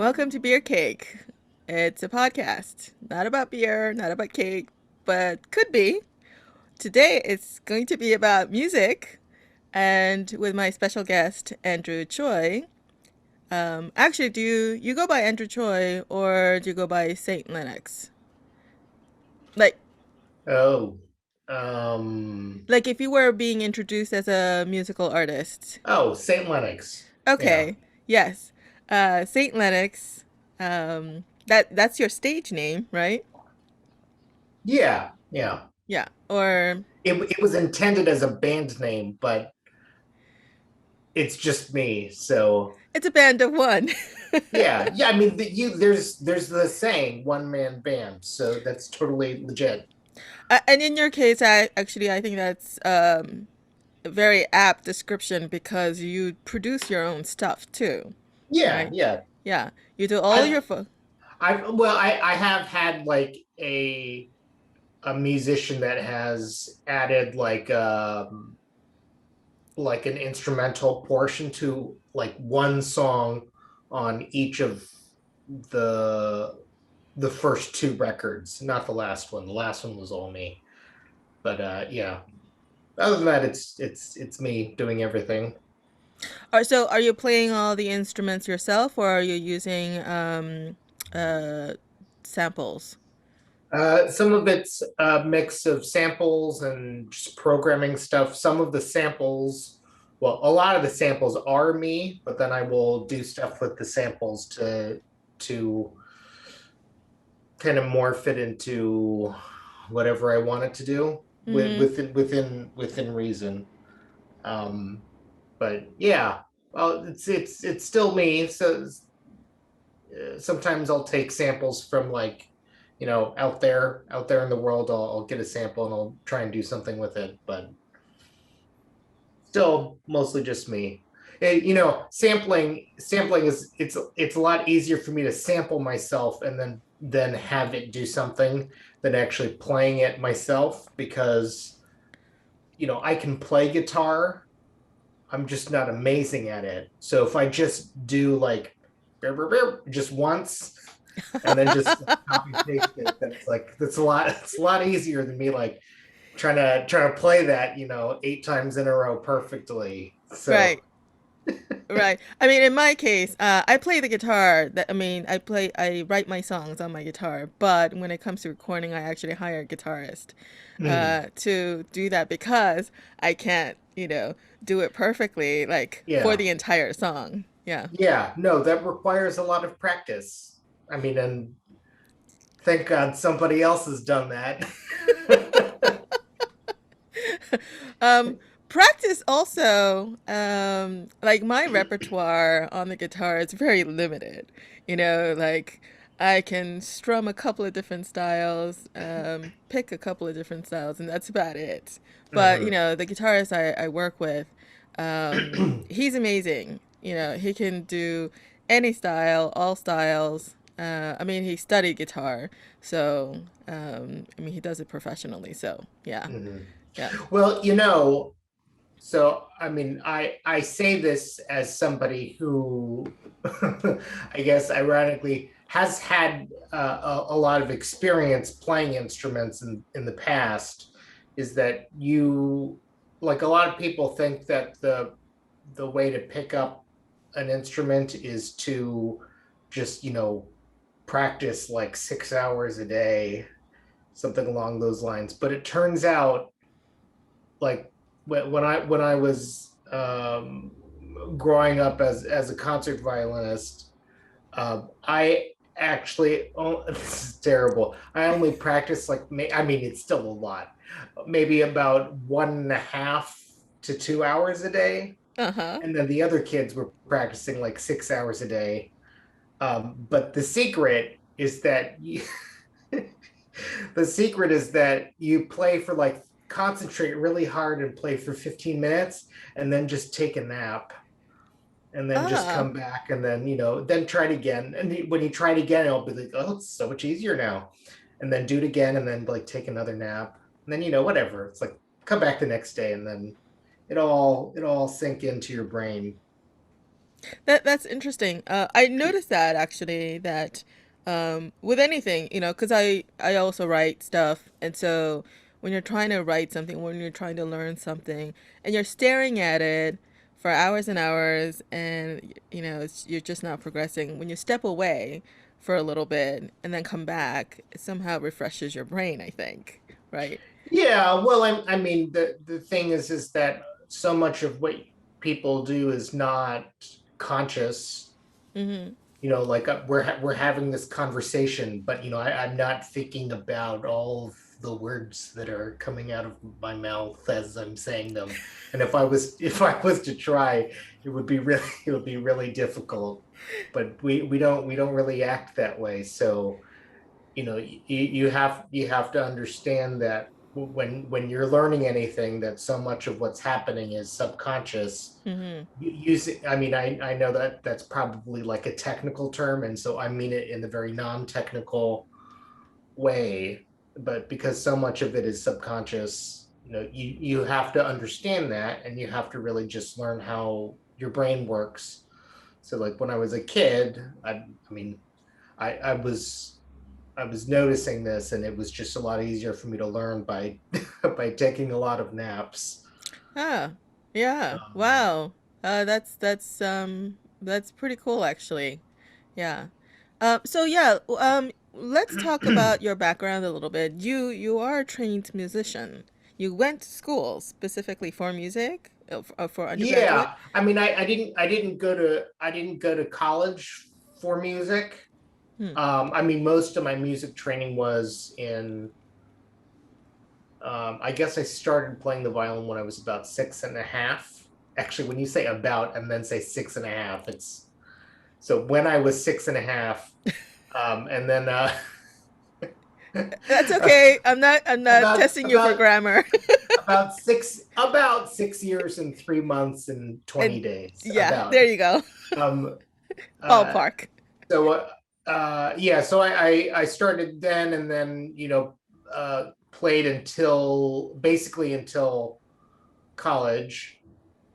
Welcome to Beer Cake. It's a podcast, not about beer, not about cake, but could be. Today it's going to be about music, and with my special guest, Andrew Choi. Actually, do you go by Andrew Choi or do you go by Saint Lennox? Like, Oh, um, like if you were being introduced as a musical artist. Saint Lenox. Yeah, Okay, yes, Saint Lennox. That's your stage name, right? yeah. Yeah, or It was intended as a band name, but it's just me. So it's a band of one. yeah. I mean, there's the saying one man band, so that's totally legit. And in your case, I think that's a very apt description because you produce your own stuff too, Yeah, right? yeah. Yeah, you do all I your I have had like a musician that has added like an instrumental portion to like one song on each of the the first two records, not the last one. The last one was all me. But yeah. Other than that, it's me doing everything. So are you playing all the instruments yourself, or are you using uh, samples? Some of it's a mix of samples and just programming stuff. Some of the samples, well, a lot of the samples are me, but then I will do stuff with the samples to kind of morph it into whatever I want it to do Mm-hmm. within reason. Um, but yeah, well, it's still me. So sometimes I'll take samples from like out there in the world. I'll get a sample and I'll try and do something with it. But still, mostly just me. Sampling is it's a lot easier for me to sample myself and then have it do something than actually playing it myself because I can play guitar. I'm just not amazing at it. So if I just do like just once and then just copy paste it, that's a lot easier than me like trying to play that 8 times in a row perfectly. So Right. Right. I mean, in my case, I play the guitar. I write my songs on my guitar. But when it comes to recording, I actually hire a guitarist mm, to do that because I can't, do it perfectly, like for yeah, the entire song. Yeah. yeah, no, that requires a lot of practice. I mean, and thank God somebody else has done that. Um, Practice also, like my repertoire on the guitar is very limited. Like I can strum a couple of different styles, pick a couple of different styles, and that's about it. But, Mhm. the guitarist I work with, he's amazing. He can do any style, all styles. I mean, he studied guitar, so, I mean, he does it professionally. So, yeah, Mhm. yeah. Well, so I mean, I say this as somebody who, I guess, ironically, has had a lot of experience playing instruments in the past. Is that you like a lot of people think that the way to pick up an instrument is to just practice like 6 hours a day, something along those lines. But it turns out like when I was growing up as a concert violinist, I actually this is terrible. I only practiced like I mean it's still a lot, maybe about 1.5 to 2 hours a day, Uh-huh. and then the other kids were practicing like 6 hours a day. But the secret is that you play for like concentrate really hard and play for 15 minutes and then just take a nap and then just Ah. come back and then then try it again, and when you try it again it'll be like, oh, it's so much easier now, and then do it again and then like take another nap, and then whatever, it's like come back the next day and then it all sink into your brain. That's interesting. I noticed that actually that with anything, because I also write stuff, and so when you're trying to write something, when you're trying to learn something, and you're staring at it for hours and hours, and you're just not progressing. When you step away for a little bit and then come back, it somehow refreshes your brain, I think, right? Yeah, well, I mean, the thing is that so much of what people do is not conscious. Mm-hmm. Like we're having this conversation, but I'm not thinking about all of the words that are coming out of my mouth as I'm saying them. And if I was to try, it would be really difficult. But we don't really act that way. So you have to understand that when you're learning anything, that so much of what's happening is subconscious. Mm-hmm. I mean, I know that that's probably like a technical term, and so I mean it in the very non-technical way, but because so much of it is subconscious, you have to understand that, and you have to really just learn how your brain works. So like when I was a kid, I mean, I was noticing this, and it was just a lot easier for me to learn by by taking a lot of naps. Ah, yeah. Um, Wow. That's pretty cool actually. Yeah. So yeah, let's talk about your background a little bit. You are a trained musician. You went to school specifically for music, for undergraduate. yeah, I mean, I didn't go to college for music. Hmm. I mean, most of my music training was in. I guess I started playing the violin when I was about 6 and a half. Actually, when you say about and then say 6 and a half, it's so when I was 6 and a half, and then That's okay. I'm not about testing you for about grammar. about 6 years and 3 months and And 20 days. yeah, About there you go. um uh Ballpark. so yeah, so I started then, and then played until basically until college,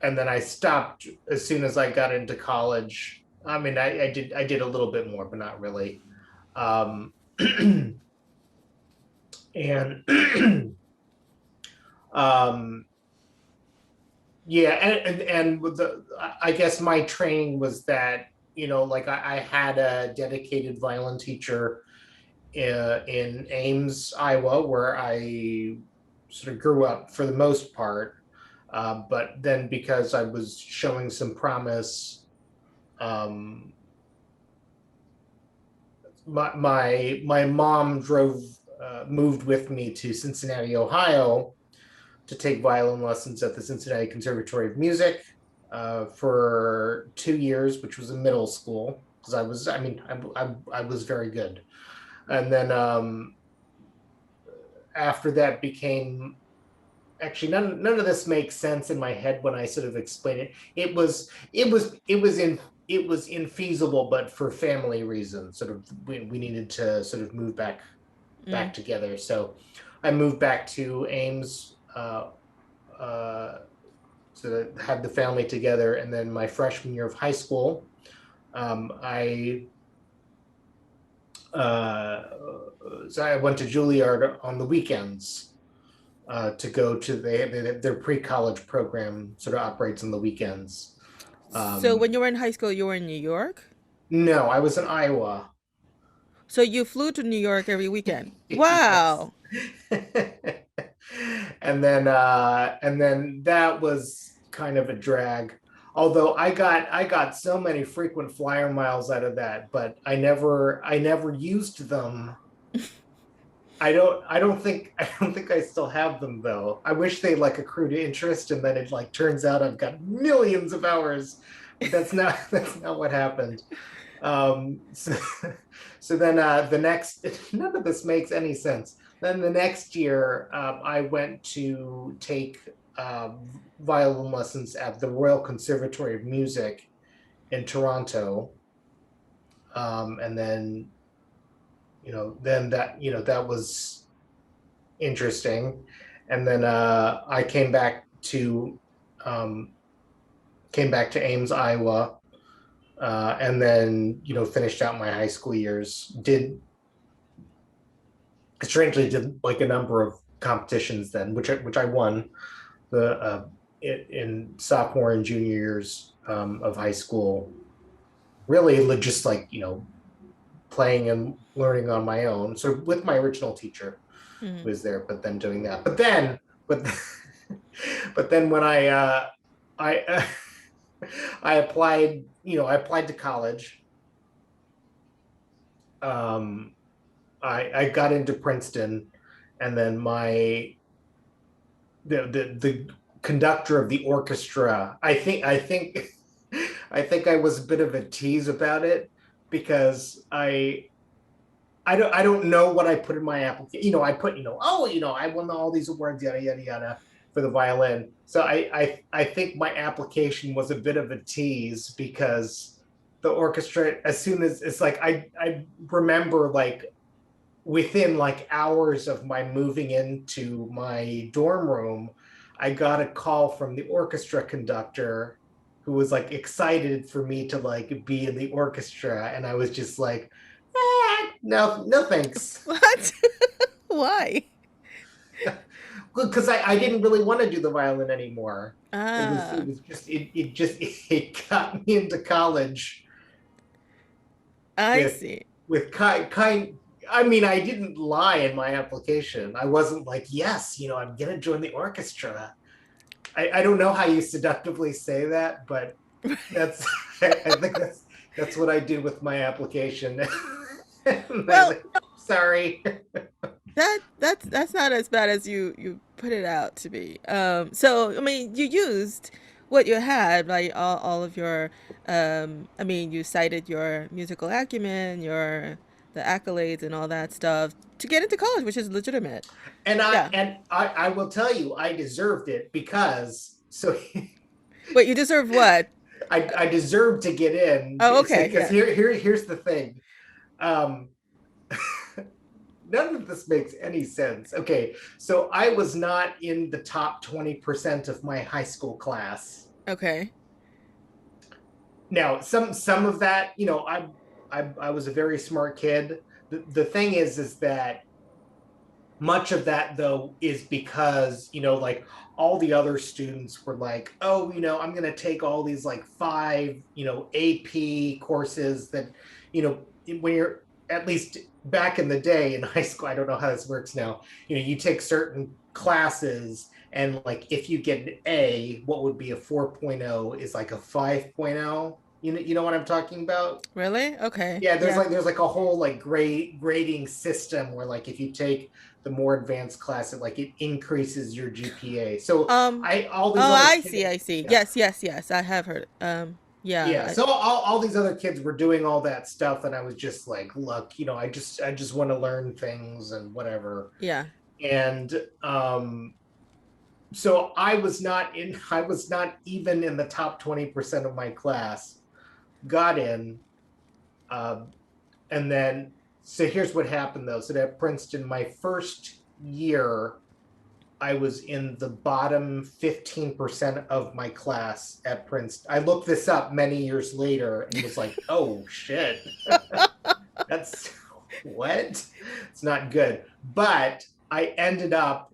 and then I stopped as soon as I got into college. I mean, I did a little bit more, but not really. Um, and um, yeah, and with I guess my training was that like I had a dedicated violin teacher in Ames, Iowa, where I sort of grew up for the most part. But then because I was showing some promise, um, my mom moved with me to Cincinnati, Ohio, to take violin lessons at the Cincinnati Conservatory of Music for 2 years, which was a middle school. Because I mean, I was very good. And then after that became actually none of this makes sense in my head when I sort of explain it. It was infeasible, but for family reasons, sort of we needed to sort of move back Mm. together. So I moved back to Ames uh, to have the family together, and then my freshman year of high school, I uh, so I went to Juilliard on the weekends to go to their pre-college program sort of operates on the weekends. So Um, when you were in high school, you were in New York? no, I was in Iowa. So you flew to New York every weekend. Yes. Wow. And then that was kind of a drag. Although I got so many frequent flyer miles out of that, but I never used them. I don't think I still have them though. I wish they like accrued interest, and then it like turns out I've got millions of hours, but that's not that's not what happened. So then the next none of this makes any sense. Then the next year, I went to take uh, violin lessons at the Royal Conservatory of Music in Toronto, and then that was interesting. And then I um, came back to Ames, Iowa, and then finished out my high school years. Did strangely did like a number of competitions then, which I won the in sophomore and junior years of high school. Really, just like playing and learning on my own. So with my original teacher Mhm. was there, but then doing that. But but then when I I applied, I applied to college. Um, I got into Princeton, and then the conductor of the orchestra. I think I was a bit of a tease about it because I don't know what I put in my application. I put oh I won all these awards, yada yada yada, for the violin. So I think my application was a bit of a tease because the orchestra, as soon as it's like I remember like within like hours of my moving into my dorm room, I got a call from the orchestra conductor who was like excited for me to like be in the orchestra, and I was just like, no, no, thanks. What? Why? Because I didn't really want to do the violin anymore. It Ah, was just it got me into college I with see. kind. I mean, I didn't lie in my application. I wasn't like, yes, I'm gonna join the orchestra. I don't know how you seductively say that, but that's I think that's what I did with my application. And I was Well, like, no, sorry. that's not as bad as you put it out to be. So I mean, you used what you had, like all of your. I mean, you cited your musical acumen, your the accolades and all that stuff to get into college, which is legitimate. and I Yeah. and I will tell you, I deserved it because Wait, you deserve what? I deserved to get in Oh, okay. because Yeah. here's the thing. Um, None of this makes any sense. Okay, so I was not in the top 20% of my high school class. Okay. Now, some of that, I was a very smart kid. The thing is that much of that though is because like all the other students were like, oh, I'm going to take all these like five AP courses that when you're, at least back in the day in high school, I don't know how this works now, you take certain classes, and like if you get an A, what would be a 4.0 is like a 5.0. You know what I'm talking about? Really? Okay. Yeah, Yeah. there's like a whole like grading system where like if you take the more advanced class, it increases your GPA. So Um. I all these Oh, other I kids, see. I see. yeah, Yes. Yes. Yes. I have heard. yeah. Yeah. So all these other kids were doing all that stuff, and I was just like, look, I just want to learn things and whatever. Yeah. And so I was not even in the top 20% of my class. Got in, um, and then so here's what happened though. So at Princeton, my first year, I was in the bottom 15% of my class at Princeton. I looked this up many years later and was like, oh shit, that's what? It's not good. But I ended up,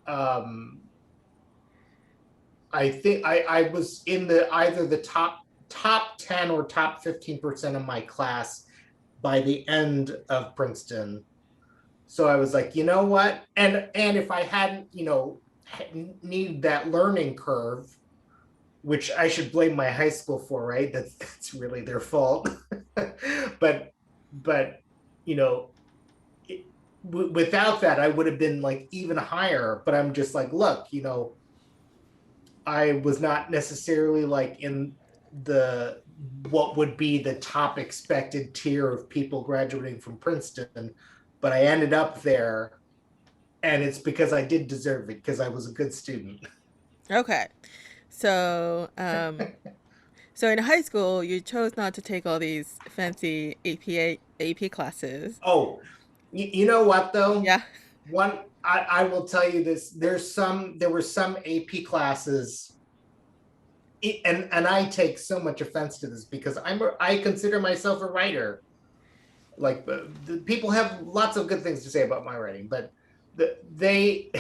um, I think I was in the either the top 10 or top 15% of my class by the end of Princeton. So I was like, you know what? And if I hadn't, need that learning curve, which I should blame my high school for, right? That's really their fault. but but you know, without that, I would have been like even higher. But I'm just like, look, I was not necessarily like in the what would be the top expected tier of people graduating from Princeton, but I ended up there, and it's because I did deserve it because I was a good student. Okay. So, so in high school, you chose not to take all these fancy AP classes. Oh, you know what though? Yeah. I will tell you this. There were some AP classes and I take so much offense to this because I consider myself a writer. Like the people have lots of good things to say about my writing, but they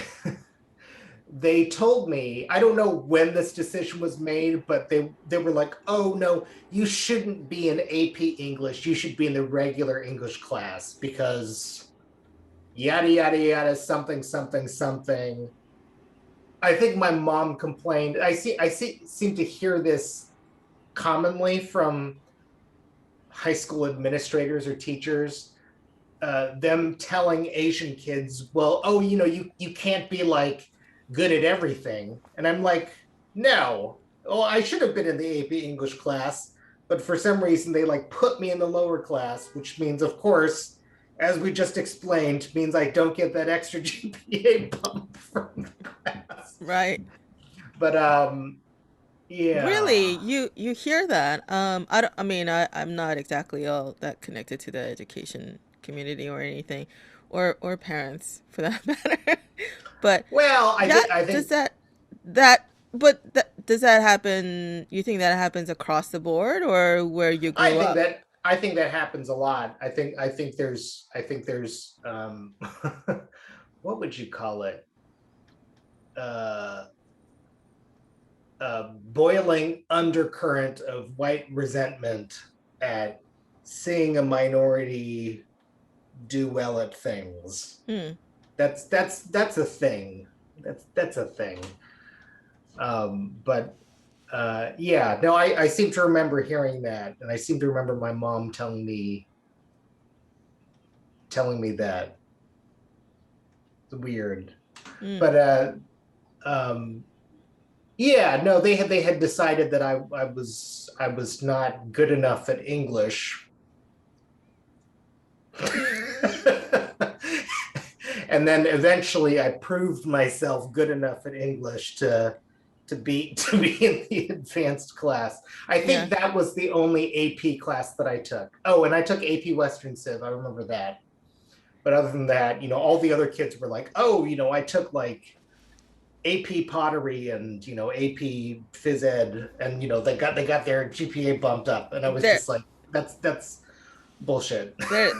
they told me, I don't know when this decision was made, but they were like, oh no, you shouldn't be in AP English. You should be in the regular English class because yada yada yada something something something. I think my mom complained. I seem to hear this commonly from high school administrators or teachers, them telling Asian kids, well, oh, you can't be like good at everything. And I'm like, no. Oh, I should have been in the AP English class, but for some reason they like put me in the lower class, which means, of course, as we just explained, means I don't get that extra GPA bump from the class. Right. But Really, yeah. you hear that? I don't, I mean, I'm not exactly all that connected to the education community or anything, or parents for that matter. But Well, yeah, I does think does that happen? You think that happens across the board or where you grew up? I think that happens a lot. I think there's what would you call it? Uh boiling undercurrent of white resentment at seeing a minority do well at things. Hmm. That's a thing. That's a thing. But yeah, no, I seem to remember hearing that, and I seem to remember my mom telling me that. It's weird. Hmm. But um, yeah, no, they had decided that I was not good enough at English. And then eventually I proved myself good enough at English to be in the advanced class. I Yeah. think that was the only AP class that I took. Oh, and I took AP Western Civ. I remember that. But other than that, all the other kids were like, "Oh, I took like AP pottery and AP phys ed, and they got their GPA bumped up." And I was There just like, "That's bullshit."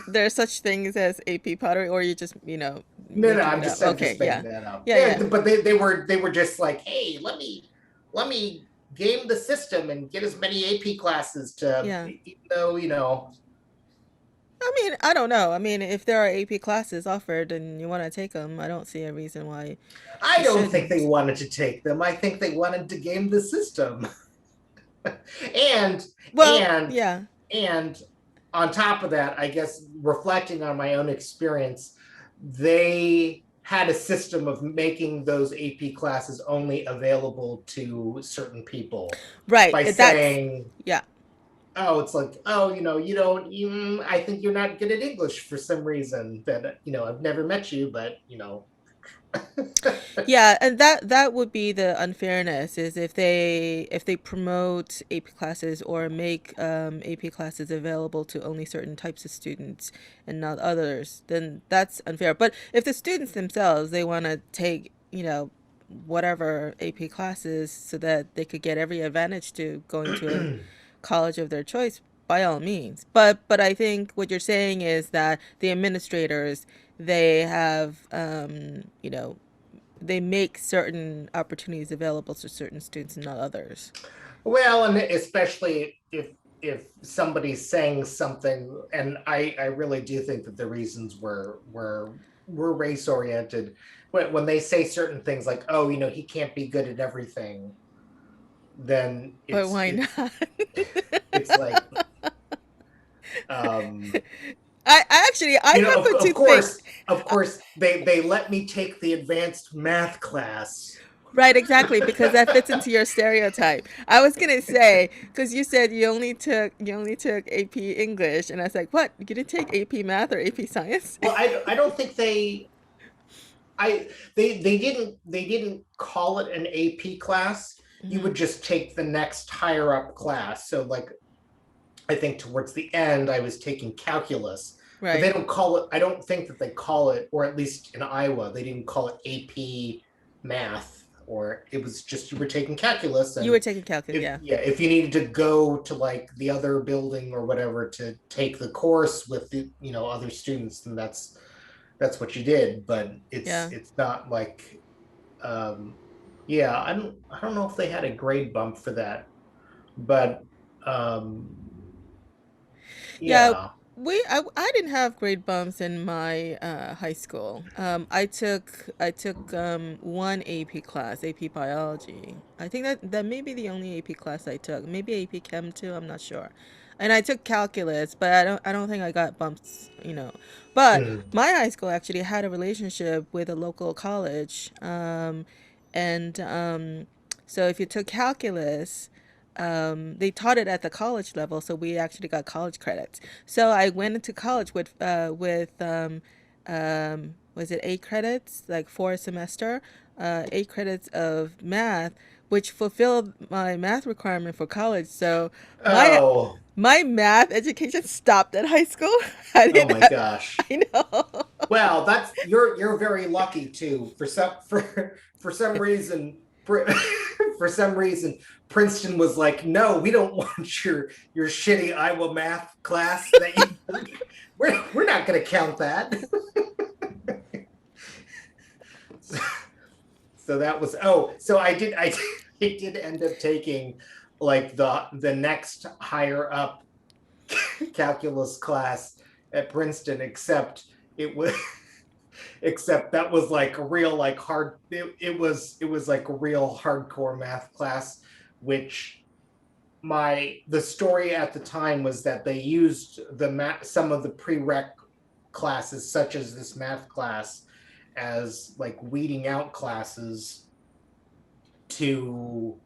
there are such things as AP pottery, or you just No, making it up. I'm Okay. just Yeah. making that up. Yeah. Yeah, Yeah. but they were just like, hey, let me game the system and get as many AP classes to, Yeah. even though I mean, I don't know. I mean, if there are AP classes offered and you want to take them, I don't see a reason why I you don't think they shouldn't. wanted to take them. I think they wanted to game the system. and Well, and yeah. and on top of that, I guess reflecting on my own experience, they had a system of making those AP classes only available to certain people Right. by That's saying, yeah. oh, it's like, oh, you don't, I think you're not good at English for some reason that, I've never met you, but, Yeah, and that would be the unfairness is if they promote AP classes or make AP classes available to only certain types of students and not others, then that's unfair. But if the students themselves they want to take whatever AP classes so that they could get every advantage to going to a college of their choice, by all means. But I think what you're saying is that the administrators they have they make certain opportunities available to certain students and not others. well, and especially if somebody's saying something, and I really do think that the reasons were race oriented. When they say certain things like, oh, he can't be good at everything, then But why not? it's like, um I actually I happen to think of course they let me take the advanced math class. right, exactly, because that fits into your stereotype. I was gonna say because you said you only took AP English, and I was like, what? You didn't take AP Math or AP Science? Well, I don't think I they didn't call it an AP class. You Hmm. would just take the next higher up class. So like I think towards the end I was taking calculus, but they Right. don't call it, I don't think that they call it, or at least in Iowa, they didn't call it AP math or it was just you were taking calculus, You were and taking calculus, yeah. if you needed to go to like the other building or whatever to take the course with the other students, then that's what you did. But Yeah. it's not like um yeah, I don't know if they had a grade bump for that, but um Yeah, yeah. I didn't have grade bumps in my high school. I took one AP class, AP biology. I think that may be the only AP class I took. Maybe AP Chem too, I'm not sure. And I took calculus, but I don't think I got bumps, you know. But Mm. my high school actually had a relationship with a local college. And so if you took calculus, they taught it at the college level, so we actually got college credits. So I went into college with was it 8 credits, like 4 semester, 8 credits of math, which fulfilled my math requirement for college. So my Oh, my math education stopped at high school. I oh didn't my have, gosh. I know. Well, that's you're very lucky too. For some reason, for some reason, Princeton was like, no, we don't want your shitty Iowa math class that you we're not going to count that. So that was so I did end up taking like the next higher up calculus class at Princeton, except it was except that was like a real like hard it was like a real hardcore math class, which the story at the time was that they used some of the prereq classes such as this math class as like weeding out classes to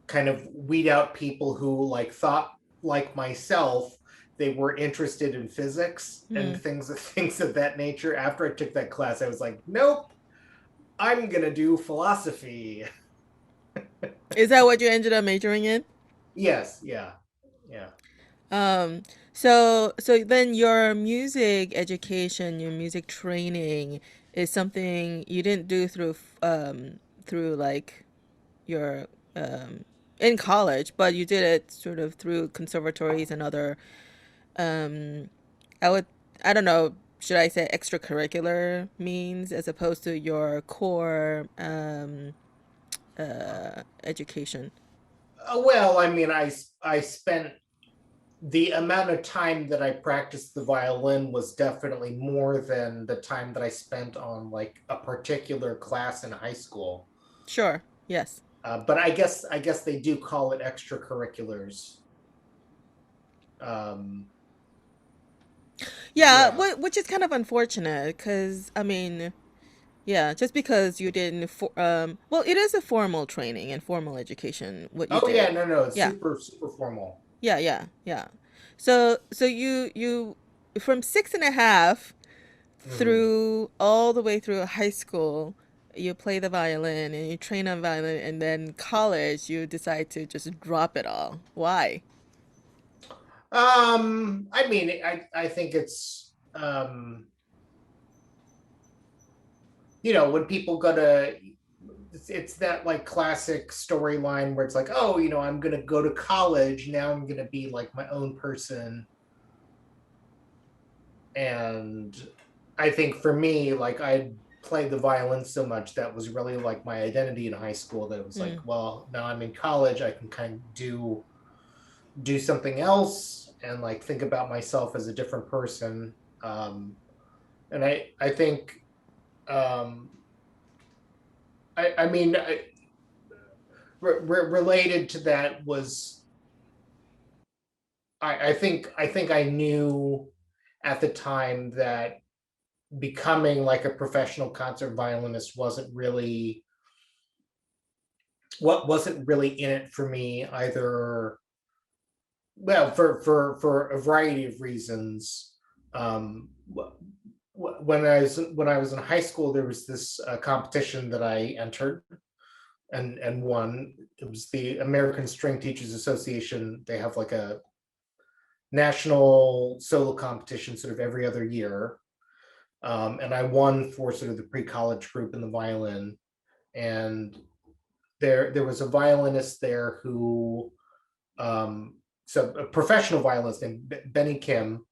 kind of weed out people who like thought like myself they were interested in physics Hmm. and things of that nature. After I took that class, I was like, nope, I'm gonna do philosophy. Is that what you ended up majoring in? Yes, yeah, yeah. Um, so then your music education, your music training is something you didn't do through like your in college, but you did it sort of through conservatories and other um I would I don't know, should I say extracurricular means as opposed to your core education. Well, I mean, I spent the amount of time that I practiced the violin was definitely more than the time that I spent on like a particular class in high school. Sure. Yes. But I guess they do call it extracurriculars. Um, Yeah, yeah. which is kind of unfortunate because I mean, yeah, just because you didn't well, it is a formal training and formal education what you Oh yeah, did. no, no, it's Yeah. super formal. Yeah. So you from 6.5 Mhm. through all the way through high school, you play the violin and you train on violin, and then college you decide to just drop it all. Why? I mean, I think it's when people go to it's that like classic storyline where it's like, oh, I'm gonna go to college now. I'm gonna be like my own person, and I think for me, like I played the violin so much that was really like my identity in high school. That it was like, Hmm. well, now I'm in college, I can kind of do something else and like think about myself as a different person. And I think um, I mean, related to that was I think I knew at the time that becoming like a professional concert violinist wasn't really in it for me either. Well, for a variety of reasons. Um, when I was in high school, there was this competition that I entered and won. It was the American String Teachers Association. They have like a national solo competition sort of every other year, and I won for sort of the pre-college group in the violin. And there was a violinist there who, so a professional violinist named Benny Kim,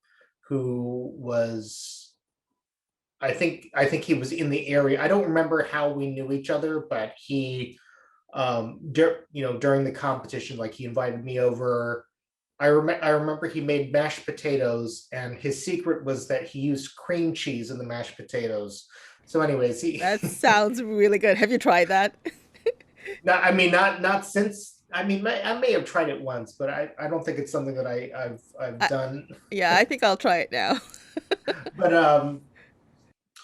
who was, I think he was in the area. I don't remember how we knew each other, but he, during the competition, like he invited me over. I remember he made mashed potatoes, and his secret was that he used cream cheese in the mashed potatoes. So, anyways, he That sounds really good. Have you tried that? not, I mean, not since. I mean, I may have tried it once, but I don't think it's something that I've I, done. yeah, I think I'll try it now. But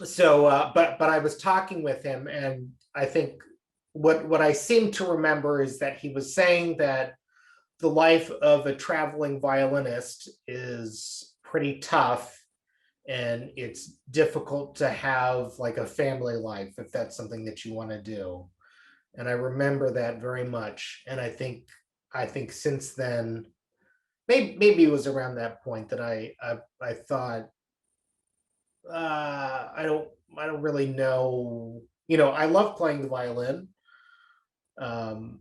so but I was talking with him, and I think what I seem to remember is that he was saying that the life of a traveling violinist is pretty tough, and it's difficult to have like a family life if that's something that you want to do. And I remember that very much. And I think since then, maybe it was around that point that I thought, I don't really know. I love playing the violin. Um,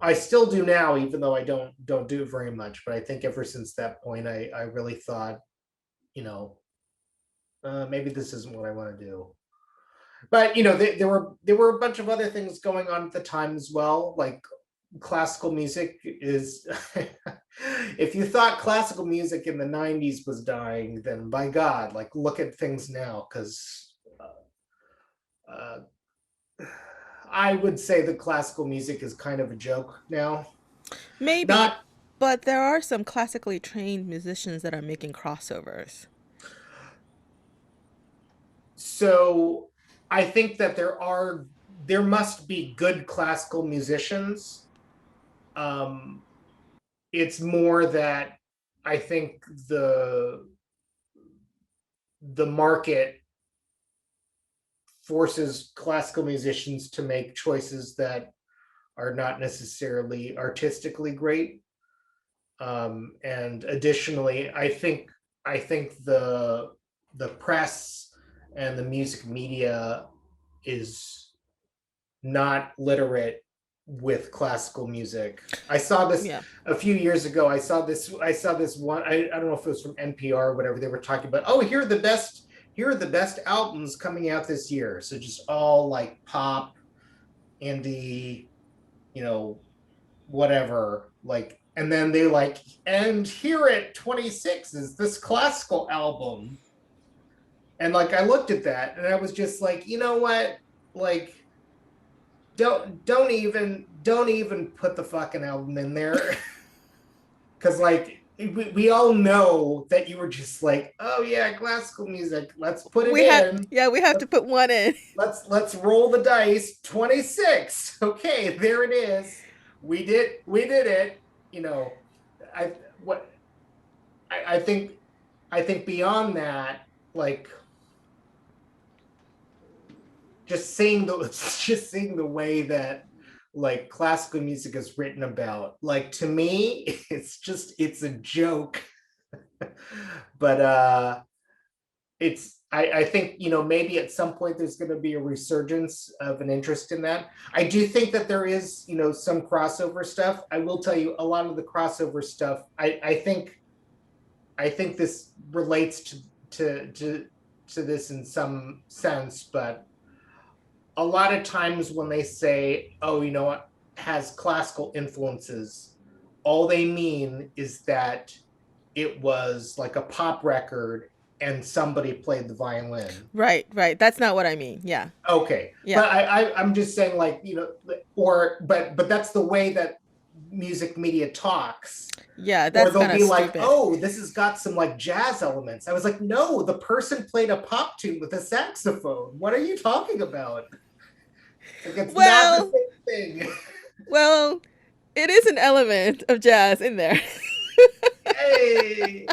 I still do now, even though I don't do it very much. But I think ever since that point, I really thought, you know, maybe this isn't what I want to do. But there were a bunch of other things going on at the time as well, like classical music is. If you thought classical music in the 90s was dying, then by God, like look at things now, because uh, I would say that classical music is kind of a joke now. Maybe, Not but there are some classically trained musicians that are making crossovers. so. I think that there must be good classical musicians. Um, it's more that I think the market forces classical musicians to make choices that are not necessarily artistically great. And additionally, I think the press and the music media is not literate with classical music. I saw this Yeah. a few years ago. I saw this one. I don't know if it was from NPR or whatever. They were talking about, oh, here are the best albums coming out this year. So just all like pop, indie, you know, whatever. Like, and then they like, and here at 26 is this classical album. And like I looked at that and I was just like, you know what? Like, don't even put the fucking album in there. Because like we all know that you were just like, oh yeah, classical music, let's put it in. We have to put one in. Let's roll the dice. 26. Okay, there it is. We did it. you know I what I think beyond that, like just seeing the way that like classical music is written about, like to me it's a joke. But I think maybe at some point there's going to be a resurgence of an interest in that. I do think that there is some crossover stuff. I will tell you, a lot of the crossover stuff, I think this relates to this in some sense. But a lot of times when they say, oh, what has classical influences, all they mean is that it was like a pop record and somebody played the violin. Right, right. That's not what I mean. Yeah. Okay, Yeah. but I'm just saying, like, but that's the way that music media talks. Yeah, Or that's they'll kind of be like, stupid. oh, this has got some like jazz elements. I was like, no, the person played a pop tune with a saxophone. What are you talking about? Like, it's not the Well, same thing. well, it is an element of jazz in there. Hey,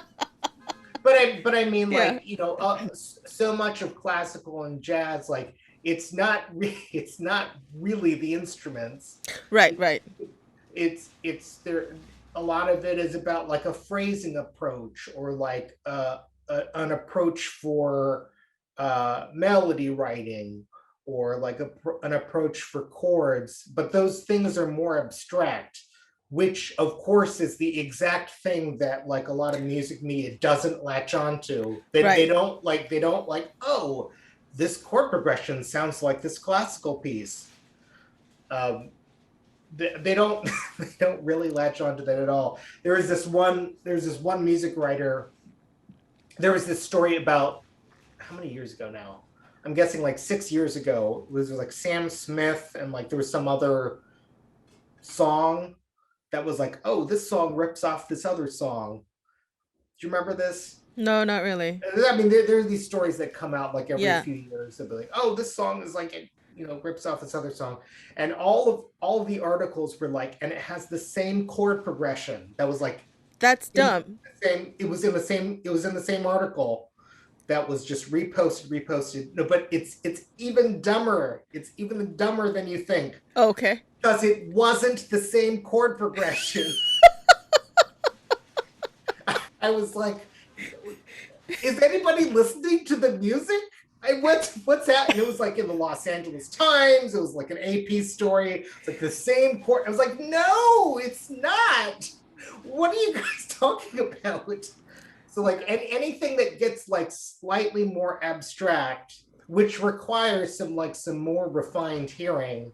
but I mean, Yeah. like, so much of classical and jazz, like it's not really the instruments. Right, It, right. it's there. A lot of it is about like a phrasing approach, or like an approach for melody writing, or like an approach for chords, but those things are more abstract, which of course is the exact thing that like a lot of music media doesn't latch onto. They Right. don't like, oh, this chord progression sounds like this classical piece. um, they don't they don't really latch onto that at all. There's this one music writer. There was this story about, how many years ago now? I'm guessing like 6 years ago. It was like Sam Smith, and like there was some other song that was like, oh, this song rips off this other song. Do you remember this? No, not really. I mean, there are these stories that come out like every Yeah. few years. They'll be like, oh, this song is like, it, rips off this other song, and all of the articles were like, and it has the same chord progression that was like That's in dumb. the same. It was in the same article that was just reposted. No, but it's even dumber. It's even dumber than you think, Okay. because it wasn't the same chord progression. I was like, is anybody listening to the music? What's that? And it was like in the Los Angeles Times. It was like an AP story. It's like the same chord. I was like, no, it's not. What are you guys talking about? So like anything that gets like slightly more abstract, which requires some more refined hearing,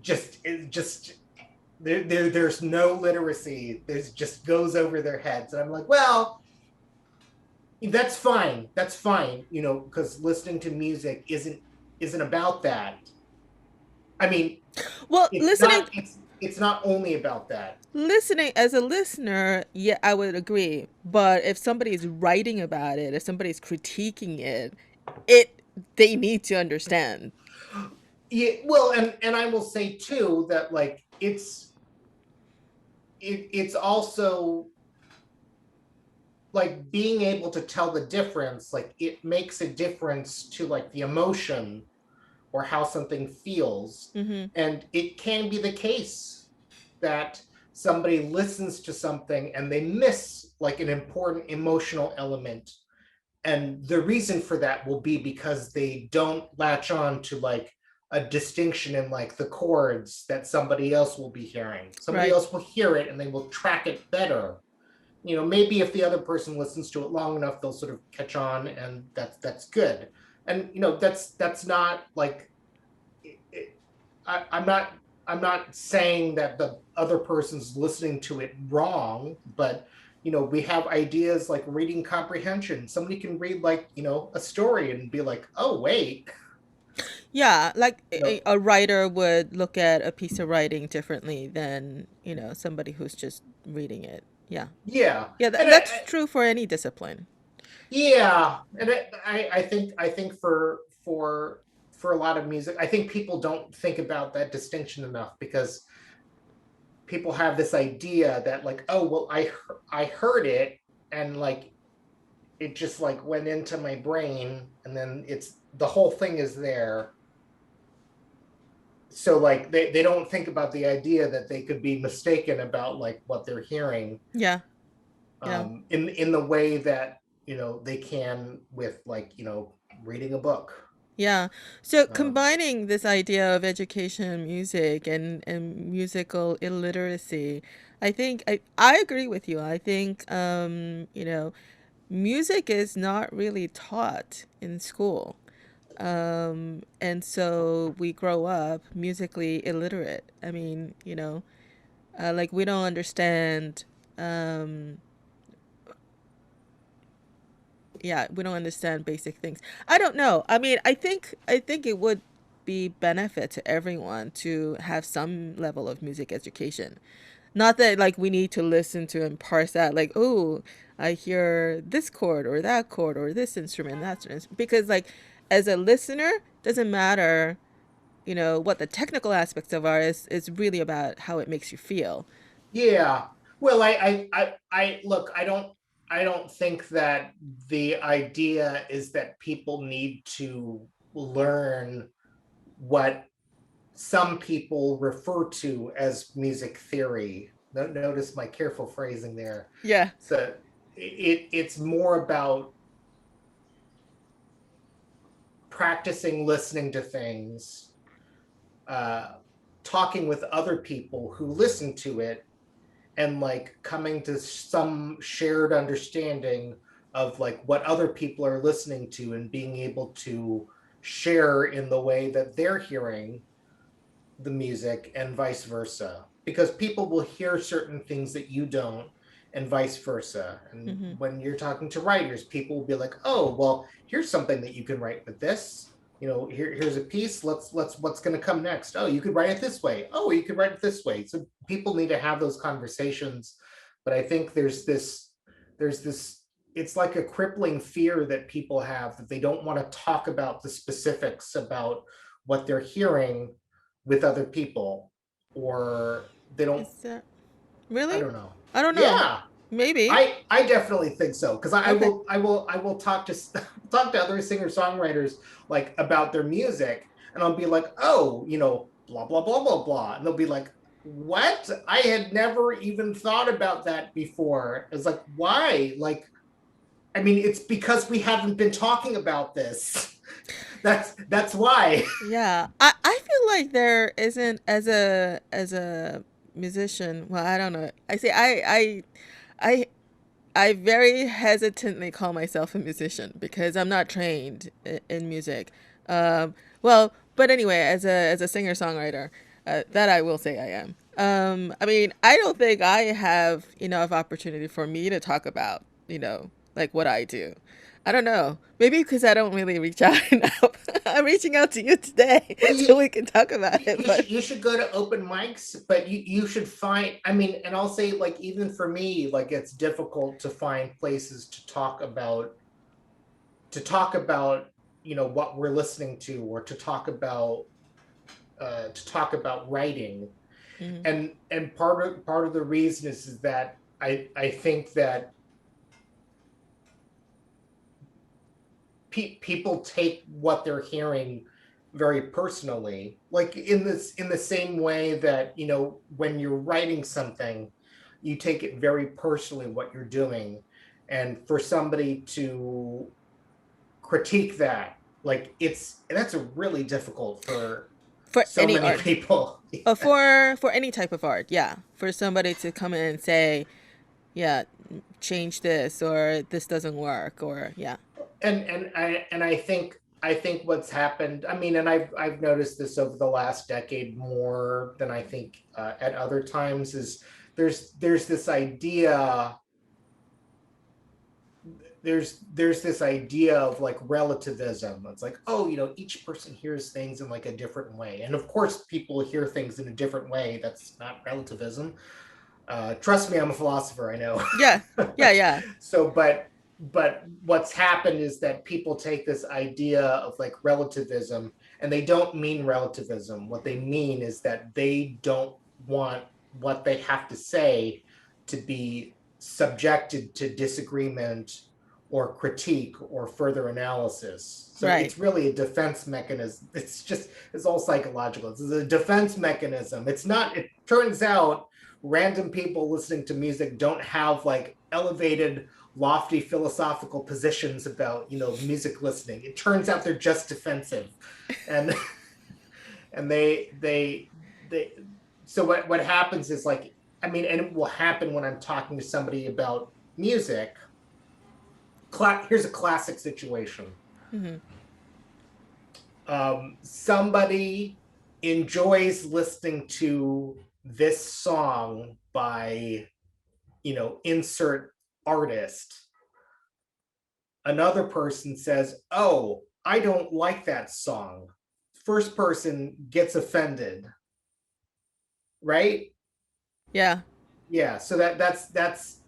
just there's no literacy. There's just goes over their heads, and I'm like, well, that's fine. That's fine. Because listening to music isn't about that. I mean, Well, it's not. It's not only about that. listening as a listener, yeah, I would agree. But if somebody's writing about it, if somebody's critiquing it, it they need to understand. Yeah, well, and I will say too that like it's also like being able to tell the difference. Like it makes a difference to like the emotion or how something feels. Mm-hmm. And it can be the case that somebody listens to something and they miss like an important emotional element, and the reason for that will be because they don't latch on to like a distinction in like the chords that somebody else will be hearing. Somebody Right. else will hear it and they will track it better. Maybe if the other person listens to it long enough, they'll sort of catch on, and that's good. And that's not like it, I'm not saying that the other person's listening to it wrong, but we have ideas like reading comprehension. Somebody can read like a story and be like, oh wait, Yeah, like you know a writer would look at a piece of writing differently than, somebody who's just reading it. Yeah. yeah. Yeah, And that's true for any discipline. yeah, and I think for a lot of music, I think people don't think about that distinction enough, because people have this idea that like, oh well, I heard it, and like it just like went into my brain, and then it's the whole thing is there. So like they don't think about the idea that they could be mistaken about like what they're hearing, Yeah. Yeah. in the way that they can with like reading a book. Yeah. So um, combining this idea of education and music and musical illiteracy, I think I agree with you. I think music is not really taught in school. And so we grow up musically illiterate. I mean, like we don't understand um yeah, we don't understand basic things. I don't know. I mean, I think it would be benefit to everyone to have some level of music education. Not that like we need to listen to and parse out like, oh, I hear this chord or that chord or this instrument, that instrument. Because like as a listener, doesn't matter, what the technical aspects of art is. It's really about how it makes you feel. yeah, well, I look, I don't think that the idea is that people need to learn what some people refer to as music theory. Notice my careful phrasing there. Yeah. So it's more about practicing listening to things, talking with other people who listen to it, and like coming to some shared understanding of like what other people are listening to and being able to share in the way that they're hearing the music and vice versa, because people will hear certain things that you don't and vice versa. And Mm-hmm. when you're talking to writers, people will be like, oh well, here's something that you can write with this, here's a piece, let's what's going to come next, oh you could write it this way, oh you could write it this way. So people need to have those conversations. But I think there's this it's like a crippling fear that people have, that they don't want to talk about the specifics about what they're hearing with other people, or they don't. Is that I really? don't know. I don't know. Yeah, Maybe. I definitely think so, because I Okay. will I will talk to talk to other singer songwriters like about their music, and I'll be like, oh, blah blah blah blah blah, and they'll be like, what? I had never even thought about that before. It's like, why? Like, I mean, it's because we haven't been talking about this. That's why. Yeah. I feel like there isn't, as a musician. Well, I don't know. I I very hesitantly call myself a musician because I'm not trained in music. Well, but anyway, as a singer songwriter, that I will say I am. I mean, I don't think I have enough opportunity for me to talk about, like what I do. I don't know. Maybe because I don't really reach out enough. I'm reaching out to you today Well, so we can talk about it. you But should you should go to open mics, but you should find. I mean, and I'll say, like, even for me, like, it's difficult to find places to talk about what we're listening to, or to talk about writing. mhm. And part of the reason is that I think that people take what they're hearing very personally, like in the same way that when you're writing something, you take it very personally what you're doing. And for somebody to critique that, like, that's a really difficult for For so any many art, people. for any type of art, yeah. For somebody to come in and say, yeah, change this, or this doesn't work, or yeah. And I think what's happened, I mean, and I've noticed this over the last decade more than I think at other times, is there's this idea there's this idea of like relativism. It's like, oh, each person hears things in like a different way, and of course people hear things in a different way. That's not relativism. Trust me, I'm a philosopher, I know. Yeah, yeah, yeah. So, but what's happened is that people take this idea of like relativism, and they don't mean relativism. What they mean is that they don't want what they have to say to be subjected to disagreement or critique or further analysis. So Right. it's really a defense mechanism. It's all psychological. It's a defense mechanism. It's not, it turns out random people listening to music don't have like elevated, lofty philosophical positions about music listening. It turns out they're just defensive. And and they so what happens is, like, I mean, and it will happen when I'm talking to somebody about music. Here's a classic situation. Hmm. Somebody enjoys listening to this song by insert artist. Another person says, oh, I don't like that song. First person gets offended, right? Yeah. Yeah, so that's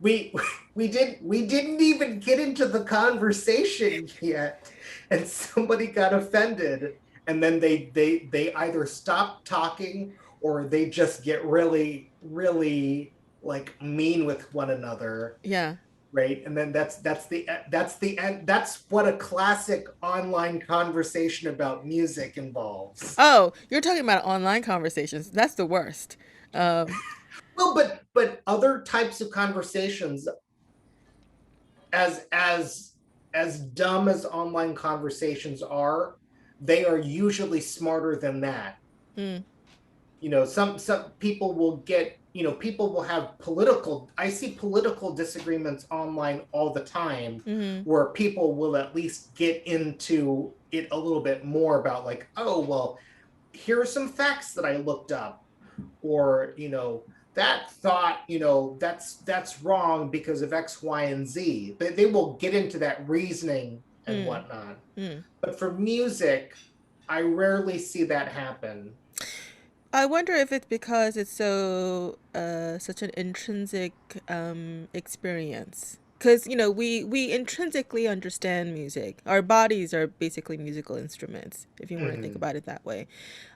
we we didn't even get into the conversation yet, and somebody got offended, and then they either stop talking, or they just get really really like mean with one another, Yeah. right? And then that's the end. That's what a classic online conversation about music involves. Oh, you're talking about online conversations. That's the worst. Um, Well, but other types of conversations, as as dumb as online conversations are, they are usually smarter than that. Mm, Some people will get, people will have political, I see political disagreements online all the time, mm-hmm. where people will at least get into it a little bit more about like, oh, well, here are some facts that I looked up, or that thought, that's wrong because of X, Y, and Z. They will get into that reasoning and Mm, whatnot. mm. But for music, I rarely see that happen. I wonder if it's because it's so such an intrinsic experience. Because we intrinsically understand music. Our bodies are basically musical instruments, if you want to think Mm-hmm. about it that way.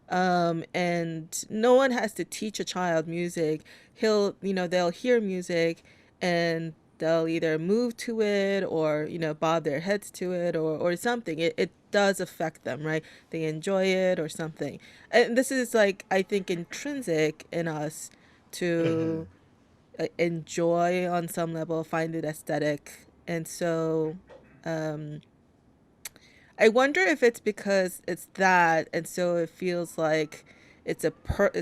And no one has to teach a child music. They'll hear music and they'll either move to it or, bob their heads to it or something. It does affect them, right? They enjoy it or something. And this is like, I think, intrinsic in us Mm-hmm. to enjoy on some level, find it aesthetic. And so, um, I wonder if it's because it's that, and so it feels like it's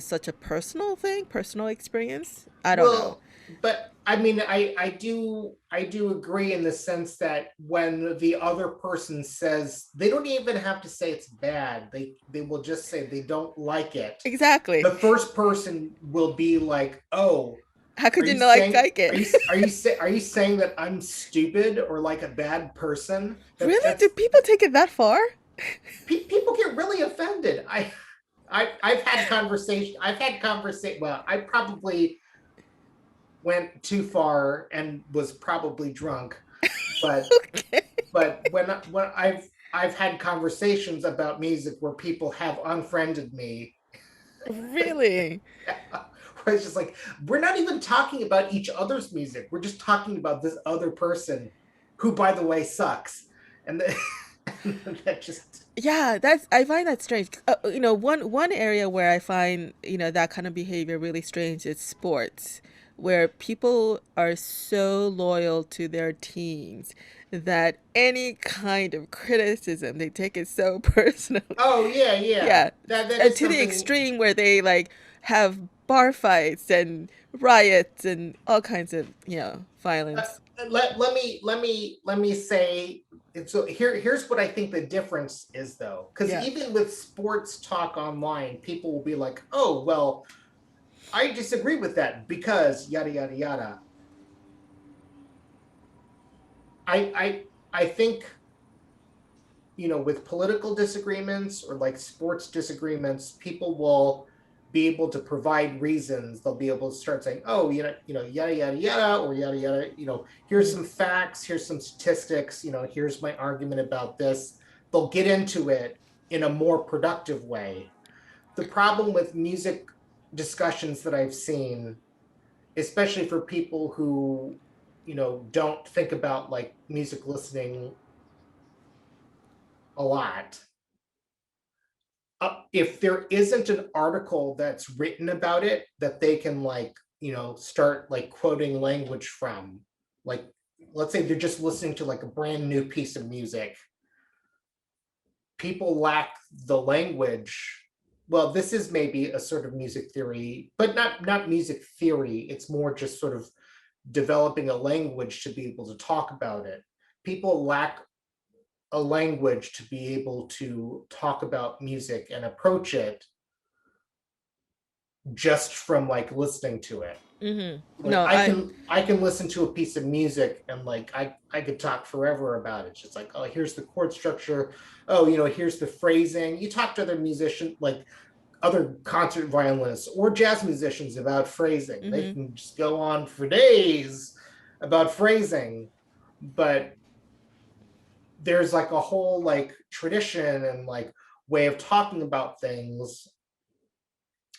such a personal thing, personal experience. I don't know. Well, but I mean, I do agree in the sense that when the other person says, they don't even have to say it's bad. They will just say they don't like it. Exactly. The first person will be like, "Oh, How are could you you not saying like it? are you saying that I'm stupid or like a bad person?" Really? Do That's people take it that far? people get really offended. I've had conversation. I've had conversation. Well, I probably went too far and was probably drunk, but Okay. when I've had conversations about music where people have unfriended me. Really? Where it's just like, we're not even talking about each other's music. We're just talking about this other person, who, by the way, sucks. And, and that just. Yeah, I find that strange. One area where I find that kind of behavior really strange is sports, where people are so loyal to their teams that any kind of criticism they take it so personally. Oh yeah, yeah. Yeah, That and is to the something. extreme where they like have bar fights and riots and all kinds of Uh, violence. let me say. So here's what I think the difference is, though, because Yeah. even with sports talk online, people will be like, "Oh, well, I disagree with that because yada yada yada." I think, with political disagreements or like sports disagreements, people will be able to provide reasons. They'll be able to start saying, "Oh, yada yada yada," or yada yada. Here's Mm, some facts. Here's some statistics. Here's my argument about this. They'll get into it in a more productive way. The problem with music discussions that I've seen, especially for people who, don't think about like music listening a lot, if there isn't an article that's written about it that they can like, start like quoting language from, like, let's say they're just listening to like a brand new piece of music, people lack the language. Well, this is maybe a sort of music theory, but not music theory. It's more just sort of developing a language to be able to talk about it. People lack a language to be able to talk about music and approach it just from like listening to it. mm-hmm. Like No, I can listen to a piece of music and like I could talk forever about it. It's just like, oh, here's the chord structure. Oh, here's the phrasing. You talk to other musicians, like other concert violinists or jazz musicians, about phrasing. They mm-hmm. can just go on for days about phrasing. But there's like a whole like tradition and like way of talking about things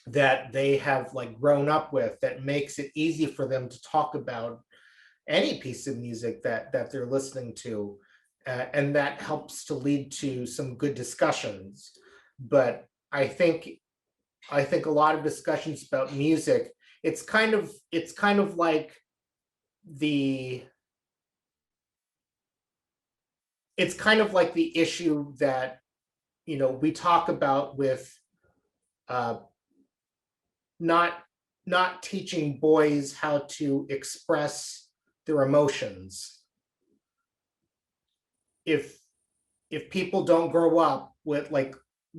that they have like grown up with, that makes it easy for them to talk about any piece of music that they're listening to, and that helps to lead to some good discussions. But I think a lot of discussions about music, it's kind of like the it's kind of like the issue that, we talk about with uh, not not teaching boys how to express their emotions. If if people don't grow up with like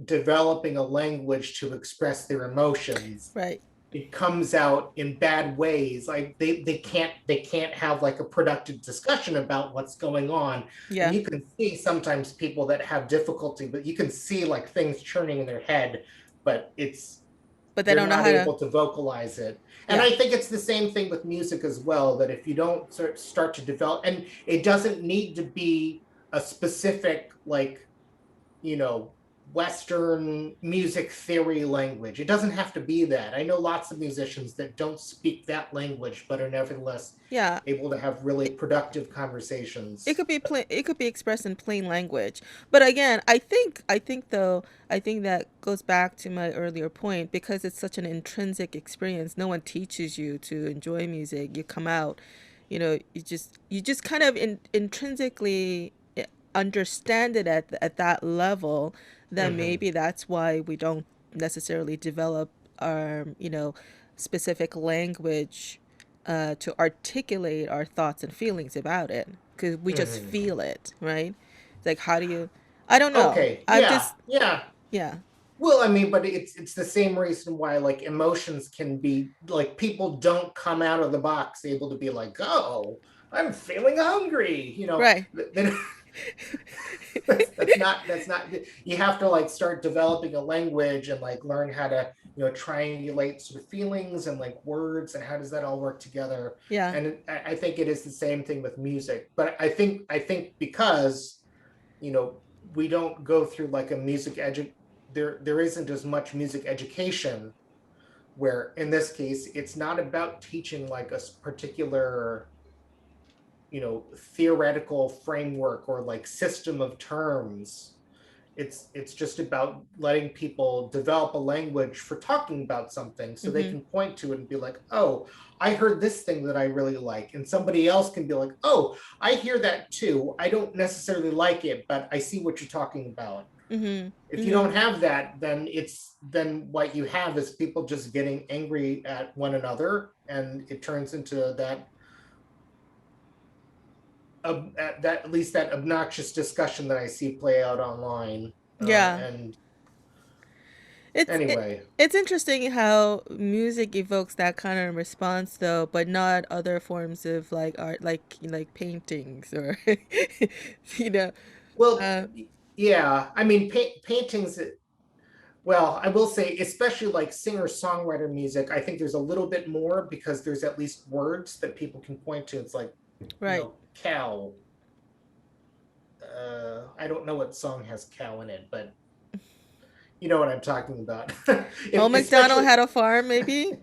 developing a language to express their emotions, Right. it comes out in bad ways. Like they can't have like a productive discussion about what's going on. And Yeah. you can see sometimes people that have difficulty, but you can see like things churning in their head, but But they they're don't know not how to. able to vocalize it. And Yeah. I think it's the same thing with music as well, that if you don't start to develop, and it doesn't need to be a specific, like, you know, Western music theory language. It doesn't have to be that. I know lots of musicians that don't speak that language, but are nevertheless Yeah. able to have really It, productive it conversations. could be plain, it could be expressed in plain language. But again, I think though, I think that goes back to my earlier point, because it's such an intrinsic experience. No one teaches you to enjoy music. You come out, you just kind of intrinsically understand it at that level. That Mm-hmm. maybe that's why we don't necessarily develop our, specific language to articulate our thoughts and feelings about it, because we just Mm-hmm. feel it, right? It's like, how do you? I don't know. Okay. I'm Yeah. just, Yeah. yeah, Well, I mean, but it's the same reason why like emotions can be like people don't come out of the box able to be like, oh, I'm feeling hungry. right. Then that's not you have to like start developing a language and like learn how to triangulate sort of feelings and like words and how does that all work together. Yeah. And I think it is the same thing with music, but I think because you know we don't go through like a there isn't as much music education, where in this case it's not about teaching like a particular theoretical framework or like system of terms. It's just about letting people develop a language for talking about something so they Mm-hmm. can point to it and be like, oh, I heard this thing that I really like, and somebody else can be like, oh, I hear that too, I don't necessarily like it, but I see what you're talking about. Mm-hmm. If you Mm-hmm. don't have that, then what you have is people just getting angry at one another, and it turns into at least that obnoxious discussion that I see play out online. Yeah. And It's it, anyway, it's interesting how music evokes that kind of response though, but not other forms of like art, like paintings or you know. well, Uh, yeah, I mean, paintings. Well, I will say, especially like singer-songwriter music, I think there's a little bit more because there's at least words that people can point to. It's like, right. cow. I don't know what song has cow in it, but you know what I'm talking about. Old MacDonald Especially, had a farm, maybe.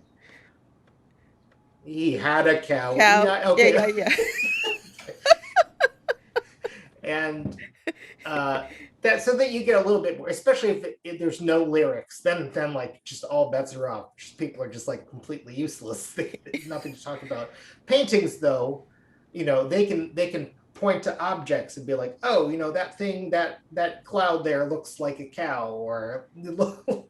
he had a cow. Cow. Yeah, Yeah, okay. yeah, yeah. And that so that you get a little bit more, especially if there's no lyrics, then like just all bets are off. Just people are just like completely useless. Nothing to talk about. Paintings, though, they can point to objects and be like, oh, that thing, that cloud there looks like a cow, or it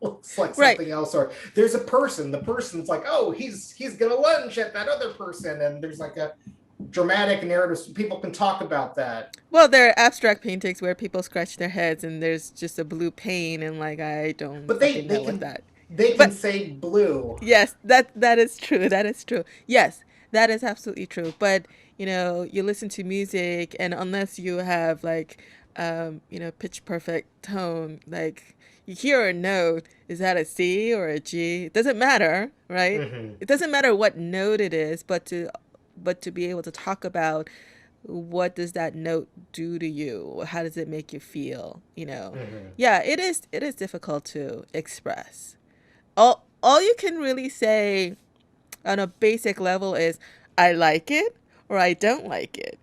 looks like Right. something else, or there's a person. The person's like, oh, he's gonna lunge at that other person, and there's like a dramatic narrative. People can talk about that. Well, there are abstract paintings where people scratch their heads and there's just a blue paint and like I don't But they fucking they know what can that. they can But say blue. yes, that is true. That is true. Yes, that is absolutely true. But you listen to music, and unless you have like, pitch perfect tone, like you hear a note, is that a C or a G? It doesn't matter, right? Mm-hmm. It doesn't matter what note it is, but to be able to talk about what does that note do to you? How does it make you feel? Mm-hmm. Yeah, it is difficult to express. All you can really say on a basic level is I like it or I don't like it,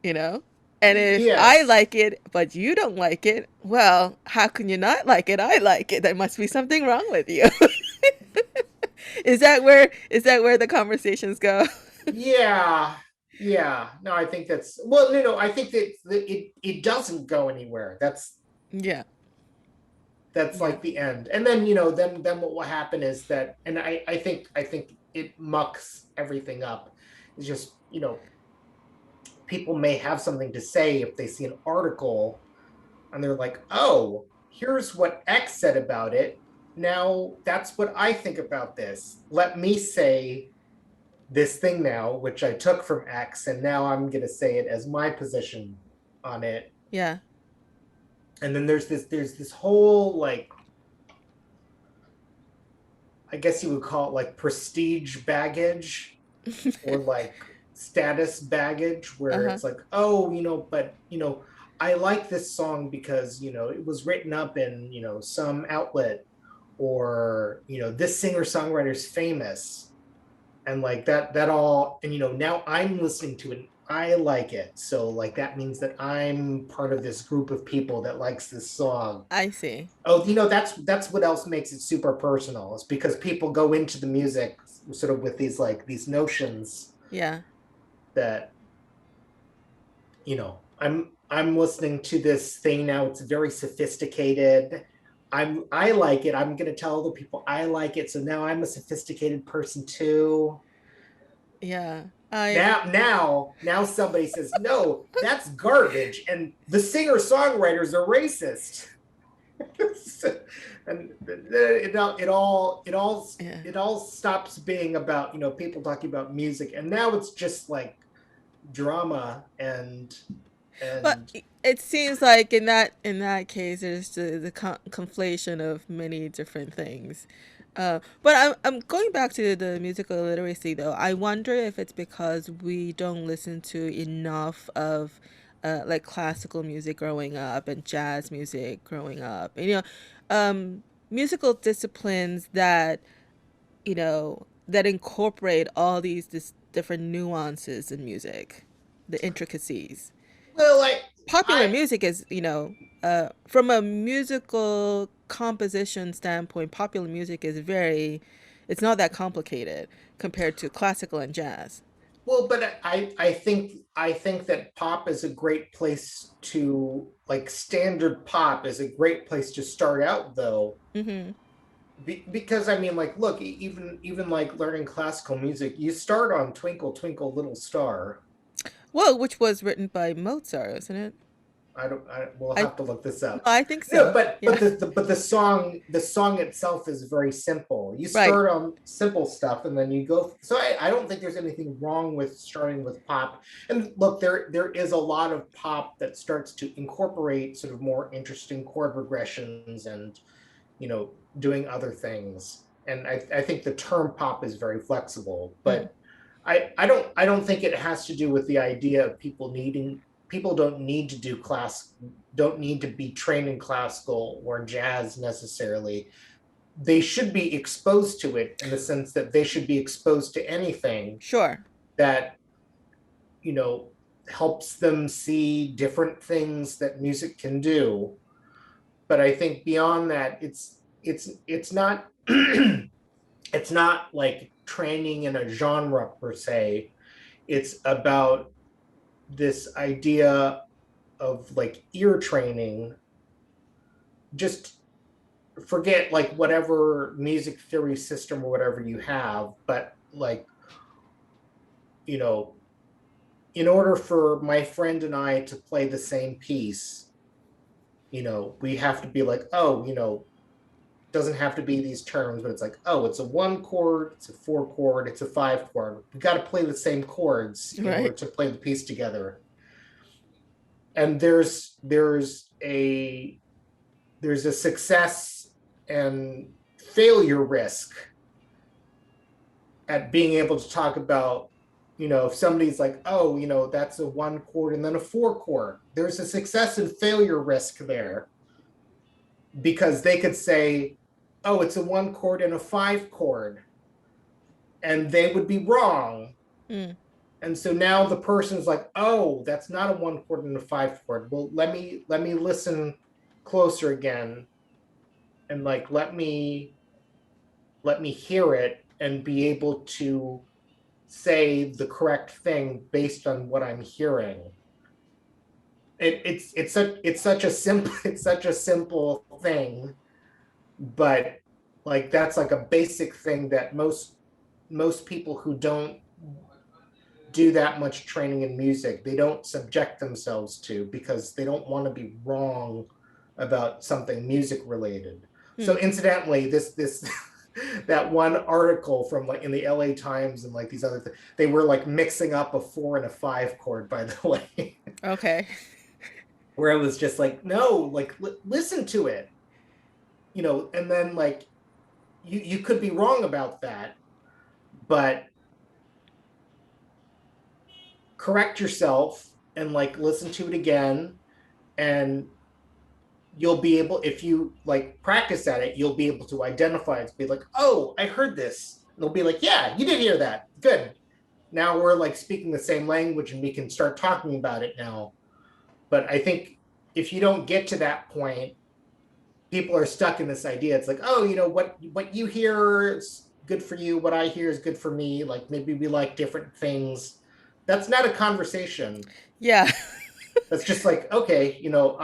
you know? And if I Yes. like it but you don't like it, well, how can you not like it? I like it. There must be something wrong with you. Is that where the conversations go? Yeah. Yeah, no, I think that's well, no, I think that it doesn't go anywhere. Yeah. That's Yeah. like the end. And then, then what will happen is that, and I think it mucks everything up. It's just, people may have something to say if they see an article and they're like, oh, here's what X said about it. Now that's what I think about this. Let me say this thing now, which I took from X, and now I'm going to say it as my position on it. Yeah. And then there's this whole, like, I guess you would call it like prestige baggage, or like status baggage, where Uh-huh. it's like, oh, but I like this song because it was written up in some outlet, or this singer-songwriter's famous, and like that all, and now I'm listening to it and I like it, so like that means that I'm part of this group of people that likes this song. I see. Oh, that's what else makes it super personal, is because people go into the music sort of with these notions Yeah. that I'm listening to this thing now, it's very sophisticated. I like it, I'm going to tell other people I like it, so now I'm a sophisticated person too. Yeah. I Now somebody says, no, that's garbage, and the singer-songwriters are racist. And yeah. it all stops being about people talking about music, and now it's just like drama But and it seems like in that case, there's the conflation of many different things. But I'm going back to the musical literacy though. I wonder if it's because we don't listen to enough of like classical music growing up and jazz music growing up. And, musical disciplines that that incorporate all these different nuances in music, the intricacies. well, like Popular I music is, from a musical composition standpoint, popular music is it's not that complicated compared to classical and jazz. well, but I think that pop is a great place to, like, standard pop is a great place to start out, though. Hmm. Because I mean, like, look, even like learning classical music, you start on Twinkle Twinkle Little Star. Well, which was written by Mozart, isn't it? We'll I have to look this up. No, I think No, so. but Yeah. the song itself is very simple. You Right. start on simple stuff and then you go. So I don't think there's anything wrong with starting with pop. And look, there is a lot of pop that starts to incorporate sort of more interesting chord progressions and doing other things. And I think the term pop is very flexible, Mm. but I don't think it has to do with the idea of people don't need to don't need to be trained in classical or jazz necessarily. They should be exposed to it, in the sense that they should be exposed to anything Sure. that you know helps them see different things that music can do. But I think beyond that, it's not it's not like training in a genre per se. It's about this idea of like ear training. Just forget like whatever music theory system or whatever you have, but like, you know in order for my friend and I to play the same piece, we have to be like, oh, doesn't have to be these terms, but it's like, oh, it's a one chord, it's a four chord, it's a five chord. We got to play the same chords in order Right. to play the piece together. And there's a success and failure risk at being able to talk about, if somebody's like, oh, that's a one chord and then a four chord, there's a success and failure risk there, because they could say, oh, it's a one chord and a five chord, and they would be wrong. Mm. And so now the person's like, oh, that's not a one chord and a five chord. Well, let me listen closer again, and let me hear it and be able to say the correct thing based on what I'm hearing. It's such a simple it's such a simple thing, but like that's like a basic thing that most people who don't do that much training in music, they don't subject themselves to, because they don't want to be wrong about something music related. So Hmm. incidentally, this that one article from like in the LA Times and like these other things, they were like mixing up a 4 and a 5 chord, by the way. Okay. Where it was just like, no, like listen to it, and then like you could be wrong about that, but correct yourself and like listen to it again, and you'll be able, if you like practice at it, you'll be able to identify it, to be like, oh, I heard this, and they'll be like, yeah, you did hear that, good, now we're like speaking the same language and we can start talking about it now. But I think if you don't get to that point, people are stuck in this idea. It's like, oh, what you hear is good for you, what I hear is good for me, like maybe we like different things. That's not a conversation. Yeah. That's just like, okay,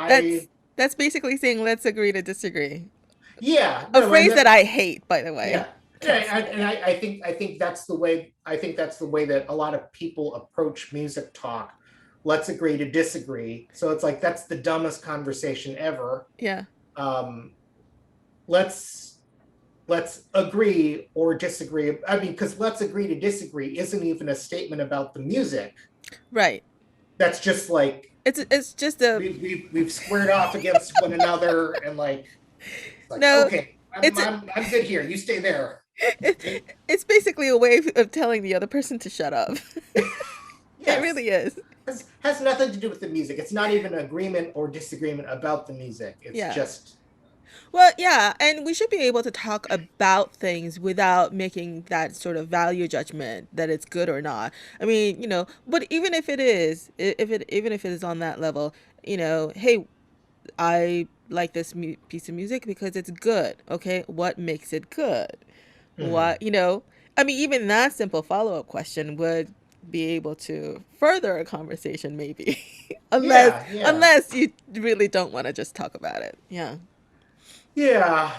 That's that's basically saying let's agree to disagree. yeah, A no, and phrase that that, I hate, by the way. yeah. And I think that's the way that a lot of people approach music talk. Let's agree to disagree. So it's like that's the dumbest conversation ever. Yeah. um let's let's agree or disagree. I mean, because let's agree to disagree isn't even a statement about the music. Right. That's just like It's just a we've squared off against one another, and like it's like, no. okay, It's a, I'm good here. You stay there. it's basically a way of telling the other person to shut up. It Yes, really is. has nothing to do with the music. It's not even agreement or disagreement about the music. It's Yeah. just Well, yeah, and we should be able to talk about things without making that sort of value judgment that it's good or not. I mean, but even if it is, even if it is on that level, hey, I like this piece of music because it's good. Okay, what makes it good? mhm. What, I mean, even that simple follow-up question would be able to further a conversation maybe. unless Yeah, yeah, unless you really don't want to just talk about it. Yeah. yeah.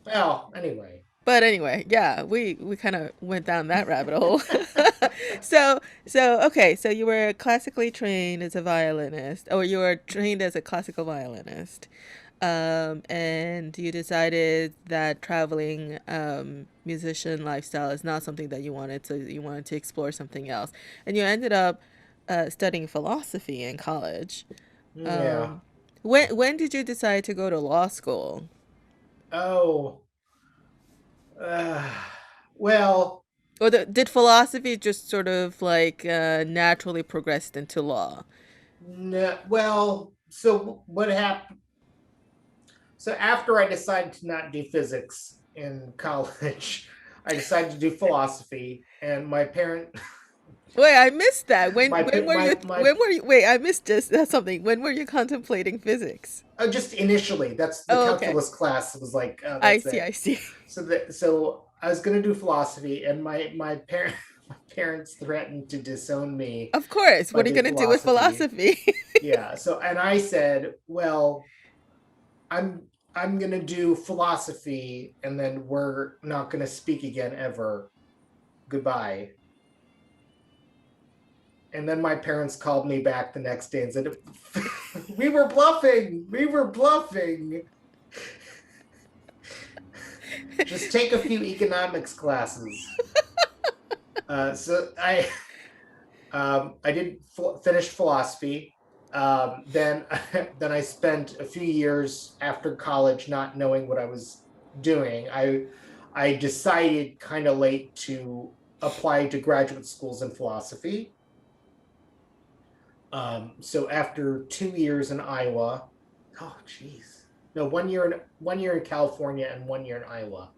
Well, anyway. But anyway, yeah, we kind of went down that rabbit hole. so okay, so you were classically trained as a violinist, or you were trained as a classical violinist, and you decided that traveling musician lifestyle is not something that you wanted, so you wanted to explore something else, and you ended up studying philosophy in college. Yeah. Um, when did you decide to go to law school? Oh, uh, well, Or did philosophy just sort of like naturally progressed into law? no, well, so what happened? So after I decided to not do physics in college, I decided to do philosophy, and my parent, Wait, I missed that. my my When were you? Wait, I missed just that's something. When were you contemplating physics? just initially, that's the Oh, okay. calculus class was like, oh, I that's see. it. I see. So I was going to do philosophy, and my parent my parents threatened to disown me Of course. if I What are you did gonna do with philosophy. philosophy? Yeah. So, and I said, well, I'm I'm gonna do philosophy, and then we're not gonna speak again ever. Goodbye. And then my parents called me back the next day and said, "We were bluffing. We were bluffing. Just take a few economics classes." So I did finish philosophy. Then then I spent a few years after college not knowing what I was doing. I decided kind of late to apply to graduate schools in philosophy. So after 2 years in Iowa, oh geez, no, 1 year in California and 1 year in Iowa.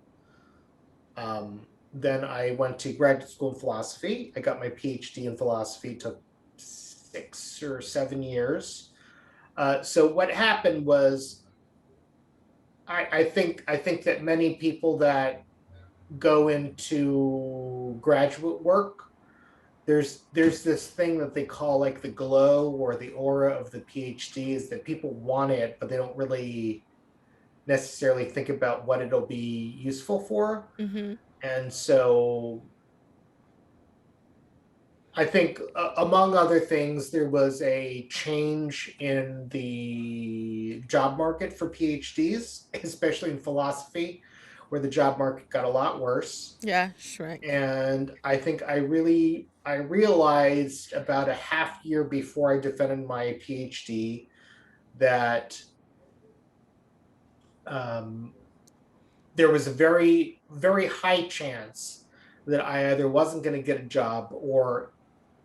Then I went to graduate school in philosophy. I got my PhD in philosophy. It took 6 or 7 years. So what happened was, I think that many people that go into graduate work there's this thing that they call like the glow or the aura of the PhD, is that people want it, but they don't really necessarily think about what it'll be useful for. Mm-hmm. And so I think, among other things, there was a change in the job market for PhDs, especially in philosophy, where the job market got a lot worse. Yeah, Shrek. And I think I realized about a half year before I defended my PhD that um, there was a very, very high chance that I either wasn't going to get a job, or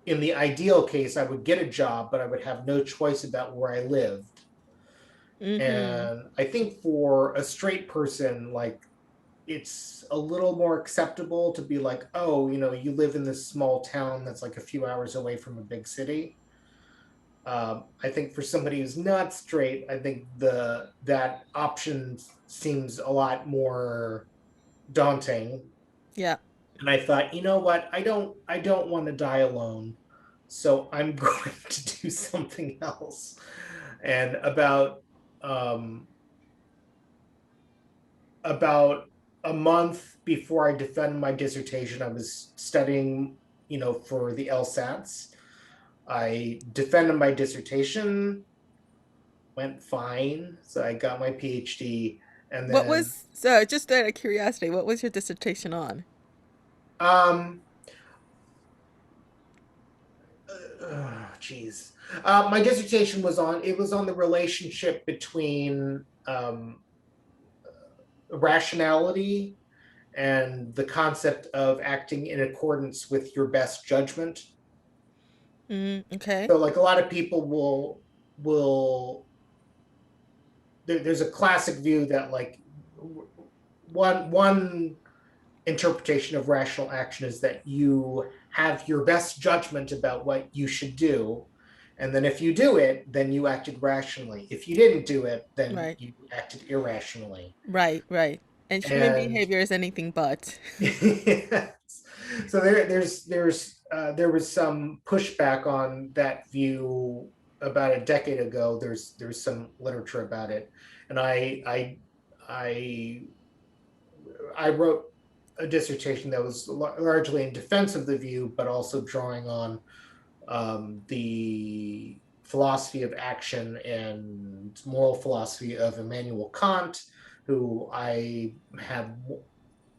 in the ideal case, I would get a job, but I would have no choice about where I lived. Mm-hmm. And I think for a straight person, like, it's a little more acceptable to be like, oh, you live in this small town that's like a few hours away from a big city. I think for somebody who's not straight, I think the that option seems a lot more daunting. Yeah. And I thought, you know what, I don't want to die alone, so I'm going to do something else. And um about a month before I defended my dissertation, I was studying, for the LSATs. I defended my dissertation, went fine, so I got my PhD. And What then was so? Just out of curiosity, what was your dissertation on? um geez. My dissertation was on the relationship between rationality and the concept of acting in accordance with your best judgment. Mm, okay. So, like, a lot of people will there's a classic view that, like, one interpretation of rational action is that you have your best judgment about what you should do, and then if you do it, then you acted rationally. If you didn't do it, then Right. you acted irrationally. Right. Right. And human And behavior is anything but. so there was some pushback on that view about a decade ago. There's some literature about it, and I I wrote a dissertation that was largely in defense of the view, but also drawing on the philosophy of action and moral philosophy of Immanuel Kant, who I have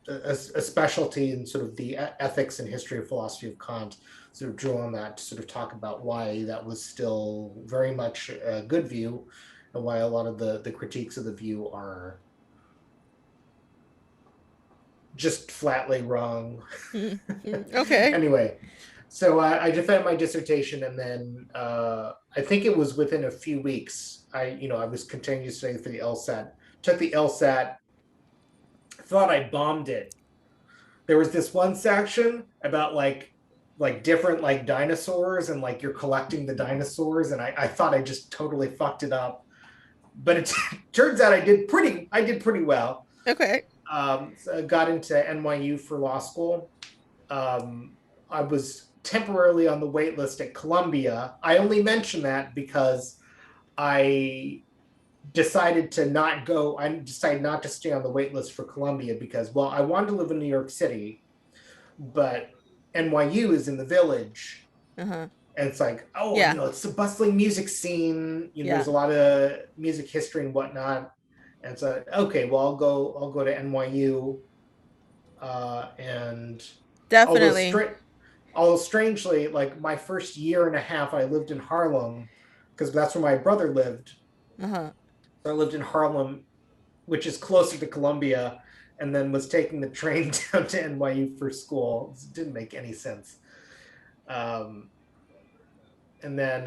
a specialty in sort of the ethics and history of philosophy of Kant. Sort of drew on that to sort of talk about why that was still very much a good view, and why a lot of the critiques of the view are just flatly wrong. Mm, mm, okay. Anyway, so I defended my dissertation, and then I think it was within a few weeks. I was continuing to study for the LSAT. Took the LSAT. Thought I bombed it. There was this one section about like different like dinosaurs, and like you're collecting the dinosaurs, and I thought I just totally fucked it up. But it turns out I did pretty well. Okay. So I got into NYU for law school. I was temporarily on the wait list at Columbia. I only mention that because I I decided not to stay on the wait list for Columbia because, well, I wanted to live in New York City, but NYU is in the Village. Uh huh. And it's like, oh, Yeah. it's a bustling music scene. Yeah. There's a lot of music history and whatnot. And so, okay, well, I'll go to NYU. And although Definitely. stri- although strangely, like, my first year and a half, I lived in Harlem because that's where my brother lived. Uh huh. So I lived in Harlem, which is closer to Columbia, and then was taking the train down to NYU for school. It didn't make any sense. Um, and then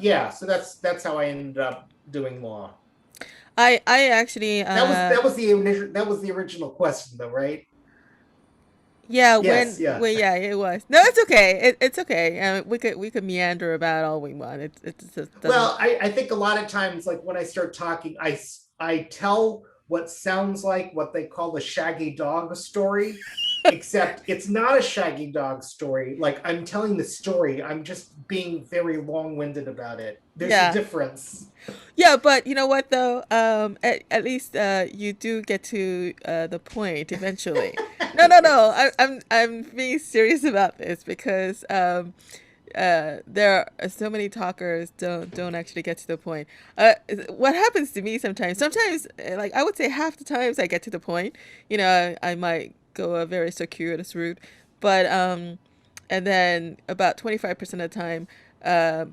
yeah, so that's how I ended up doing law. I actually That was the original question, though, right? yeah, Yes, yeah. yeah, it was. No, it's okay. It's okay. We could meander about all we want. It just doesn't. Well, I think a lot of times, like, when I start talking, I tell what sounds like what they call the shaggy dog story. except it's not a Shaggy Dog story. Like I'm telling the story, I'm just being very long-winded about it. There's a Yeah. difference. Yeah, but you know what though? At least you do get to the point eventually. No, no, no. I'm being serious about this because there are so many talkers don't actually get to the point. What happens to me sometimes? Sometimes, like I would say, half the times I get to the point. I might go a very circuitous route, but and then about 25% of the time, uh,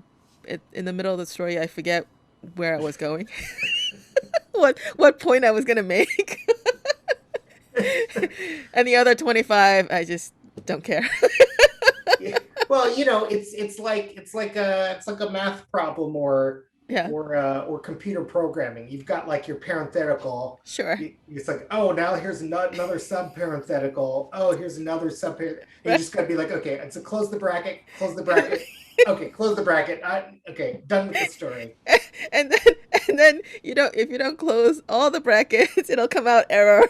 in the middle of the story, I forget where I was going, what point I was gonna make, and the other 25, I just don't care. Yeah. Well, it's like a math problem Yeah, or computer programming. You've got like your parenthetical. sure. It's like, oh, now here's another sub parenthetical. Oh, here's another sub. You Right. just got to be like, okay, so close the bracket, close the bracket. Okay, close the bracket. Okay, done with the story. and then and then if you don't close all the brackets, it'll come out error.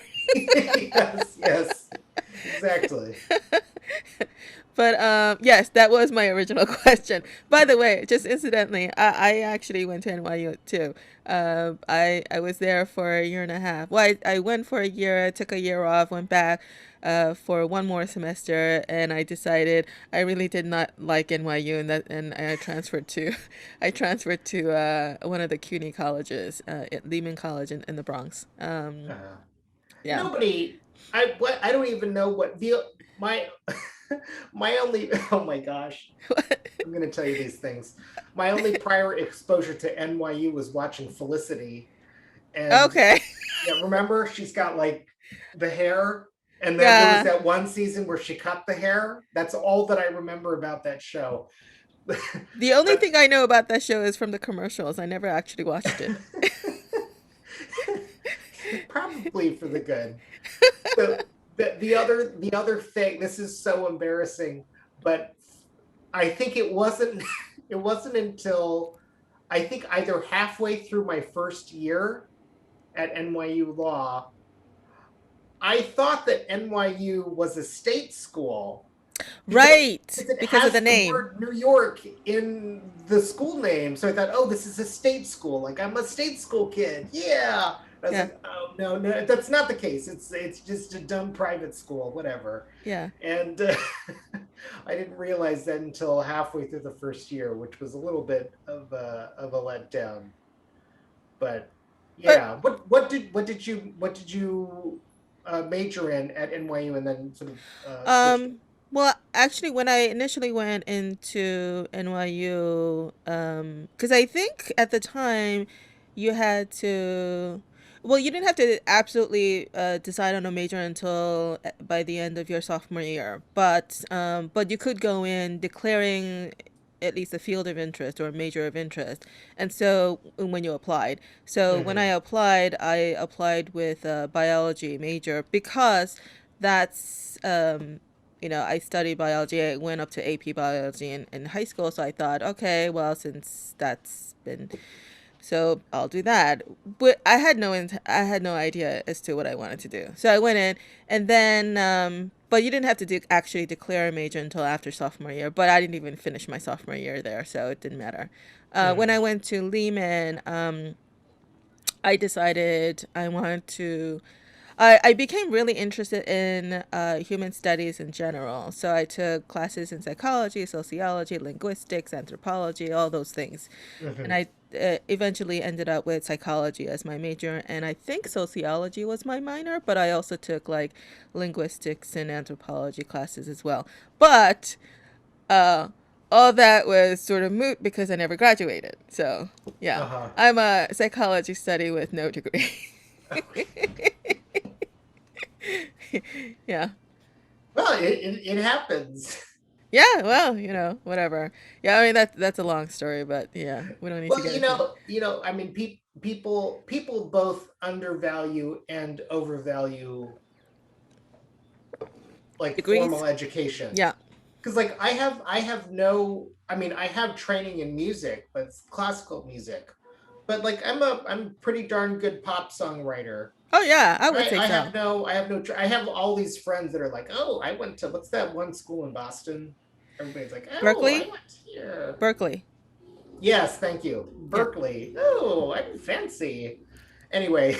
Yes, yes, exactly. But yes, that was my original question. By the way, just incidentally, I actually went to NYU too. I was there for a year and a half. Well, I went for a year, took a year off, went back for one more semester, and I decided I really did not like NYU, and I transferred to one of the CUNY colleges, at Lehman College in the Bronx. Uh, Yeah. Nobody. I don't even know what the my my only. Oh my gosh. I'm going to tell you these things. My only prior exposure to NYU was watching Felicity. And Okay. yeah, remember, she's got like the hair. And then there was Yeah. that one season where she cut the hair. That's all that I remember about that show. The only But thing I know about that show is from the commercials. I never actually watched it. probably for the good. The other thing, this is so embarrassing, but I think it wasn't it wasn't until I think either halfway through my first year at NYU Law, I thought that NYU was a state school because Right, it because of the has the name. word New York in the school name. So I thought, oh, this is a state school. Like I'm a state school kid. Yeah. I was Yeah, like, oh no, no, that's not the case. It's just a dumb private school, whatever. yeah. And I didn't realize that until halfway through the first year, which was a little bit of a letdown. But But yeah, what did you major in at NYU and then sort of switched? well, actually, when I initially went into NYU, because I think at the time you had to, well, you didn't have to absolutely decide on a major until by the end of your sophomore year, but you could go in declaring at least a field of interest or a major of interest. And so when you applied, so when Mm-hmm. I applied with a biology major because that's I studied biology. I went up to AP biology in high school, so I thought, okay, well, since that's been, so I'll do that. But I had no idea as to what I wanted to do. So I went in, and then but you didn't have to actually declare a major until after sophomore year. But I didn't even finish my sophomore year there, so it didn't matter. When Mm-hmm. I went to Lehman, I decided I wanted to. I became really interested in human studies in general. So I took classes in psychology, sociology, linguistics, anthropology, all those things. And Mm-hmm. I eventually ended up with psychology as my major. And I think sociology was my minor, but I also took like linguistics and anthropology classes as well. But uh, all that was sort of moot because I never graduated. So yeah, Uh-huh. I'm a psychology study with no degree. Yeah. Well, it happens. Yeah, well, whatever. Yeah, I mean that's a long story, but yeah, we don't need to Well, get into it. I mean, people both undervalue and overvalue like Degrees? formal education. Yeah. Because like I have no, I mean, I have training in music, but it's classical music. But like I'm pretty darn good pop songwriter. Oh yeah, I would say so. I have all these friends that are like, oh, I went to, what's that one school in Boston? Everybody's like, oh, I Berkeley, went here. Berkeley. Yes, thank you. Yeah. Berkeley. Oh, I'm fancy. Anyway,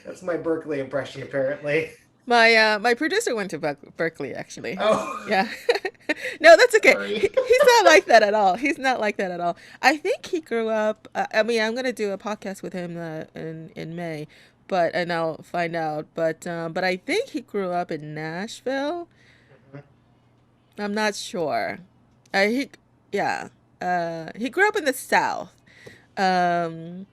that's my Berkeley impression, apparently. My producer went to Berkeley actually. Oh, Yeah. No, that's okay. sorry. He's not like that at all. He's not like that at all. I think he grew up. I mean, I'm gonna do a podcast with him in May, but and I'll find out. But I think he grew up in Nashville. I'm not sure. He yeah. He grew up in the South. Um,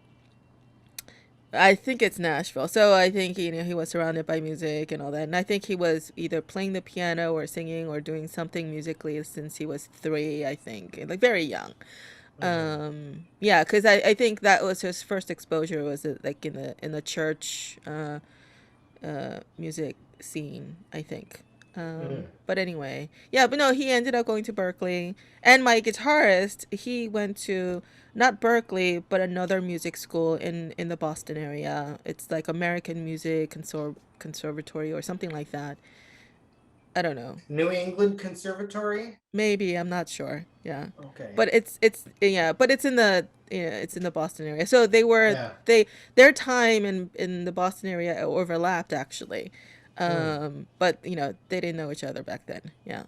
I think it's Nashville. So I think he was surrounded by music and all that. And I think he was either playing the piano or singing or doing something musically since he was 3, I think. Like very young. Mhm. Yeah, cuz I think that was his first exposure was like in the church music scene, I think. Mhm. But anyway, yeah, but no, he ended up going to Berkeley. And my guitarist, he went to not Berkeley, but another music school in the Boston area. It's like American Music Conservatory or something like that. I don't know. New England Conservatory. Maybe, I'm not sure. Yeah. Okay. But it's yeah, but it's in the yeah, it's in the Boston area. So Yeah. their time in the Boston area overlapped actually. Mm. But they didn't know each other back then. Yeah.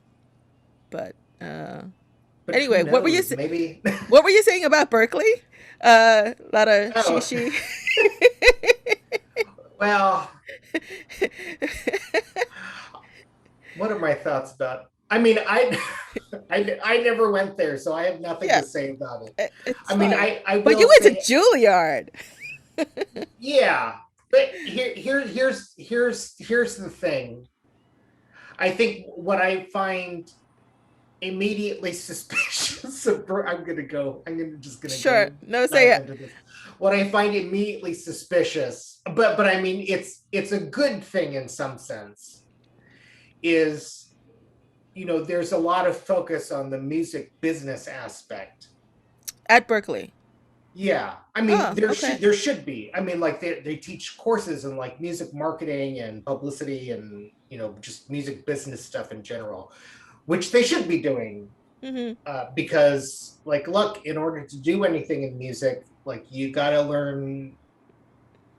But But who anyway, knows? Maybe. what were you saying about Berkeley? A lot of Oh, shishi. well, what are my thoughts about? I mean, I never went there, so I have nothing Yeah, to say about it. it's I mean, fine. I But will you went to say, Juilliard. yeah. But here's the thing. I think what I find immediately suspicious of I'm gonna Sure. go No, say dive it. into this. What I find immediately suspicious, but I mean it's a good thing in some sense, is there's a lot of focus on the music business aspect. At Berkeley. Yeah, I mean Oh, okay. there should be. I mean, like they teach courses in like music marketing and publicity and just music business stuff in general, which they should be doing. Mm-hmm. Because like, look, in order to do anything in music, like you got to learn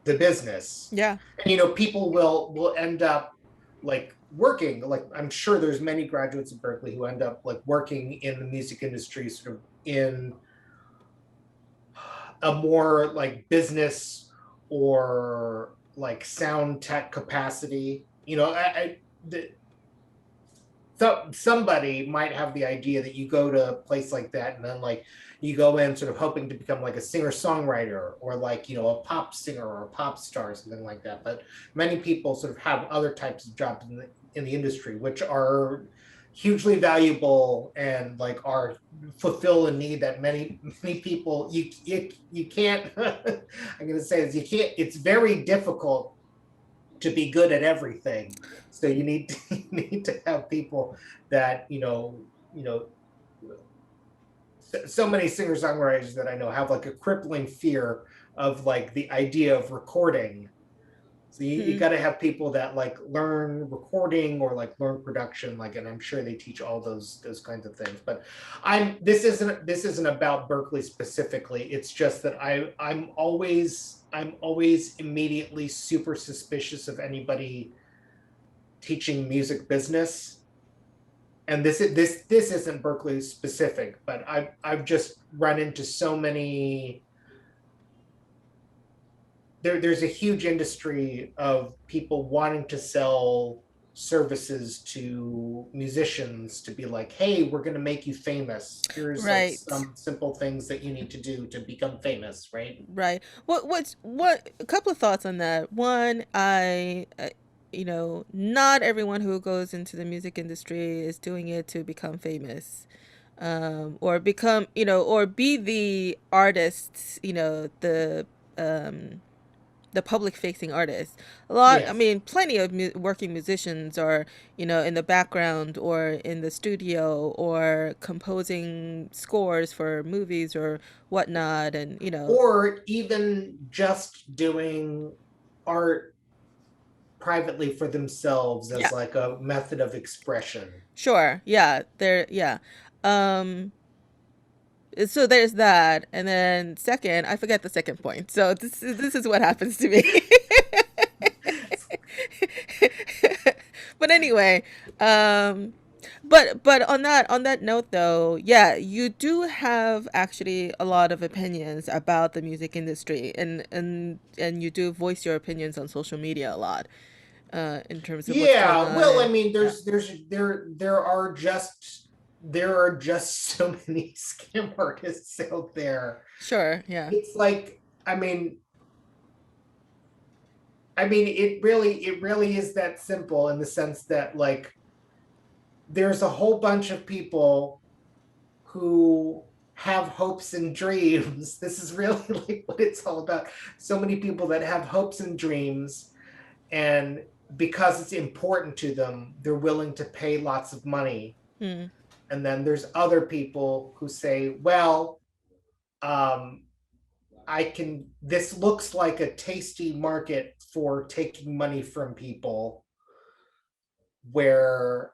the business, Yeah. and people will end up like working. Like I'm sure there's many graduates of Berkeley who end up like working in the music industry, sort of in a more like business or like sound tech capacity. So somebody might have the idea that you go to a place like that and then like you go in sort of hoping to become like a singer-songwriter or like a pop singer or a pop star or something like that. But many people sort of have other types of jobs in the industry which are hugely valuable and like are fulfill a need that many people you can't I'm going to say is you can't it's very difficult to be good at everything. So you need to, you need to have people that so many singer songwriters that I know have like a crippling fear of like the idea of recording. So you Mm-hmm. got to have people that like learn recording or like learn production, like, and I'm sure they teach all those kinds of things. But this isn't about Berkeley specifically. It's just that I'm always immediately super suspicious of anybody teaching music business. And this isn't Berkeley specific, but I've just run into so many. There's a huge industry of people wanting to sell services to musicians to be like, hey, we're going to make you famous. Here's like Right. some simple things that you need to do to become famous, right? Right. What a couple of thoughts on that. One, not everyone who goes into the music industry is doing it to become famous. Or become, or be the artists, the um the public facing artists. A lot, I Yes. mean, plenty of working musicians are, in the background or in the studio or composing scores for movies or whatnot. And, Or even just doing art privately for themselves as yeah, like a method of expression. sure. Yeah. Yeah. Um, so there's that. And then second, I forget the second point. So this is what happens to me. But anyway, um but on that note though, yeah, you do have actually a lot of opinions about the music industry, and you do voice your opinions on social media a lot, in terms of what's going Yeah, on. well, I And mean, yeah, there are just so many scam artists out there. sure, yeah, It's like, I mean, it really is that simple in the sense that like there's a whole bunch of people who have hopes and dreams. This is really like what it's all about. So many people that have hopes and dreams, and because it's important to them, they're willing to pay lots of money. hmm, And then there's other people who say, well, um, this looks like a tasty market for taking money from people where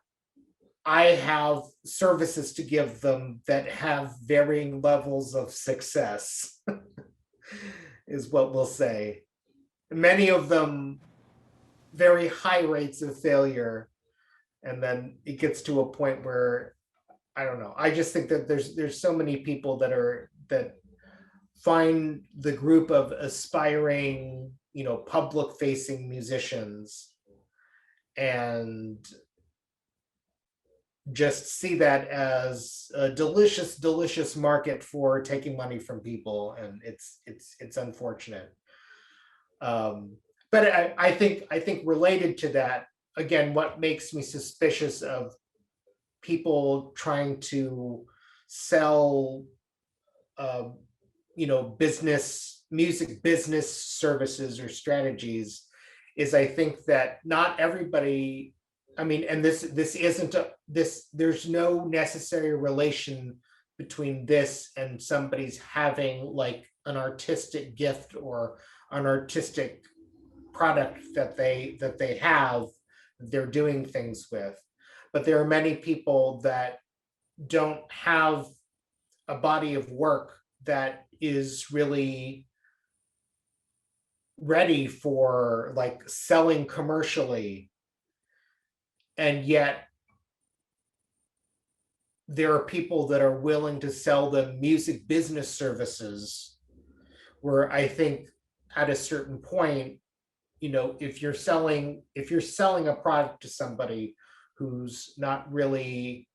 I have services to give them that have varying levels of success, is what we'll say. Many of them very high rates of failure. And then it gets to a point where I don't know. I just think that there's so many people that find the group of aspiring, public facing musicians and just see that as a delicious, delicious market for taking money from people, and it's unfortunate. Um, but I think related to that, again, what makes me suspicious of people trying to sell, uh, music business services or strategies is I think that not everybody, I mean, and this isn't there's no necessary relation between this and somebody's having like an artistic gift or an artistic product that they have, they're doing things with. But there are many people that don't have a body of work that is really ready for like selling commercially, and yet there are people that are willing to sell them music business services, where I think at a certain point, if you're selling a product to somebody who's not really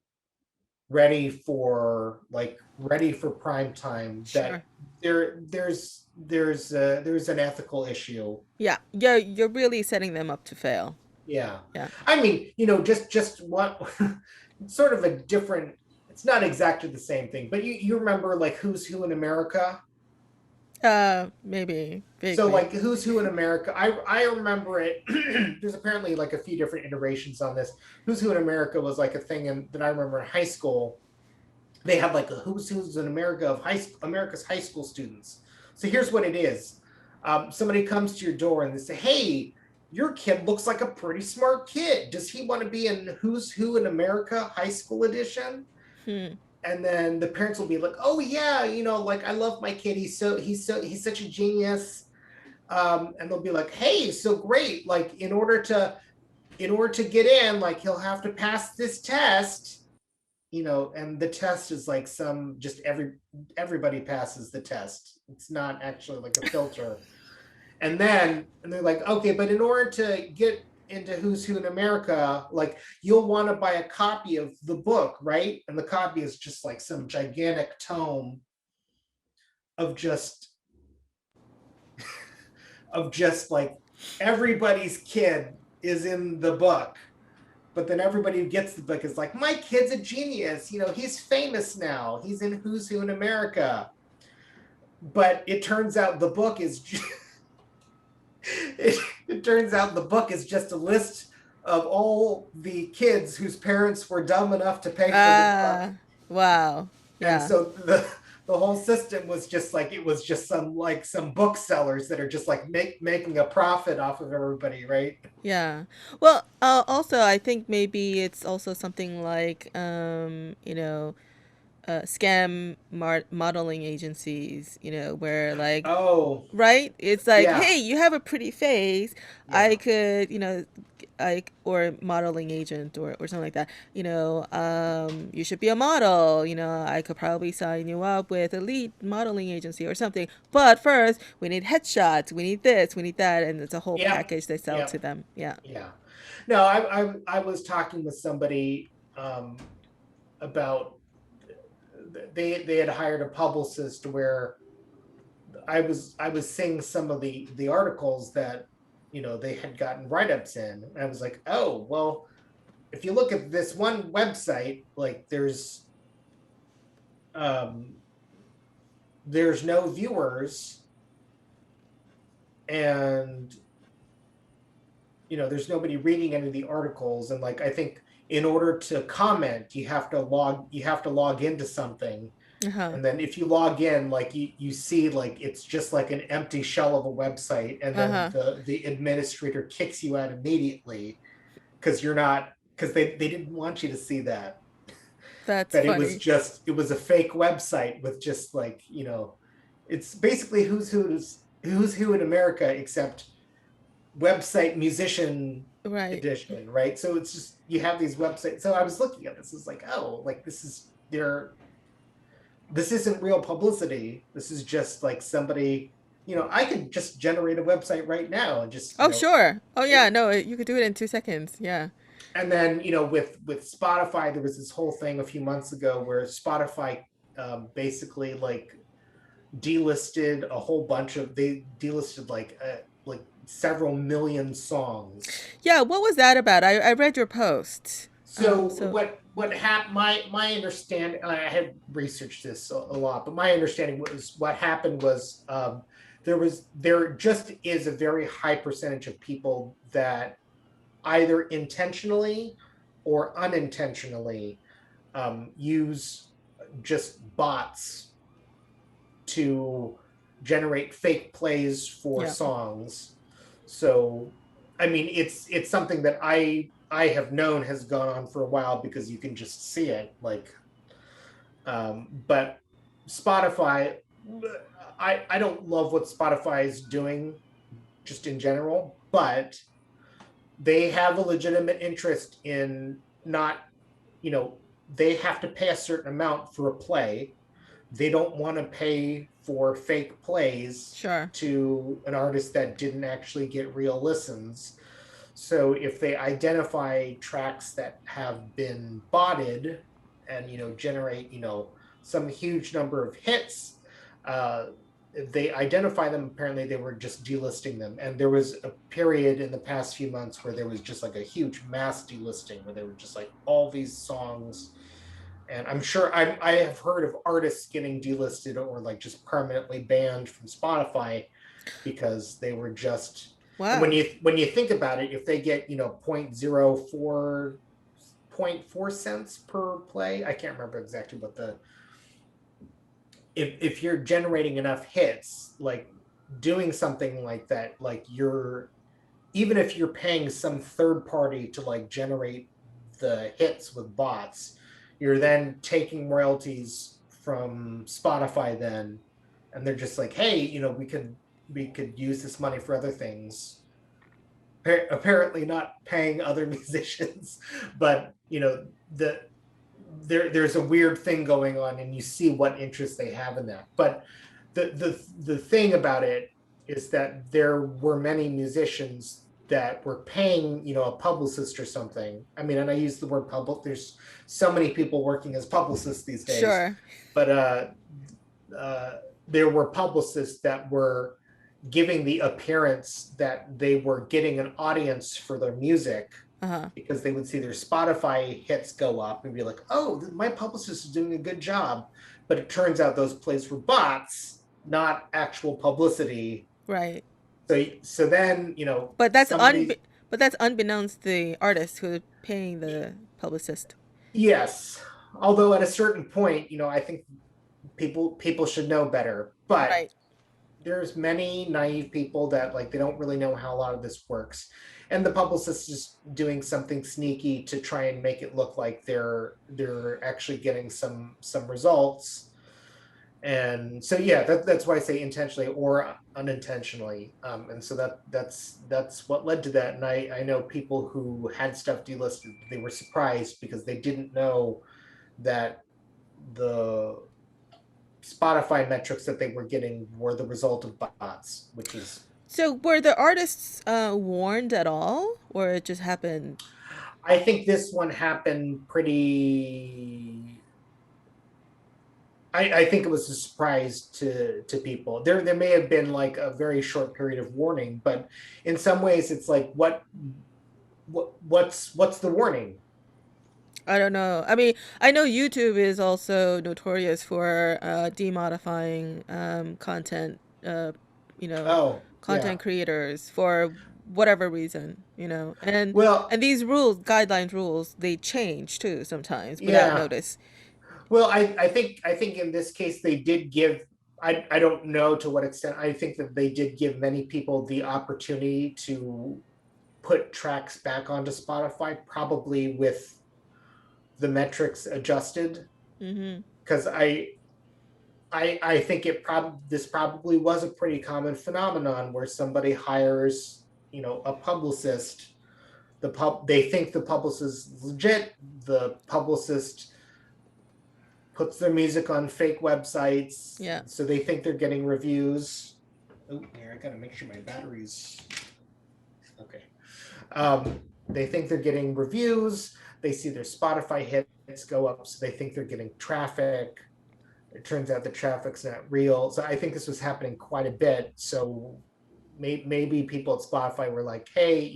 ready for prime time, that sure, there's an ethical issue. yeah, you're really setting them up to fail. Yeah. Yeah. I mean, just what sort of a different, it's not exactly the same thing, but you remember like Who's Who in America? Maybe So vaguely. like Who's Who in America, I remember it. There's apparently like a few different iterations on this. Who's Who in America was like a thing that I remember in high school. They had like a Who's in America of America's high school students. So here's what it is. Somebody comes to your door and they say, hey, your kid looks like a pretty smart kid. Does he want to be in Who's Who in America high school edition? Hmm. And then the parents will be like, oh yeah, like I love my kid. He's such a genius. And they'll be like, hey, so great. Like in order to get in, like he'll have to pass this test. And the test is like everybody passes the test. It's not actually like a filter. And they're like, okay, but in order to get into Who's Who in America, like you'll want to buy a copy of the book, right? And the copy is just like some gigantic tome of just like everybody's kid is in the book. But then everybody who gets the book is like, my kid's a genius. He's famous now. He's in Who's Who in America. But it turns out the book is it turns out the book is just a list of all the kids whose parents were dumb enough to pay for the book. Ah, wow. And Yeah. so the whole system was just like, it was just some booksellers that are just like making a profit off of everybody, right? Yeah. Well, also, I think maybe it's also something like, scam modeling agencies, where like, Oh, right? It's like, yeah, hey, you have a pretty face. I yeah, could, or modeling agent or something like that. You should be a model. I could probably sign you up with a lead modeling agency or something. But first, we need headshots. We need this. We need that, and it's a whole yeah, package they sell yeah, to them. Yeah. yeah. No, I was talking with somebody about, they had hired a publicist where I was seeing some of the articles that they had gotten write-ups in. And I was like, oh well, if you look at this one website, like um there's no viewers, and there's nobody reading any of the articles, and like I think in order to comment you have to log into something. Uh huh. And then if you log in, like you see like it's just like an empty shell of a website, and Uh then huh. the administrator kicks you out immediately because they didn't want you to see that That's that funny. it was a fake website with just like it's basically who's who in America except website musician Right. edition, right? So it's just you have these websites. So I was looking at this, is like, oh, like this isn't real publicity. This is just like somebody, I could just generate a website right now and just, Oh, sure. Oh, yeah. it, No, you could do it in 2 seconds. Yeah. and then, with Spotify, there was this whole thing a few months ago where Spotify basically like they delisted like several million songs. Yeah. What was that about? I read your post. So So. what happened? My understanding, I had researched this a lot, but my understanding was what happened was there just is a very high percentage of people that either intentionally or unintentionally use just bots to generate fake plays for Yeah. songs. So, I mean, it's something that I have known has gone on for a while because you can just see it. Like, but Spotify, I don't love what Spotify is doing just in general, but they have a legitimate interest in not, you know, they have to pay a certain amount for a play. They don't want to pay for fake plays Sure. to an artist that didn't actually get real listens. So if they identify tracks that have been botted and generate some huge number of hits, uh, they identify them. Apparently, they were just delisting them, and there was a period in the past few months where there was just like a huge mass delisting, where they were just like all these songs. And I'm sure I have heard of artists getting delisted or like just permanently banned from Spotify because they were just. And when Wow. you think about it, if they get 0.04 cents per play, I can't remember exactly what the, if you're generating enough hits, like doing something like that, like you're, even if you're paying some third party to like generate the hits with bots, you're then taking royalties from Spotify then, and they're just like, hey, we could use this money for other things. Apparently not paying other musicians, but there's a weird thing going on, and you see what interest they have in that. But the thing about it is that there were many musicians that were paying a publicist or something. I mean, and I use the word public, there's so many people working as publicists these days, Sure. but uh there were publicists that were giving the appearance that they were getting an audience for their music, Uh huh. because they would see their Spotify hits go up and be like, oh, my publicist is doing a good job. But it turns out those plays were bots, not actual publicity. Right. So then, But somebody, but that's unbeknownst to the artist who is paying the publicist. yes. Although at a certain point, I think people should know better. But Right. there's many naive people that like they don't really know how a lot of this works, and the publicist is doing something sneaky to try and make it look like they're actually getting some results. And so yeah, that's why I say intentionally or unintentionally. And so that's what led to that. And I know people who had stuff delisted, they were surprised because they didn't know that the Spotify metrics that they were getting were the result of bots, which is, So were the artists warned at all, or it just happened? I think this one happened pretty. I think it was a surprise to people. There may have been like a very short period of warning, but in some ways it's like what's the warning? I don't know. I mean, I know YouTube is also notorious for demodifying content, you know, Oh yeah. content creators for whatever reason, Well, and these rules, guidelines, rules, they change too sometimes without yeah. notice. Well, I think in this case they did give. I don't know to what extent. I think that they did give many people the opportunity to put tracks back onto Spotify, probably with the metrics adjusted. Hmm. Because I think this probably was a pretty common phenomenon where somebody hires, a publicist. They think the publicist is legit. The publicist puts their music on fake websites, Yeah. so they think they're getting reviews. Oh, here, I gotta make sure my battery's okay. They think they're getting reviews. They see their Spotify hits go up, so they think they're getting traffic. It turns out the traffic's not real. So I think this was happening quite a bit. So maybe people at Spotify were like, hey,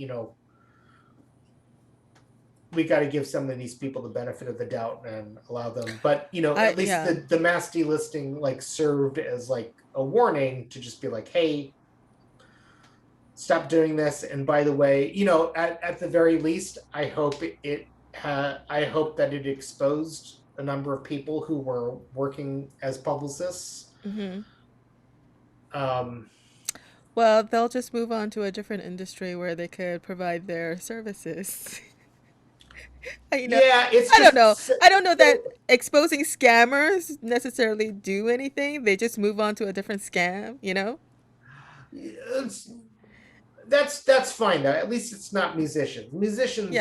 we got to give some of these people the benefit of the doubt and allow them. But I at least yeah. the mass delisting like served as like a warning to just be like, hey, stop doing this. And by the way, at the very least, I hope that it exposed a number of people who were working as publicists. Hmm. Um, Well, they'll just move on to a different industry where they could provide their services. you know, yeah, it's I don't know. just I don't know that exposing scammers necessarily do anything. They just move on to a different scam. it's, that's fine though. At least it's not musicians. Yeah. Musicians,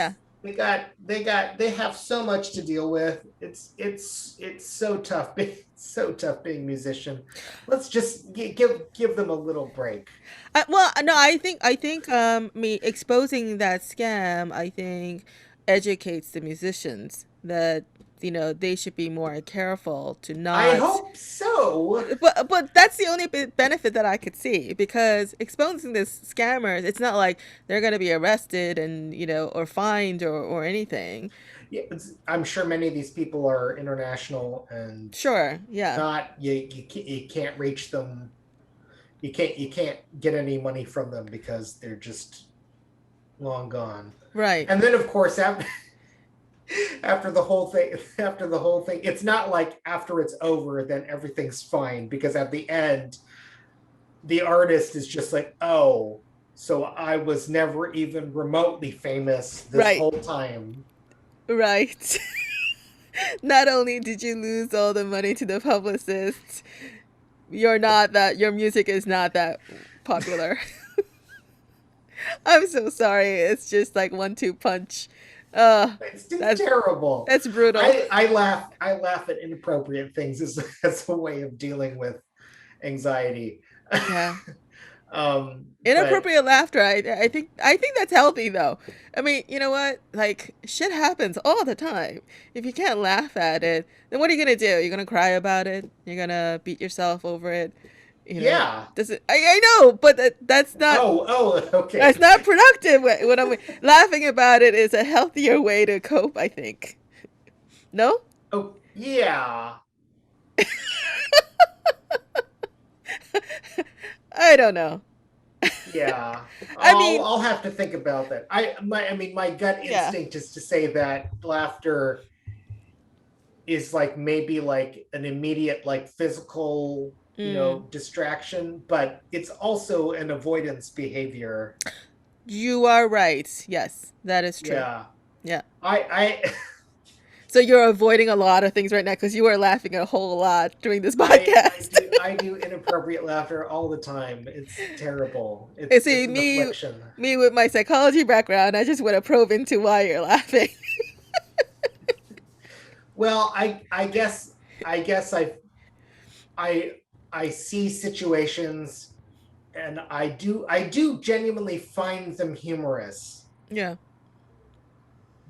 they have so much to deal with. It's so tough. It's so tough being a musician. Let's just give them a little break. Well, no, me exposing that scam, I think, educates the musicians that they should be more careful to I not. hope so. But that's the only benefit that I could see, because exposing this scammers, it's not like they're gonna be arrested and or fined or anything. Yeah, I'm sure many of these people are international and Sure, yeah, not you can't reach them. You can't get any money from them because they're just long gone. right, And then of course after the whole thing, it's not like after it's over then everything's fine, because at the end the artist is just like, oh, so I was never even remotely famous this right, whole time. right. Not only did you lose all the money to the publicist, your music is not that popular. I'm so sorry. It's just like 1-2 punch. It's That's terrible. that's brutal. I laugh at inappropriate things as a way of dealing with anxiety. Yeah. But Inappropriate laughter. I think that's healthy though. I mean, you know what? Like shit happens all the time. If you can't laugh at it, then what are you gonna do? You're gonna cry about it. You're gonna beat yourself over it. You know. yeah. Does it? I know, but that's not Oh, that's okay. not productive. When I'm laughing about it is a healthier way to cope. I think. No. Oh, yeah. I don't know. Yeah, I mean, I'll have to think about that. I mean, my gut yeah. instinct is to say that laughter is like maybe like an immediate like physical, Mm, distraction, but it's also an avoidance behavior. you are right. Yes, that is true. Yeah. Yeah. I So you're avoiding a lot of things right now because you were laughing a whole lot during this podcast. I do inappropriate laughter all the time. It's terrible. And It's see, an me, affliction. me with my psychology background, I just want to probe into why you're laughing. Well, I guess I I see situations and I do genuinely find them humorous Yeah.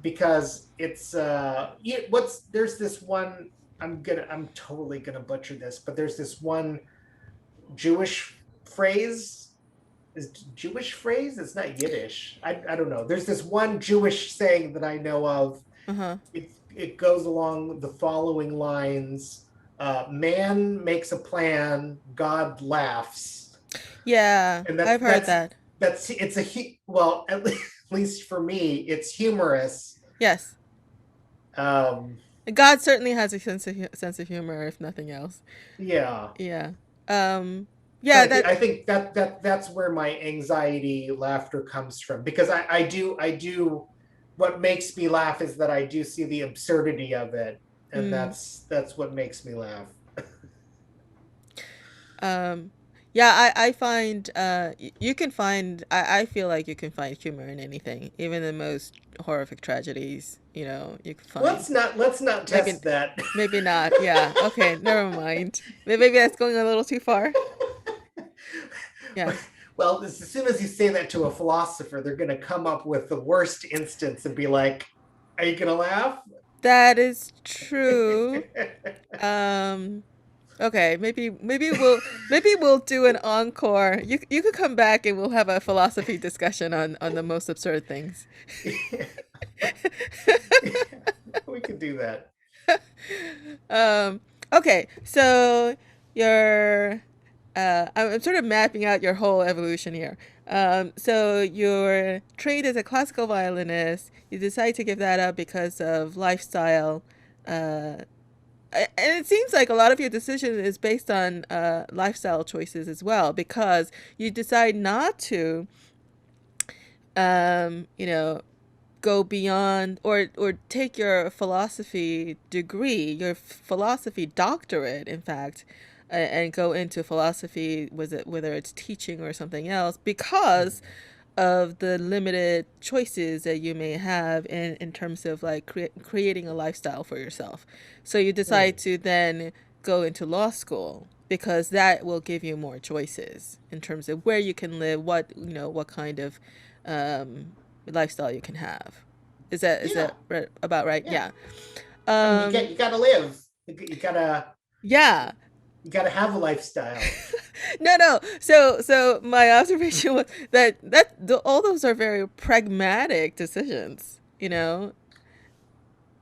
because it's what's there's this one I'm totally gonna butcher this, but there's this one Jewish phrase. Is Jewish phrase? It's not Yiddish. I don't know. There's this one Jewish saying that I know of. Uh huh. It goes along the following lines: "Man makes a plan, God laughs," Yeah, and I've heard that. it's well, at least for me, it's humorous. Yes. Um, God certainly has a sense of humor, if nothing else. yeah, Yeah. Um. but Yeah. That. I think that's where my anxiety laughter comes from because I do what makes me laugh is that I do see the absurdity of it, and Mm, that's what makes me laugh. um. Yeah. I find. You can find. I feel like you can find humor in anything, even the most horrific tragedies. You can find. Let's not Maybe. test that. Maybe not. Yeah. Okay. Never mind. Maybe that's going a little too far. Yeah. Well, as soon as you say that to a philosopher, they're going to come up with the worst instance and be like, "Are you going to laugh?" That is true. Um. Okay, maybe we'll do an encore. You could come back and we'll have a philosophy discussion on the most absurd things. We could do that. um, okay, so you're I'm sort of mapping out your whole evolution here. So you're trained as a classical violinist. You decide to give that up because of lifestyle. Uh, and it seems like a lot of your decision is based on lifestyle choices as well, because you decide not to, you know, go beyond or take your philosophy degree, your philosophy doctorate, in fact, and go into philosophy, was it whether it's teaching or something else, because of the limited choices that you may have in terms of like creating a lifestyle for yourself. So you Mm. decide to then go into law school because that will give you more choices in terms of where you can live, what kind of um, lifestyle you can have. Is that Yeah, about right? yeah. Yeah. I mean, Um, you got to live. yeah. You got to have a lifestyle. No. So my observation was that all those are very pragmatic decisions. Yeah.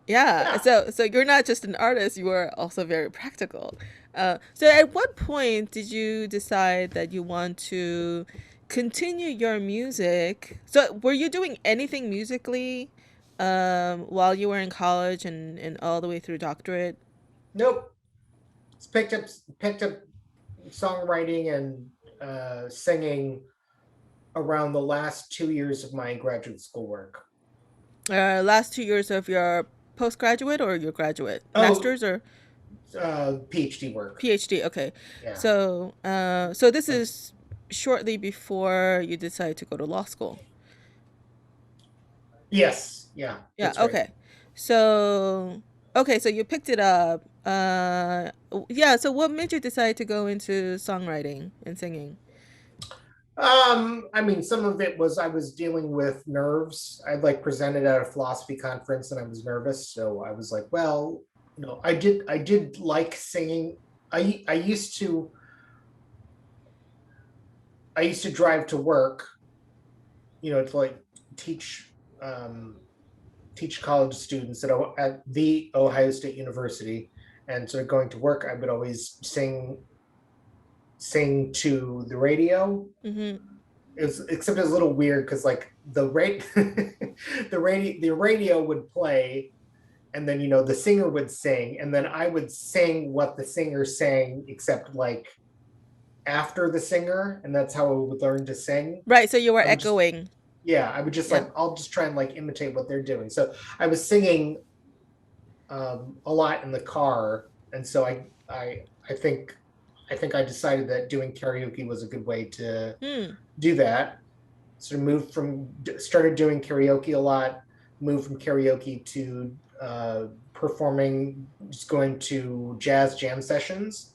Yeah. So you're not just an artist; you are also very practical. So at what point did you decide that you want to continue your music? So were you doing anything musically while you were in college and all the way through doctorate? Nope. It's picked up songwriting and singing around the last 2 years of my graduate school work. Last 2 years of your postgraduate or your graduate Oh, master's or PhD work. PhD? Okay, Yeah. so this That's is shortly before you decide to go to law school. yes. Yeah, Yeah. that's right. Okay. So so you picked it up. Yeah. So what made you decide to go into songwriting and singing? I mean, some of it was I was dealing with nerves. I'd like presented at a philosophy conference and I was nervous. So I was like, well, I did like singing. I used to drive to work, to like teach um teach college students at the Ohio State University. And so going to work, I would always sing to the radio. Mm-hmm. except it was a little weird because like the radio would play, and then the singer would sing, and then I would sing what the singer sang, except like after the singer, and that's how I would learn to sing. Right, so you were I would just echoing. Yeah, I would just Yeah. like I'll just try and like imitate what they're doing. So I was singing a lot in the car, and so I think I decided that doing karaoke was a good way to Hmm. do that. So started doing karaoke a lot, moved from karaoke to performing, just going to jazz jam sessions,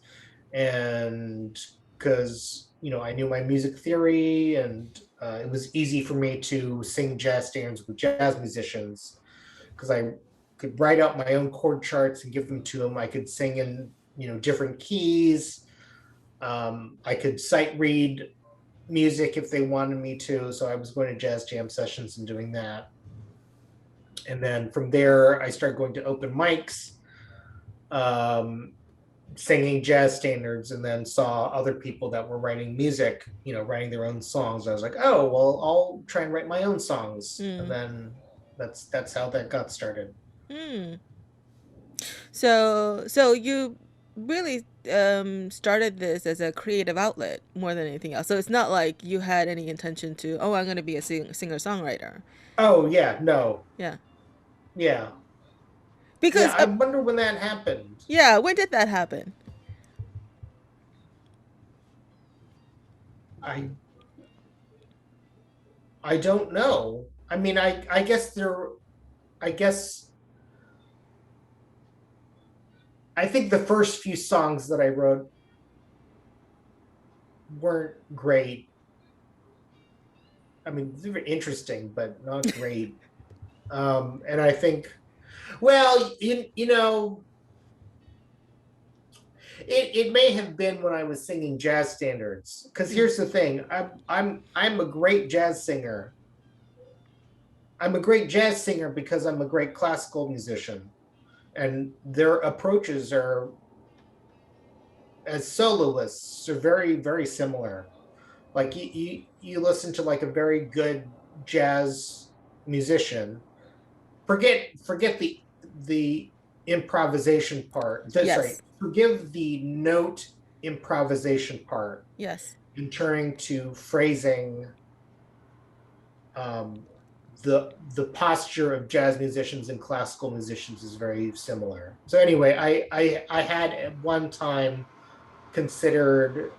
and because I knew my music theory, and it was easy for me to sing jazz standards with jazz musicians because I could write out my own chord charts and give them to them. I could sing in different keys. I could sight read music if they wanted me to. So I was going to jazz jam sessions and doing that. And then from there, I started going to open mics, um, singing jazz standards, and then saw other people that were writing music, writing their own songs. I was like, oh, well, I'll try and write my own songs. And Hmm. then that's how that got started. Hmm. So you really started this as a creative outlet more than anything else. So it's not like you had any intention to, oh, I'm going to be a singer-songwriter. Oh, yeah, no. Yeah. Yeah. Yeah, Because I wonder when that happened. yeah, when did that happen? I I don't know. I mean, I guess I think the first few songs that I wrote weren't great. I mean, they were interesting, but not great. And I think, well, it may have been when I was singing jazz standards. Because Mm. here's the thing, I'm a great jazz singer. I'm a great jazz singer because I'm a great classical musician, and their approaches are, as soloists, are very very similar. Like you listen to like a very good jazz musician, forget the improvisation part. Sorry, Yes. forgive the note improvisation part, Yes. and turning to phrasing. um the posture of jazz musicians and classical musicians is very similar. So anyway, I had at one time considered,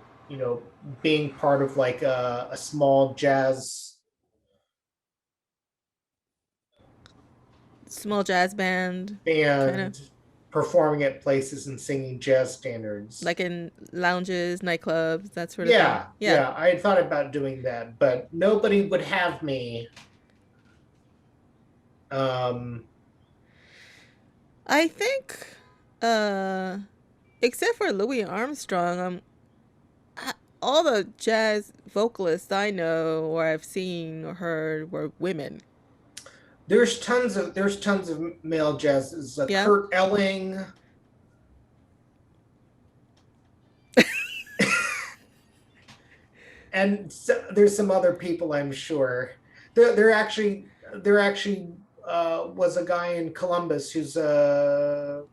being part of like a small jazz Small jazz band, kind of band, performing at places and singing jazz standards. like in lounges, nightclubs, that sort of thing. Yeah, Yeah. yeah, I had thought about doing that, but nobody would have me. Um, I think, uh, except for Louis Armstrong, I, all the jazz vocalists I know or I've seen or heard were women. there's tons of male jazzes. Yeah. Kurt Elling, and so, there's some other people I'm sure. There actually was a guy in Columbus who's a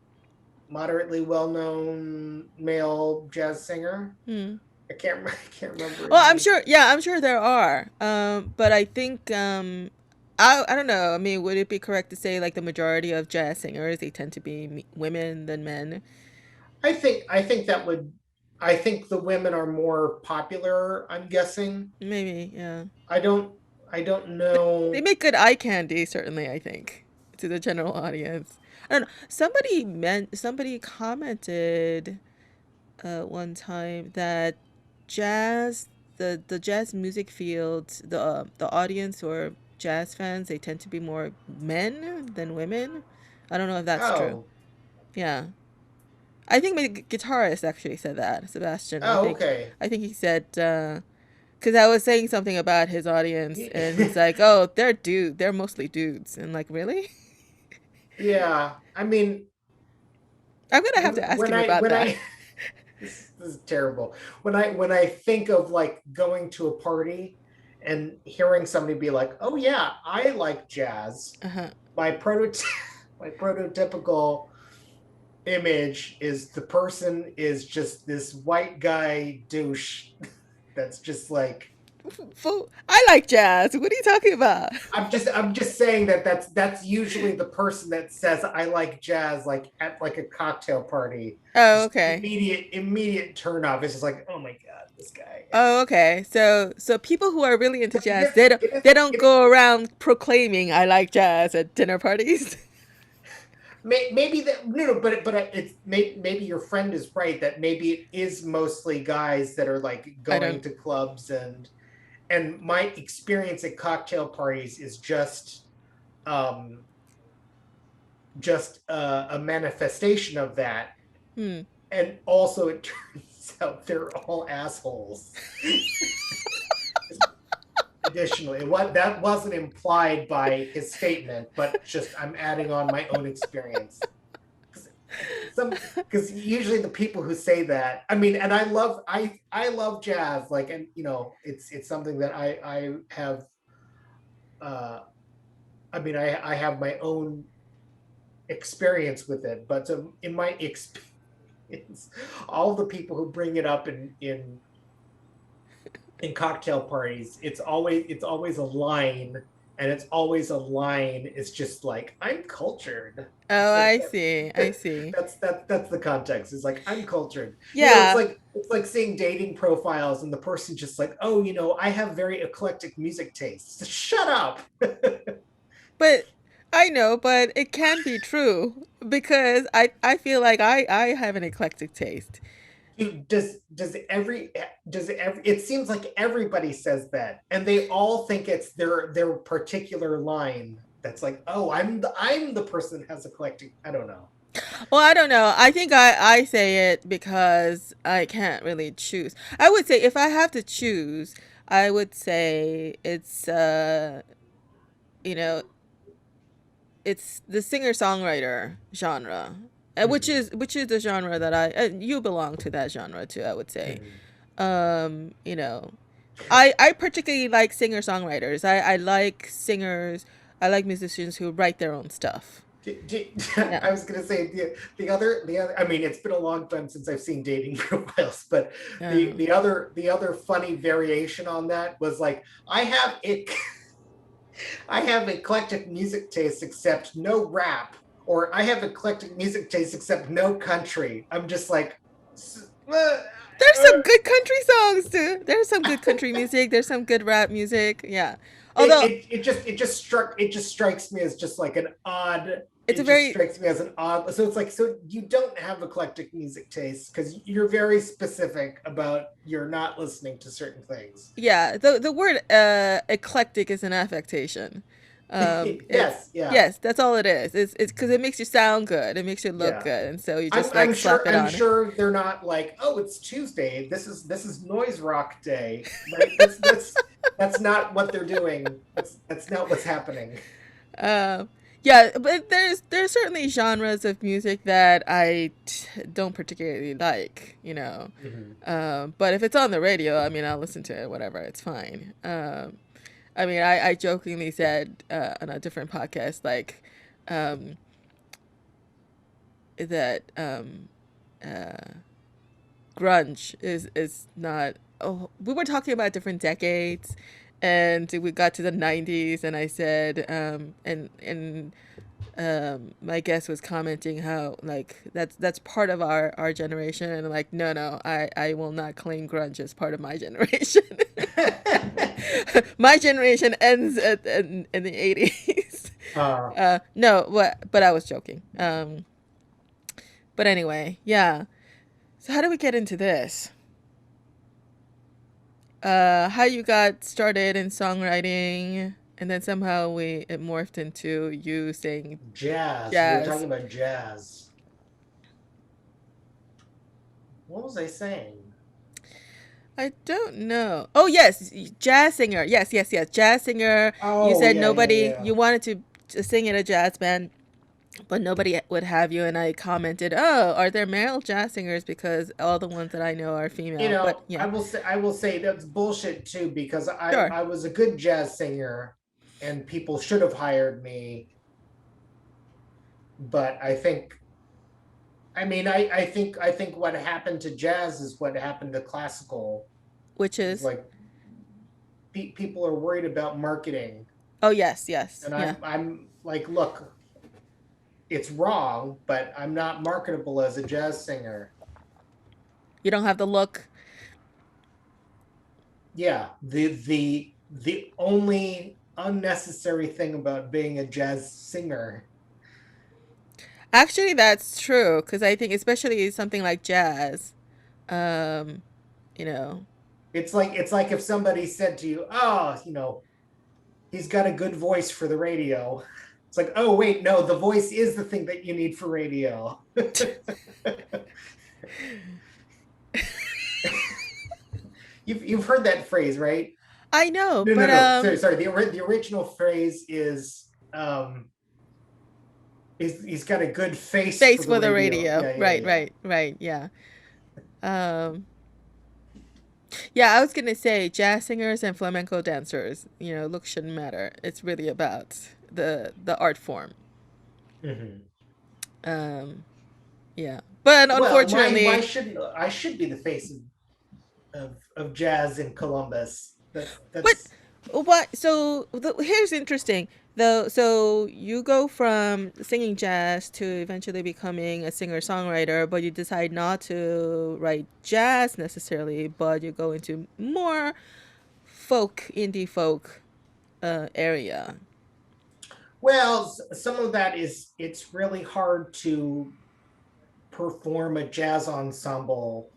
moderately well-known male jazz singer. Hmm. I can't remember Well, his I'm name. sure. Yeah, I'm sure there are. But I think I don't know. I mean, would it be correct to say like the majority of jazz singers they tend to be women than men? I think the women are more popular, I'm guessing. Maybe. Yeah. I don't I don't They know. make good eye candy, certainly. I think to the general audience. I don't know. Somebody commented one time that jazz the jazz music field the audience or jazz fans they tend to be more men than women. I don't know if that's true. Oh. Yeah, I think my guitarist actually said that, Sebastian. I Oh, think okay. I think he said because I was saying something about his audience and he's like, oh, they're mostly dudes, and like, really? Yeah. I mean, I'm gonna have when to ask when him I about when that. I this is terrible. When I think of like going to a party and hearing somebody be like, "Oh yeah, I like jazz." Uh-huh. My prototype, my prototypical image is the person is just this white guy douche that's just like, I like jazz. What are you talking about? I'm just saying that that's usually the person that says I like jazz, like at like a cocktail party. Oh, Just okay. immediate turn off. It's just like, oh my god, this guy. Oh, okay. So people who are really into But jazz, they don't it is go around proclaiming I like jazz at dinner parties. maybe that no, but it's maybe your friend is right that maybe it is mostly guys that are like I going don't. to clubs, and my experience at cocktail parties is um just a manifestation of that. Hmm. And also it turns out they're all assholes. Additionally, what that wasn't implied by his statement, but just I'm adding on my own experience. Some because usually the people who say that, I mean, and I love jazz, like, and it's something that I have uh I mean I have my own experience with it, but in my experience, all the people who bring it up in cocktail parties, it's always a line, and it's always a line. It's just like, I'm cultured. Oh, It's like I see. I see. that's the context. It's like, I'm cultured. It's Yeah, like seeing dating profiles and the person just like, oh, I have very eclectic music tastes. Shut up. but I know, but it can be true because I feel like I have an eclectic taste. Does every it seems like everybody says that, and they all think it's their particular line that's like, oh, I'm the person that has eclectic. I don't know. Well, I don't know. I think I say it because I can't really choose. I would say if I have to choose, I would say it's you know, it's the singer-songwriter genre. Mm-hmm. Which is the genre that you belong to that genre too, I would say. Mm-hmm. You know, I particularly like singer-songwriters. I like singers. I like musicians who write their own stuff. Yeah. I was gonna say the other. I mean, it's been a long time since I've seen dating profiles, but the Um, the other the other funny variation on that was like, I have eclectic music tastes except no rap, or I have eclectic music tastes except no country. I'm just like, uh, There's some good country songs too. There's some good country music. There's some good rap music. Yeah. Although it just strikes me as just like an odd. it's a It just very strikes me as an odd. So it's like, so you don't have eclectic music tastes because you're very specific about you're not listening to certain things. yeah, the word eclectic is an affectation. It's Yes, yeah. yes, that's all it is. It's because it makes you sound good. It makes you look Yeah. good, and so you I'm just like I'm slap sure it I'm on. sure they're not like, oh, it's Tuesday. This is noise rock day, right? That's not what they're doing. That's not what's happening. Um, yeah, but there's certainly genres of music that don't particularly like, you know. Hmm. But if it's on the radio, I mean, I'll listen to it, whatever, it's fine. I mean, I jokingly said on a different podcast, like, um, that uh, grunge is not. Oh, we were talking about different decades, and we got to the '90s, and I said, and my guest was commenting how like that's part of our generation, and I'm like, no, I will not claim grunge as part of my generation. My generation ends in the '80s. uh, No, but I was joking. But anyway, yeah. So how do we get into this? How you got started in songwriting, and then somehow it morphed into you saying Jazz. We were jazz. talking about jazz. What was I saying? I don't know. Oh yes, jazz singer. Yes, jazz singer. You Oh said yeah, yeah, nobody. yeah. You wanted to sing in a jazz band. but nobody would have you. And I commented, "Oh, are there male jazz singers? Because all the ones that I know are You female." But know, yeah, I will say that's bullshit too, because sure. I was a good jazz singer and people should have hired me, but I think what happened to jazz is what happened to classical. Which Is is, like people are worried about marketing, oh yes, yes, and yeah. I'm like, look, it's wrong, but I'm not marketable as a jazz singer. You don't have the look. Yeah, the only unnecessary thing about being a jazz singer. Actually, that's true because I think, especially something like jazz, um, you know, It's like if somebody said to you, "Oh, you know, he's got a good voice for the radio." It's like, "Oh, wait, no, the voice is the thing that you need for radio." You've heard that phrase, right? I know, No, no, but no. Sorry. The original phrase is he's got a good face for face the for the radio. radio. Yeah, yeah, Right, yeah. right, right. Yeah. Um, yeah, I was gonna say jazz singers and flamenco dancers. Look shouldn't matter. It's really about the art form. Mm-hmm. Um, yeah, but Well, why unfortunately, shouldn't I should be the face of jazz in Columbus? what That's what? So here's interesting. Though, so you go from singing jazz to eventually becoming a singer-songwriter, but you decide not to write jazz necessarily, but you go into more folk, indie folk area. well, some of that is it's really hard to perform a jazz ensemble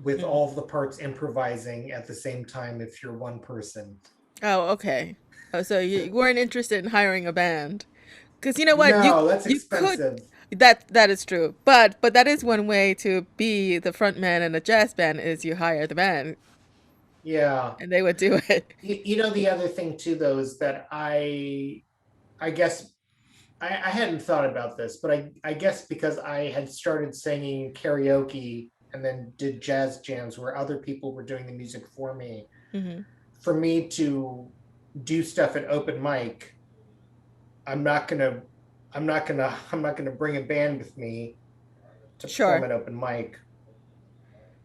with Mm. all of the parts improvising at the same time if you're one person. Oh, okay. Oh, so you weren't interested in hiring a band, because you know what, you No, that's you could. expensive. That is true, but that is one way to be the front man in a jazz band is you hire the band Yeah. and they would do it. You know, the other thing too, though, is that I guess I hadn't thought about this, but I guess because I had started singing karaoke and then did jazz jams where other people were doing the music Hmm. for me to do stuff at open mic, I'm not gonna I'm not gonna bring a band with me to perform Sure. at open mic.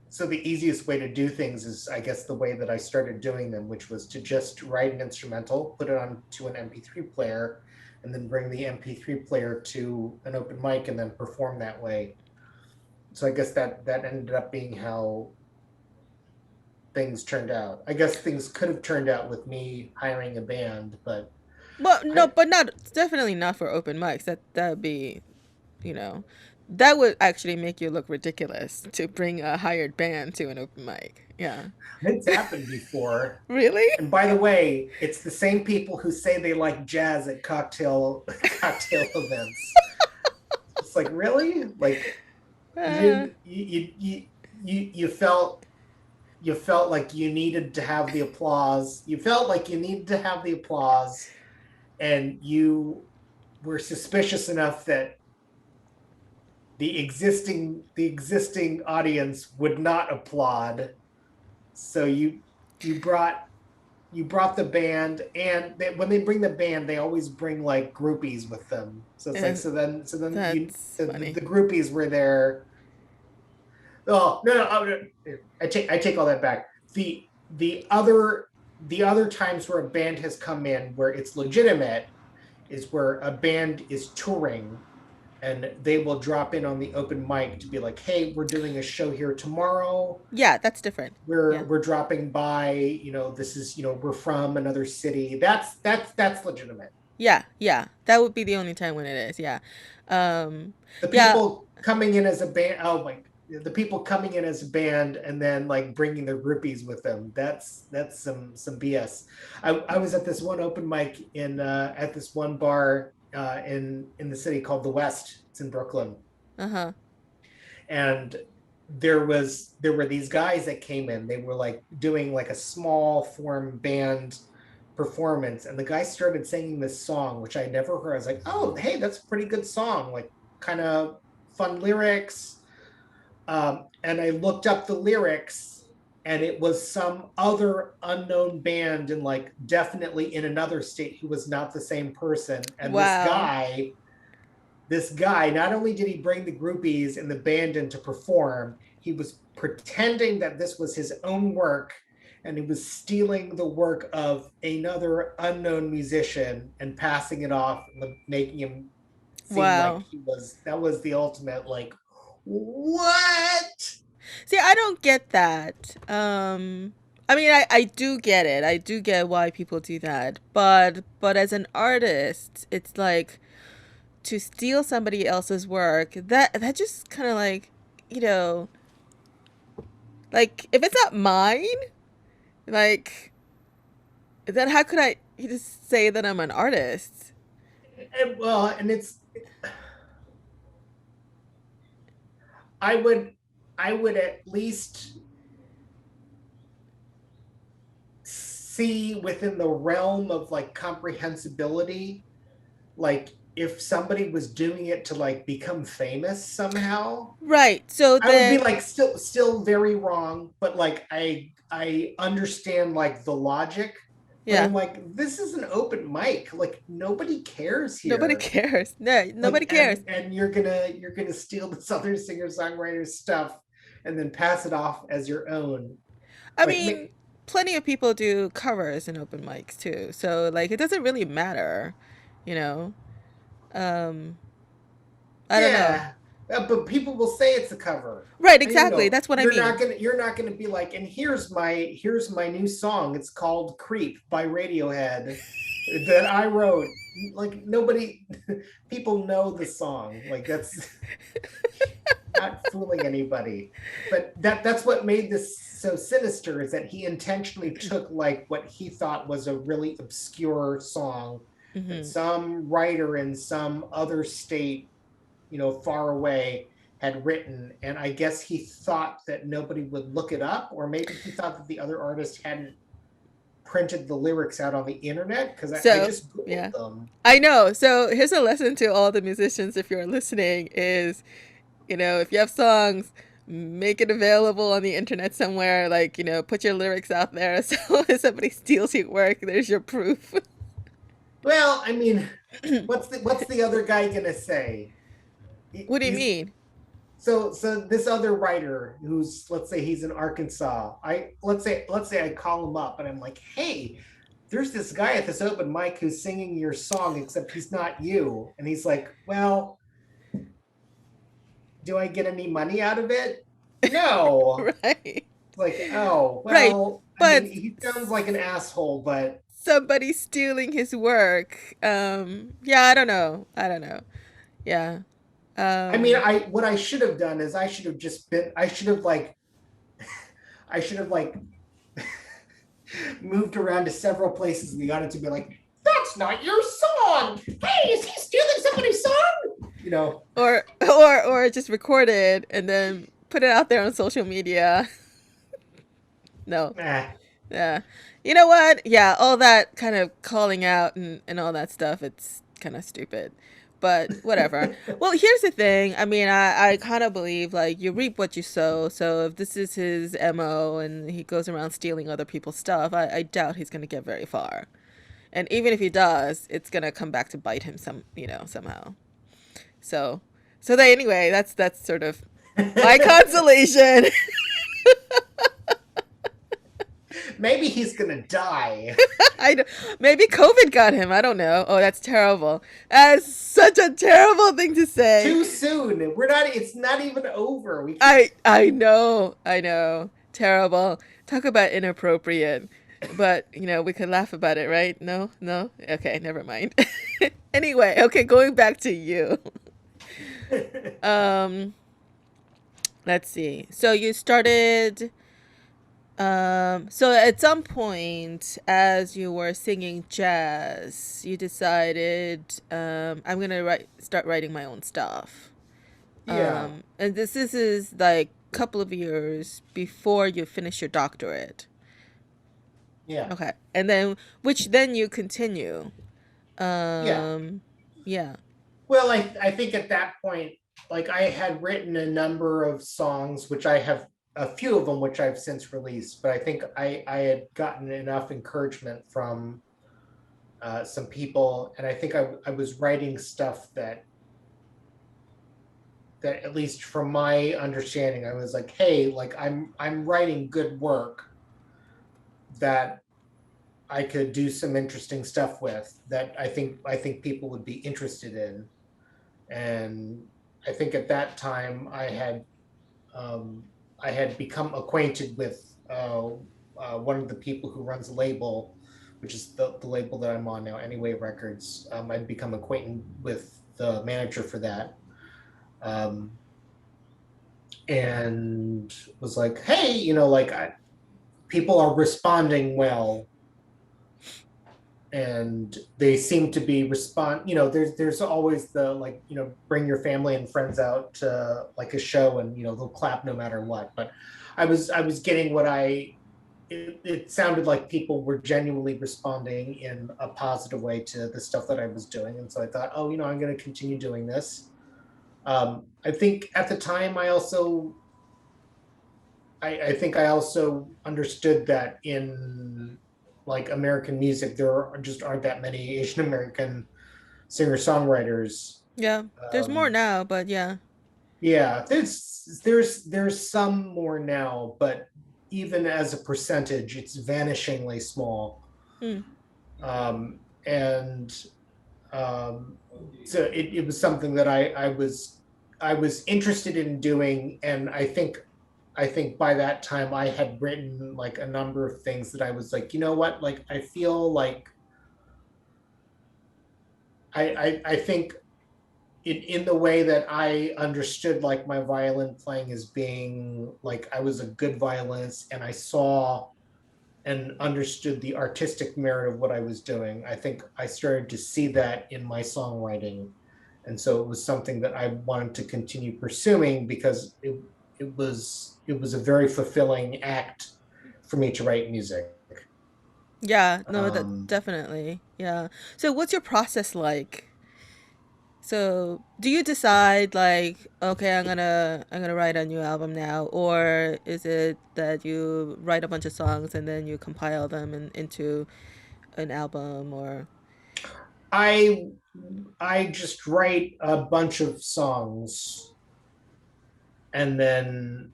So the easiest way to do things is, I guess, the way that I started doing them, which was to just write an instrumental, put it onto an MP3 player, and then bring the MP3 player to an open mic and then perform that way. So I guess that ended up being how things turned out. I guess things could have turned out with me hiring a band, but Well, no, I but not definitely not for open mics. That would be, you know, that would actually make you look ridiculous to bring a hired band to an open mic. Yeah. it's happened before. Really? And by the way, it's the same people who say they like jazz at cocktail events. It's like, really? Like you Uh, didn't you felt like you needed to have the applause. You felt like you needed to have the applause, and you were suspicious enough that the existing audience would not applaud. So you brought you brought the band, and when they bring the band, they always bring like groupies with them. So it's like eh, so then that's funny. the groupies were there. Oh, no, no, I take all that back. The other the other times where a band has come in where it's legitimate is where a band is touring and they will drop in on the open mic to be like, "Hey, we're doing a show here tomorrow. Yeah, that's different. Yeah. We're dropping by, you know, this is, you know, we're from another city." That's legitimate. Yeah, yeah. That would be the only time when it is. Yeah. Um, The yeah. people coming in as a band, oh my, the people coming in as a band and then like bringing their groupies with them, that's some BS. I was at this one open mic in at this one bar in the city called the West. It's in Brooklyn. Uh-huh. And there were these guys that came in. They were like doing like a small form band performance, and the guy started singing this song, which I never heard. I was like, oh, hey, that's a pretty good song, like kind of fun lyrics. And I looked up the lyrics, and it was some other unknown band, and like definitely in another state, who was not the same person. And Wow. this guy, not only did he bring the groupies and the band in to perform, he was pretending that this was his own work, and he was stealing the work of another unknown musician and passing it off, making him seem like Wow. he was, that was the ultimate, like, what? See, I don't get that. I mean, I do get it. I do get why people do that. But as an artist, it's like to steal somebody else's work, that just kind of like, you know, like if it's not mine, like then how could I just say that I'm an artist? And, well, and it's, I would, I would at least see within the realm of like comprehensibility, like if somebody was doing it to like become famous somehow, Right. So I would be then, like, still very wrong, but like I understand like the logic, but yeah, I'm like, this is an open mic, like nobody cares nobody here. cares. No, nobody Like, cares. and you're gonna steal this other singer-songwriter stuff and then pass it off as your own. I Like, mean, plenty of people do covers in open mics too. So like it doesn't really matter, you know. Um I don't know. yeah, but people will say it's a cover. Right, And you exactly. know, That's what I mean. you're not gonna be like, and here's my new song. It's called Creep by Radiohead that I wrote. Like, nobody, people know the song. Like, that's not fooling anybody. But that's what made this so sinister, is that he intentionally took like what he thought was a really obscure song that Hmm. some writer in some other state, far away, had written. And I guess he thought that nobody would look it up, or maybe he thought that the other artist hadn't printed the lyrics out on the internet, because I So, just Googled yeah. them. I know. So, here's a lesson to all the musicians if you're listening is, if you have songs, make it available on the internet somewhere, like, put your lyrics out there so if somebody steals your work, there's your proof. Well, I mean, what's the other guy gonna say? What do you He's mean? so this other writer, who's, let's say he's in Arkansas. Let's say I call him up and I'm like, hey, there's this guy at this open mic who's singing your song, except he's not you. And he's like, well, do I get any money out of it? No. Right. Like, oh, Right. well, I mean, But he sounds like an asshole, but somebody stealing his work. Yeah, I don't know. I don't know. Yeah. I mean, Um I what I should have done is I should have like moved around to several places in the audience to be like, that's not your song. Hey, is he stealing somebody's song? or just record it and then put it out there on social media. No. Nah. Yeah. You know what? Yeah, all that kind of calling out and all that stuff, it's kind of stupid. But whatever. Well, here's the thing. I mean, I kind of believe like you reap what you sow. So if this is his MO and he goes around stealing other people's stuff, I doubt he's going to get very far. And even if he does, it's going to come back to bite him somehow. So, anyway, that's sort of my consolation. Maybe he's gonna die I maybe COVID got him. I don't know. Oh, that's terrible. That's such a terrible thing to say. too soon. We're not. It's not even over. We can't. I know. I know. Terrible. Talk about inappropriate. But, we could laugh about it, right? No? No? Okay, never mind. Anyway, okay, going back to you. Um, let's see. So you started so at some point as you were singing jazz, you decided I'm going to start writing my own stuff. Yeah. And this is like a couple of years before you finish your doctorate. Yeah. Okay. And then which then you continue. Yeah. Um yeah. Well, I think at that point, like I had written a number of songs, which I have a few of them, which I've since released, but I think I had gotten enough encouragement from some people, and I think I was writing stuff that at least from my understanding, I was like, hey, like I'm writing good work that I could do some interesting stuff with that I think people would be interested in. And I think at that time um, I had become acquainted with one of the people who runs a label, which is the label that I'm on now, Anyway Records. I'd become acquainted with the manager for that, um, and was like, hey, like people are responding well, and they seem to be there's always the, like, bring your family and friends out to like a show, and they'll clap no matter what. But I was getting what it sounded like people were genuinely responding in a positive way to the stuff that I was doing, and so I thought, oh, I'm going to continue doing this. I think at the time I think I also understood that in like American music, just aren't that many Asian American singer-songwriters. Yeah. There's more Um, now, but yeah. yeah, there's some more now, but even as a percentage, it's vanishingly small. Hmm. And so it was something that I was interested in doing, and I think by that time I had written like a number of things that I was like, you know what, like I feel like I think in the way that I understood like my violin playing as being like I was a good violinist, and I saw and understood the artistic merit of what I was doing. I think I started to see that in my songwriting. And so it was something that I wanted to continue pursuing because it was a very fulfilling act for me to write music. Yeah, no, that Um, definitely. Yeah. So what's your process like? So, do you decide like, okay, I'm gonna write a new album now, or is it that you write a bunch of songs and then you compile them into an album or I I just write a bunch of songs, and then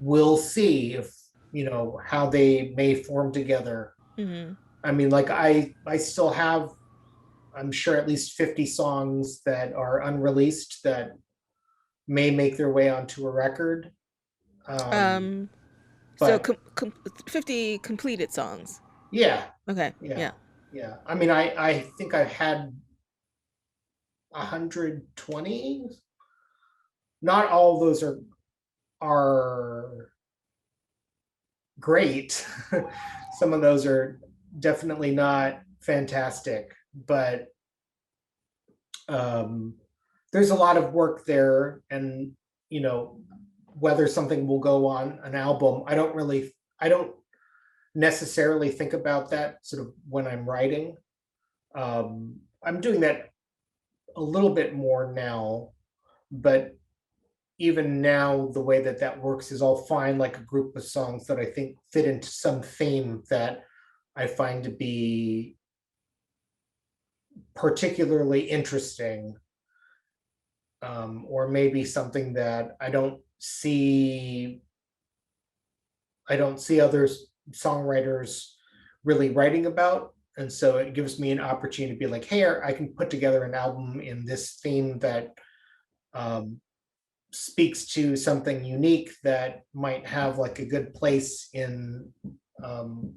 we'll see if how they may form together. Mhm. I mean, like I still have, I'm sure, at least 50 songs that are unreleased that may make their way onto a record. Um, Um so but 50 completed songs. yeah, Okay. yeah, Yeah. yeah. I mean, I think I've had 120. Not all of those are great. Some of those are definitely not fantastic, but um, there's a lot of work there, and you know whether something will go on an album, I don't necessarily think about that sort of when I'm writing. I'm doing that a little bit more now, but even now the way that that works is I'll find like a group of songs that I think fit into some theme that I find to be particularly interesting, or maybe something that I don't see other songwriters really writing about. And so it gives me an opportunity to be like, hey, I can put together an album in this theme that um, speaks to something unique that might have like a good place um,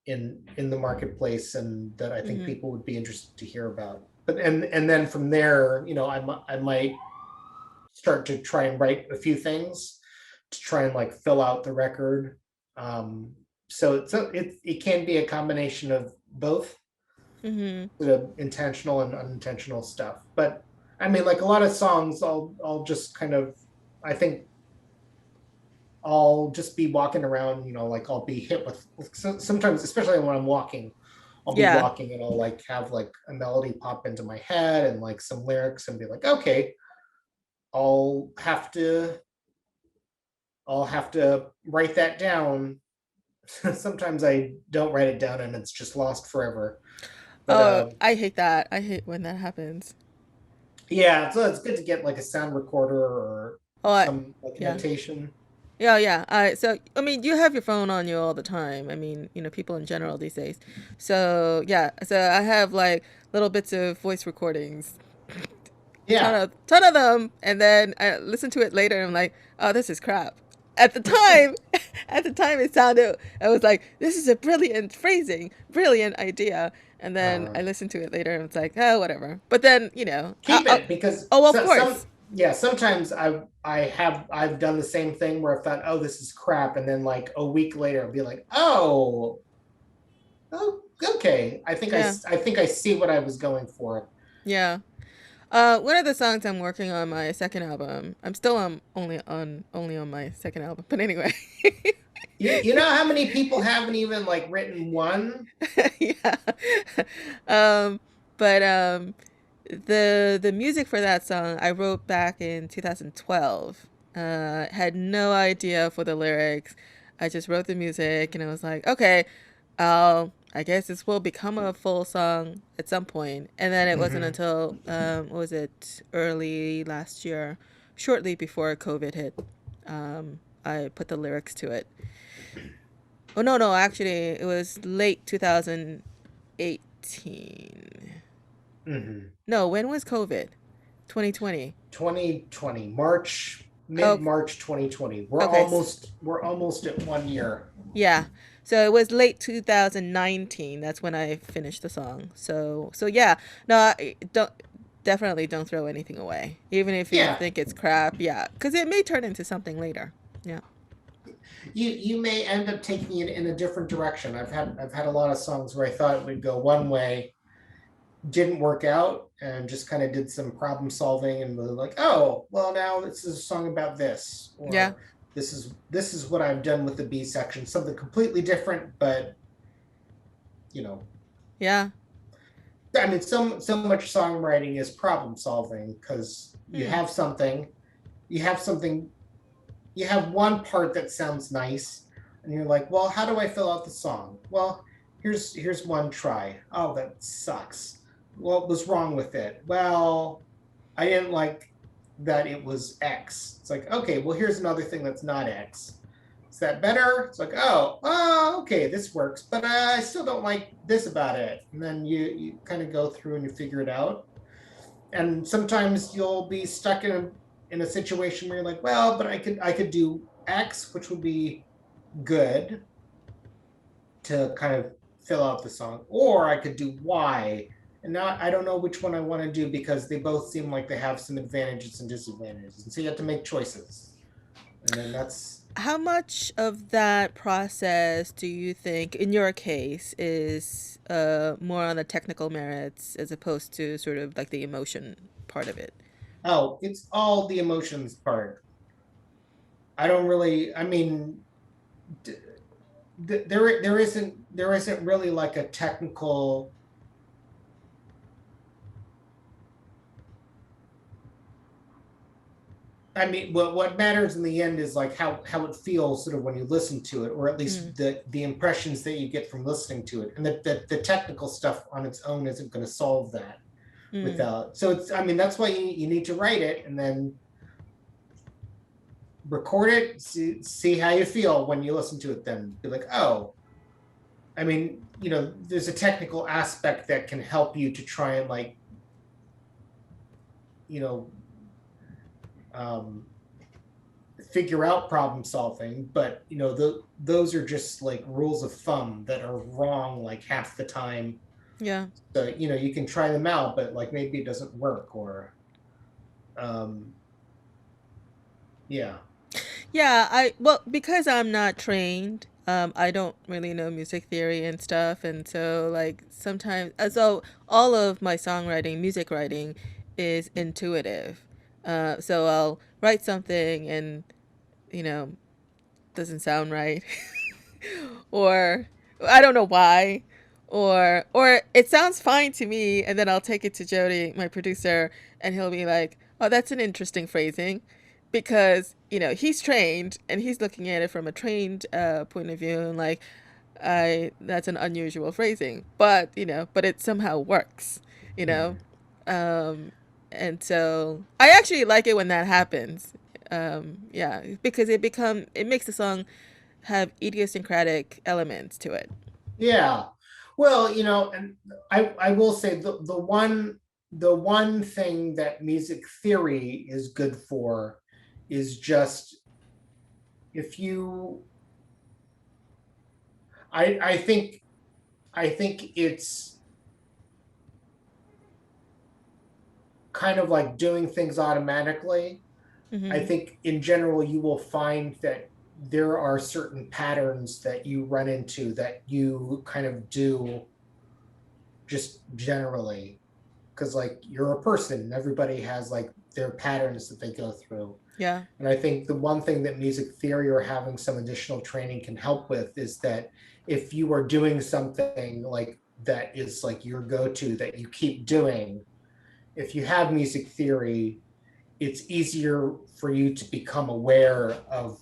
in the marketplace, and that I think Mhm. people would be interested to hear about. But and then from there, I might start to try and write a few things to try and like fill out the record. Um, so it can be a combination of both Mhm. the intentional and unintentional stuff. But I mean, like a lot of songs, I'll just kind of, I think I'll just be walking around, like I'll be hit with sometimes, especially when I'm walking, I'll be Yeah. walking and I'll like have like a melody pop into my head and like some lyrics and be like, okay, I'll have to I'll have to write that down. Sometimes I don't write it down and it's just lost forever. But Oh, I hate that. I hate when that happens. yeah, so it's good to get like a sound recorder or Oh, some like yeah. notation. Yeah, yeah. So, I mean, you have your phone on you all the time. I mean, people in general these days. So, yeah. So I have like little bits of voice recordings, Yeah. ton of them, and then I listen to it later and I'm like, oh, this is crap. At the time, at the time it sounded, I was like, this is a brilliant phrasing, brilliant idea. And then uh, I listened to it later and it's like, oh, whatever. But then, Keep it because oh, of course. yeah, sometimes I've done the same thing where I thought, oh, this is crap, and then like a week later I'll be like, oh, okay, Yeah, I think I see what I was going for. yeah. One of the songs I'm working on my second album. I'm still only on my second album, but anyway. You know how many people haven't even like written one? Yeah. Um, but the music for that song I wrote back in 2012. Had no idea for the lyrics. I just wrote the music and I was like, okay, I guess this will become a full song at some point. And then it wasn't Mm-hmm. until what was it, early last year, shortly before COVID hit, I put the lyrics to it. Oh no, no, actually it was late 2018. Mm-hmm. No, when was COVID? 2020. 2020, March, Oh, mid-March 2020. okay. We're almost at 1 year. Yeah. So it was late 2019. That's when I finished the song. So yeah. No, don't definitely don't throw anything away, even if you Yeah, think it's crap. Yeah, because it may turn into something later. Yeah. you may end up taking it in a different direction. I've had a lot of songs where I thought it would go one way, didn't work out, and just kind of did some problem solving and was like, oh, well, now this is a song about this, Yeah. or this is what I've done with the B section, something completely different, but you know, Yeah. I mean, so much songwriting is problem solving because Hmm. you have something, you have one part that sounds nice, and you're like, well, how do I fill out the song? Well, here's one try. Oh, that sucks. What was wrong with it? Well, I didn't like that it was X. It's like, okay, well, here's another thing that's not X. Is that better? It's like, okay, this works, but I still don't like this about it. And then you kind of go through and you figure it out. And sometimes you'll be stuck in a situation where you're like, well, but I could do X, which would be good to kind of fill out the song, or I could do Y. And now I don't know which one I want to do because they both seem like they have some advantages and disadvantages. And so you have to make choices. And then that's How much of that process do you think, in your case, is more on the technical merits as opposed to sort of like the emotion part of it? oh, it's all the emotions part. I don't really, I mean, there isn't really like a technical. I mean, what matters in the end is like how it feels sort of when you listen to it, or at Mm, least the impressions that you get from listening to it, and that the technical stuff on its own isn't going to solve that mm. without. So it's, I mean, that's why you need to write it and then record it, see how you feel when you listen to it. Then be like, oh, I mean, there's a technical aspect that can help you to try and like, you know, um, figure out problem solving, but those are just like rules of thumb that are wrong like half the time. Yeah. So you can try them out, but like maybe it doesn't work, or um yeah. Yeah, well, because I'm not trained, I don't really know music theory and stuff, and so like sometimes, so all of my songwriting, music writing, is intuitive. So I'll write something, and you know, doesn't sound right. Or I don't know why. Or it sounds fine to me, and then I'll take it to Jody, my producer, and he'll be like, "Oh, that's an interesting phrasing," because he's trained and he's looking at it from a trained point of view, and like, I that's an unusual phrasing, but it somehow works, you know. Mhm. Um, and so I actually like it when that happens. Yeah, because it makes the song have idiosyncratic elements to it. Yeah. Well, and I will say the one thing that music theory is good for is just if you I think it's kind of like doing things automatically. I Mm-hmm. think in general you will find that there are certain patterns that you run into that you kind of do just generally because like you're a person, everybody has like their patterns that they go through. Yeah. And I think the one thing that music theory or having some additional training can help with is that if you are doing something like that is like your go-to that you keep doing, if you have music theory, it's easier for you to become aware of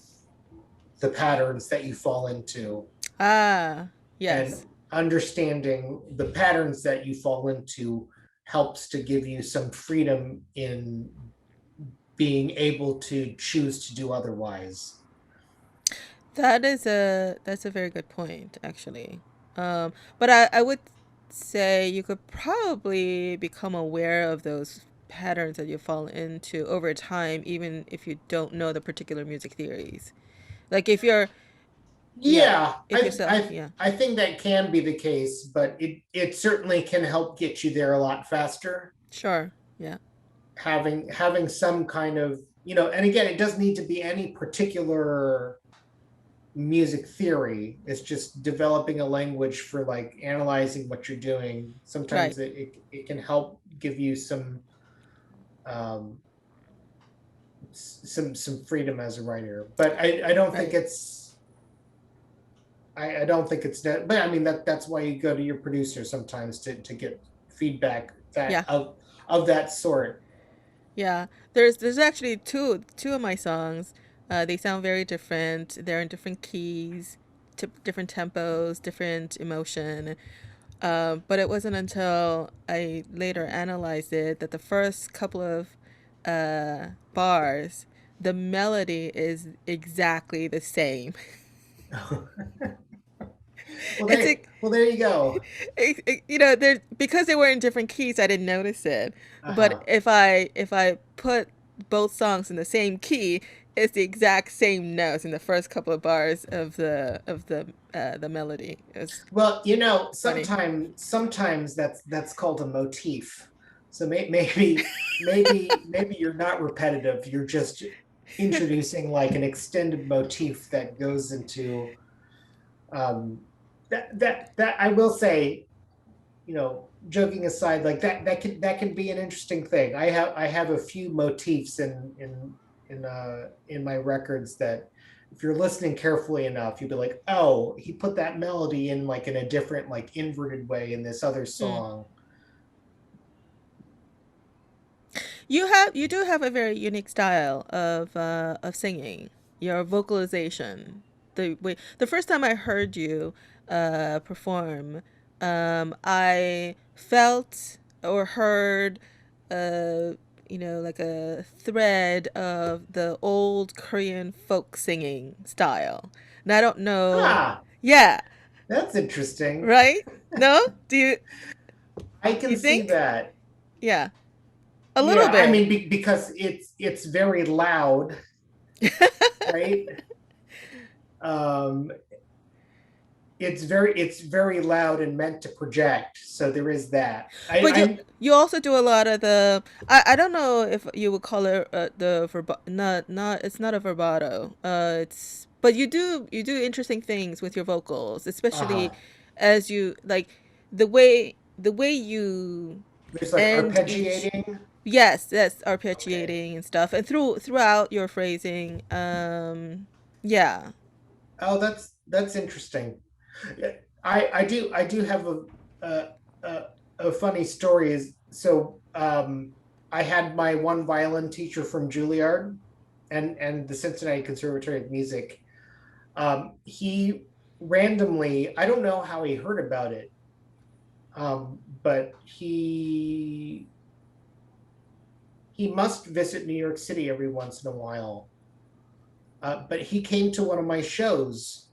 the patterns that you fall into, Ah, and yes. understanding the patterns that you fall into helps to give you some freedom in being able to choose to do otherwise. That's a very good point, actually. But I would say you could probably become aware of those patterns that you fall into over time, even if you don't know the particular music theories. Like if you're, yeah, Yeah, if you're so, yeah, I think that can be the case, but it certainly can help get you there a lot faster. sure, yeah, Having some kind of, and again, it doesn't need to be any particular music theory. It's just developing a language for like analyzing what you're doing. right, Sometimes it can help give you um some freedom as a writer. But I don't think right, I don't think it's that, but I mean that's why you go to your producer sometimes to get feedback that yeah. of that sort. Yeah, there's actually two of my songs. They sound very different. They're in different keys, different tempos, different emotion. But it wasn't until I later analyzed it that the first couple of bars, the melody is exactly the same. well It's there a, well there you go. they're because they were in different keys. I didn't notice it, but Uh-huh. if I put both songs in the same key, it's the exact same notes in the first couple of bars of the melody. It's Well, funny. sometimes that's called a motif. So maybe you're not repetitive. You're just introducing like an extended motif that goes into um, that I will say, joking aside, like that can be an interesting thing. I have a few motifs in my records that if you're listening carefully enough, you'll be like, oh, he put that melody in like in a different like inverted way in this other Mm. song. You do have a very unique style of singing. Your vocalization, the first time I heard you perform, I felt or heard, uh, like a thread of the old Korean folk singing style. And I don't know. Ah, Yeah, that's interesting. right? No? I You can see think? that. Yeah, a little Yeah, I bit. mean, because it's very loud, right? Um, it's very loud and meant to project, so there is that. I But you I'm you also do a lot of the I don't know if you would call it the not it's not a vibrato. It's but you do interesting things with your vocals, especially uh as you like the way you there's like end each. arpeggiating. Yes, that's Okay. arpeggiating and stuff, and throughout your phrasing. Yeah, Oh, that's interesting. Yeah, I do have a a, a funny story. Is so I had my one violin teacher from Juilliard and the Cincinnati Conservatory of Music. He randomly, I don't know how he heard about it, but he must visit New York City every once in a while. But he came to one of my shows.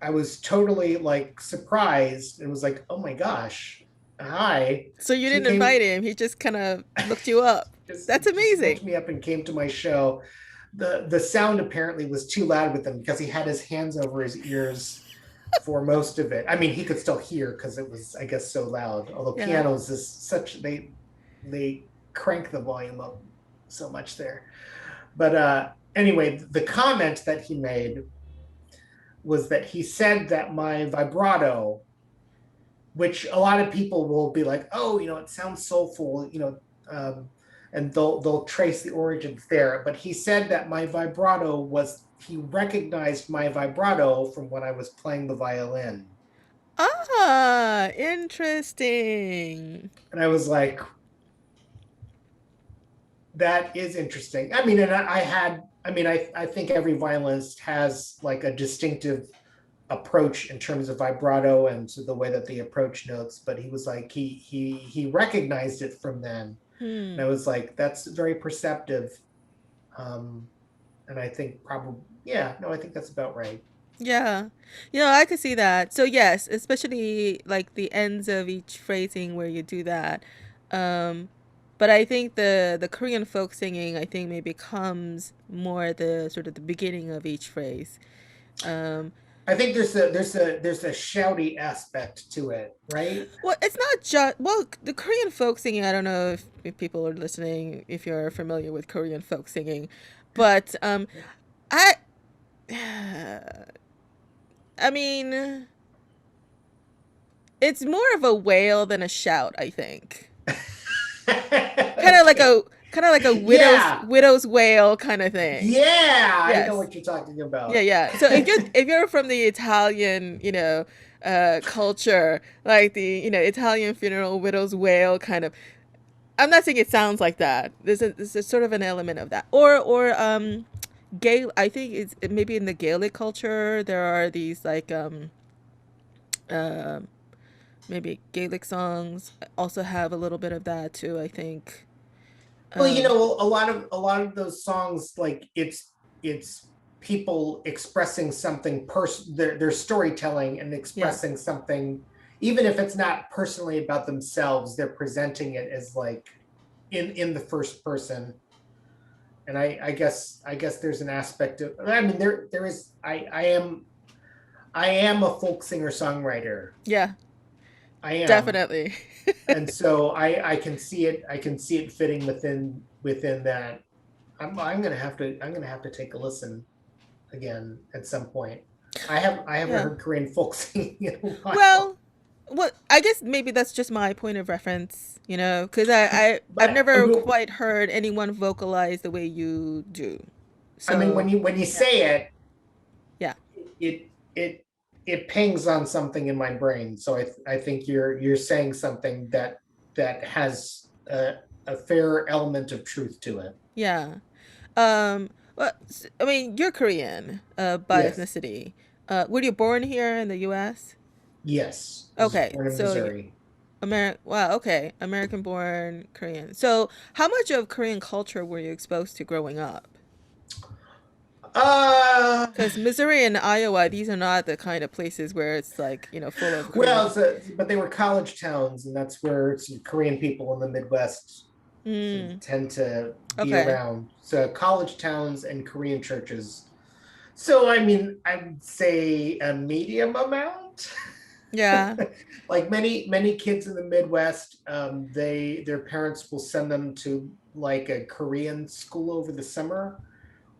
I was totally like surprised. It was like, oh my gosh, hi. So you He didn't came, invite him. He just kind of looked you up. That's just looked amazing. me up and came to my show. The sound apparently was too loud with him because he had his hands over his ears for most of it. I mean, he could still hear because it was, I guess, so loud. Although Yeah. pianos is such they crank the volume up so much there. But anyway, the comment that he made was that he said that my vibrato, which a lot of people will be like, oh, it sounds soulful, and they'll trace the origins there. But he said that my vibrato was he recognized my vibrato from when I was playing the violin, Ah, interesting. and I was like, that is interesting. I mean, and I think every violinist has like a distinctive approach in terms of vibrato and so the way that they approach notes, but he was like he recognized it from then, and I Hmm. was like, that's very perceptive. And I think probably, yeah, no, I think that's about right. Yeah. I could see that. So yes, especially like the ends of each phrasing where you do that. Um, but I think the Korean folk singing, I think, maybe comes more the sort of the beginning of each phrase. Um, I think there's a shouty aspect to it, right? well, it's not just, well, the Korean folk singing. I don't know if people are listening, if you're familiar with Korean folk singing, but I, I mean, it's more of a wail than a shout, I think. Kind of like Okay. a Yeah, widow's wail kind of thing. yeah, I know Yes. what you're talking Yeah, about. yeah. So if you're from the Italian, culture, like the, Italian funeral widow's wail kind of. I'm not saying it sounds like that. There's a sort of an element of that. Or I think it's maybe in the Gaelic culture there are these like uh, maybe Gaelic songs also have a little bit of that too, I think. Well, Um, a lot of those songs, like it's people expressing something their storytelling and yeah. expressing something, even if it's not personally about themselves, they're presenting it as like in the first person. And I guess there's an aspect of, I mean, there is, I am a folk singer songwriter. Yeah, I am. definitely. And so I can see it fitting within that. I'm gonna have to take a listen again at some point. I haven't Yeah. heard Korean folk singing in a while. Well, I guess maybe that's just my point of reference, because I've But never quite heard anyone vocalize the way you do. I mean, when So, you yeah. say it, Yeah. it pings on something in my brain. So I think you're saying something that has a fair element of truth to it. Yeah. Well, I mean, you're Korean, by Yes, ethnicity. Were you born here in the U.S.? yes. I was Okay, born in so Missouri. Wow, okay, American-born Korean. So, how much of Korean culture were you exposed to growing up? Uh, Because Missouri and Iowa, these are not the kind of places where it's like, full of well, Korean. but they were college towns, and that's where some Korean people in the Midwest Mm, tend to be okay. around. So college towns and Korean churches. So I mean, I would say a medium amount. Yeah. Like many kids in the Midwest, their parents will send them to like a Korean school over the summer,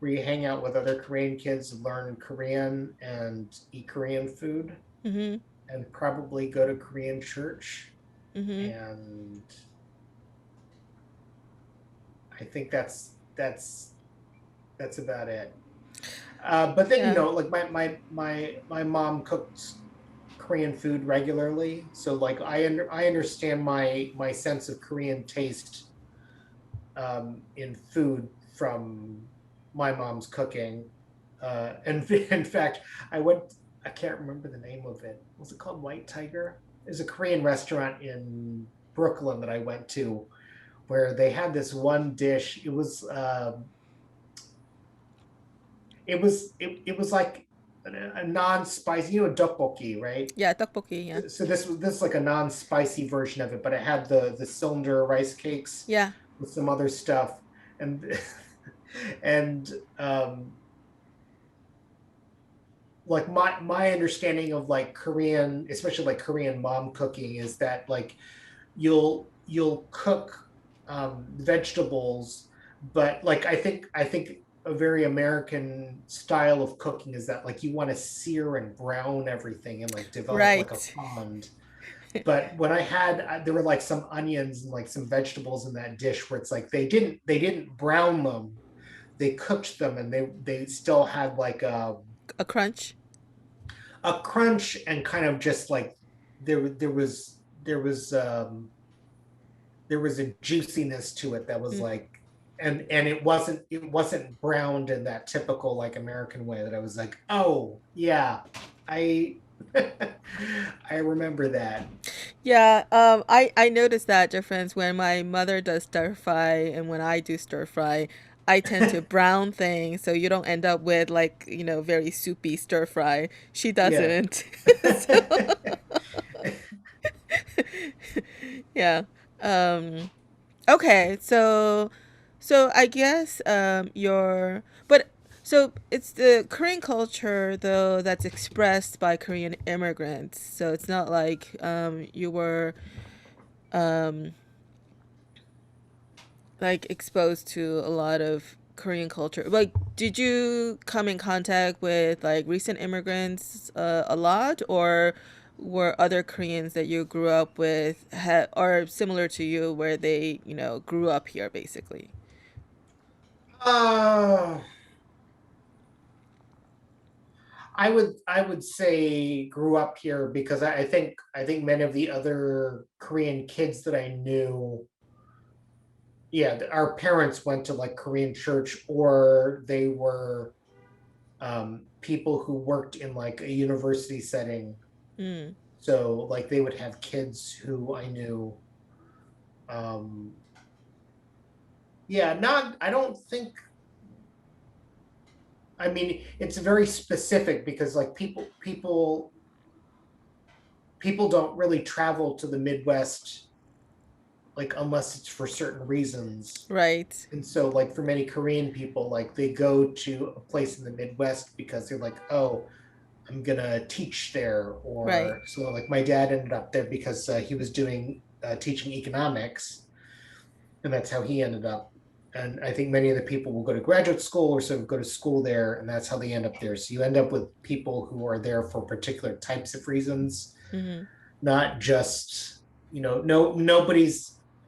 where you hang out with other Korean kids, learn Korean, and eat Korean food, Mm-hmm. and probably go to Korean church. Mm-hmm. And I think that's about it. But then, Yeah. like my mom cooked Korean food regularly, so like I understand my sense of Korean taste in food from my mom's cooking. And in fact, I went. I can't remember the name of it. Was it called White Tiger? There's a Korean restaurant in Brooklyn that I went to where they had this one dish. It was like a non-spicy, tteokbokki, right? Yeah, tteokbokki, yeah. So this like a non-spicy version of it, but it had the cylinder rice cakes Yeah. with some other stuff, and and like my understanding of like Korean, especially like Korean mom cooking, is that like you'll cook vegetables, but like I think a very American style of cooking is that like you want to sear and brown everything and like develop like a Right. fond. But when I had there were like some onions and like some vegetables in that dish where it's like they didn't brown them, they cooked them, and they still had like A crunch. a crunch, and kind of just like there was a juiciness to it that was Mm. like, and it wasn't browned in that typical like American way that I was like, oh yeah, I I remember that. Yeah, I noticed that difference when my mother does stir fry and when I do stir fry. I tend to brown things so you don't end up with like, very soupy stir fry. She Yeah. doesn't. So, yeah. Um, okay, so I guess but so it's the Korean culture though that's expressed by Korean immigrants. So it's not like you were um like exposed to a lot of Korean culture. Like, did you come in contact with like recent immigrants a lot, or were other Koreans that you grew up with are similar to you, where they grew up here basically? uh I would say grew up here because I think many of the other Korean kids that I knew, yeah, our parents went to like Korean church, or they were people who worked in like a university setting. Mm, So like they would have kids who I knew. Um, yeah, not. I don't think. I mean, it's very specific because like people don't really travel to the Midwest like unless it's for certain reasons. right, And so like for many Korean people, like they go to a place in the Midwest because they're like, oh, I'm gonna teach there. right. Or so like my dad ended up there because he was doing teaching economics, and that's how he ended up. And I think many of the people will go to graduate school or sort of go to school there, and that's how they end up there. So you end up with people who are there for particular types of reasons, Mm-hmm. not just, no,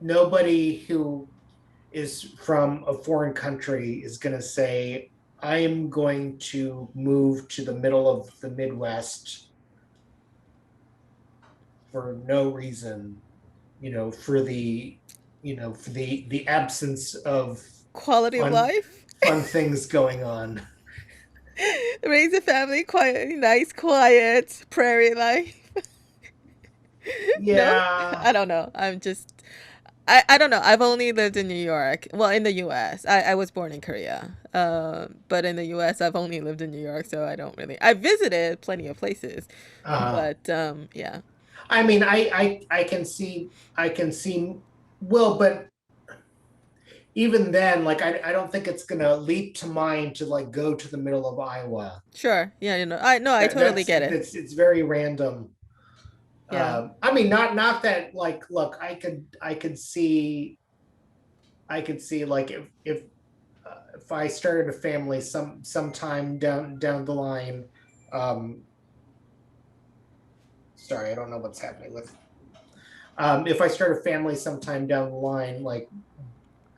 nobody who is from a foreign country is going to say, I am going to move to the middle of the Midwest for no reason, for the absence of Quality of fun life. fun things going on. Raise a family, quiet, nice, quiet prairie life. No, Yeah. I don't know. I don't know. I've only lived in New York. Well, in the U.S. I was born in Korea. But in the U.S. I've only lived in New York, so I don't really. I visited plenty of places, uh but yeah. I mean, I can see well, but even then, like I don't think it's gonna leap to mind to like go to the middle of Iowa. Sure. Yeah, I That totally that's get it. it's very random. Yeah. I mean, not that like, look, I could see like if I started a family sometime down the line. Um, sorry, I don't know what's happening with. If I start a family sometime down the line, like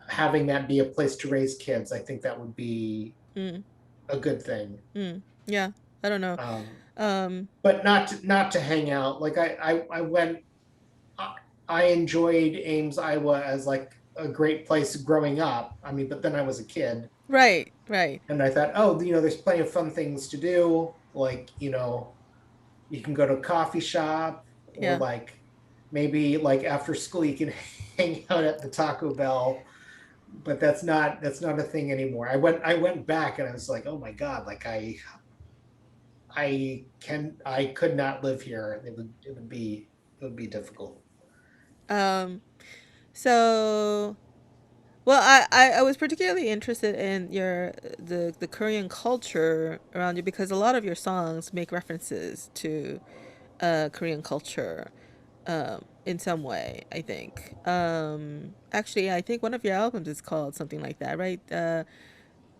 having that be a place to raise kids, I think that would be Mm. a good thing. Yeah, I don't know. Um, Um, but not to hang out. Like I went. I, I enjoyed Ames, Iowa as like a great place growing up. I mean, but then I was a kid, right, right. and I thought, oh, there's plenty of fun things to do. Like, you can go to a coffee shop, or Yeah. like maybe like after school you can hang out at the Taco Bell. But that's not a thing anymore. I went back and I was like, oh my God, like I could not live here. It would be difficult. Um, so well, I was particularly interested in the Korean culture around you because a lot of your songs make references to Korean culture in some way, I think. Actually, I think one of your albums is called something like that, right?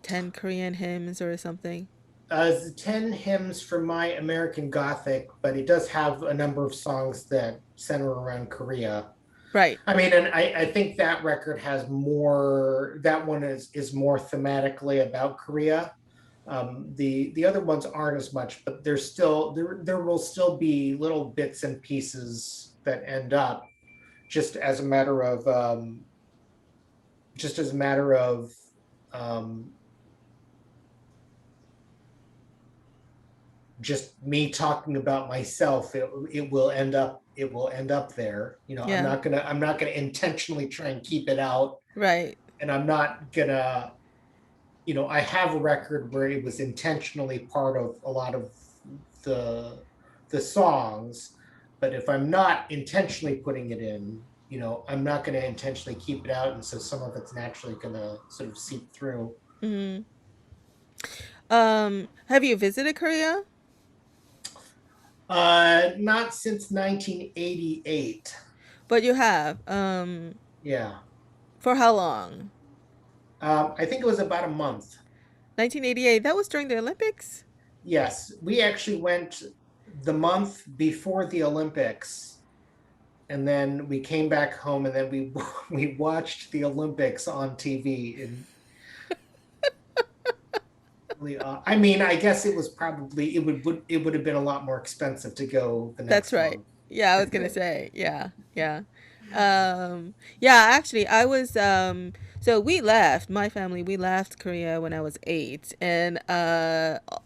10 Korean hymns or something. 10 hymns from my American Gothic, but it does have a number of songs that center around Korea. Right. I mean, and I think that record has more. That one is more thematically about Korea. The other ones aren't as much, but there will still be little bits and pieces that end up just as a matter of just as a matter of um, just me talking about myself. It will end up there. I'm Yeah. not gonna intentionally try and keep it out, Right. and I'm not gonna. I have a record where it was intentionally part of a lot of the the songs, but if I'm not intentionally putting it in, I'm not going to intentionally keep it out, and so some of it's naturally going to sort of seep through. Hmm. Have you visited Korea? Not since 1988. But you have. Yeah. For how long? I think it was about a month. 1988. That was during the Olympics? Yes, we actually went the month before the Olympics, and then we came back home, and then we we watched the Olympics on TV. And I mean, I guess it would have been a lot more expensive to go the That's next right. month. Yeah, I was gonna say. Yeah, yeah. Yeah, actually, I was, so we left, my family, we left Korea when I was 8, and,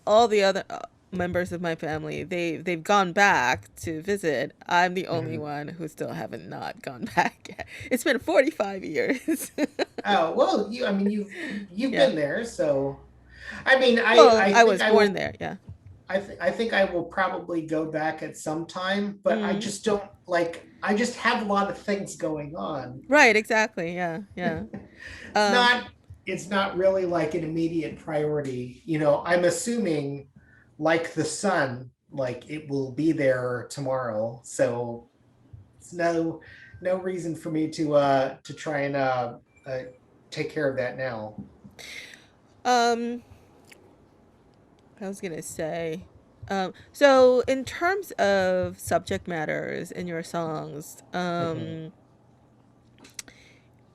all the other members of my family, they've gone back to visit. I'm the only Mhm. one who still haven't not gone back yet. It's been 45 years. Oh well, I mean, you've Yeah. been there, so I mean, I Well, I I think was I born will. there. Yeah. I think I will probably go back at some time, but I Mm. just don't like. I just have a lot of things going on. Right, exactly. Yeah, yeah. it's Um, not it's not really like an immediate priority. I'm assuming, like the sun, like it will be there tomorrow, so it's no reason for me to try and uh take care of that now. um, I was gonna say, so in terms of subject matters in your songs, Mhm.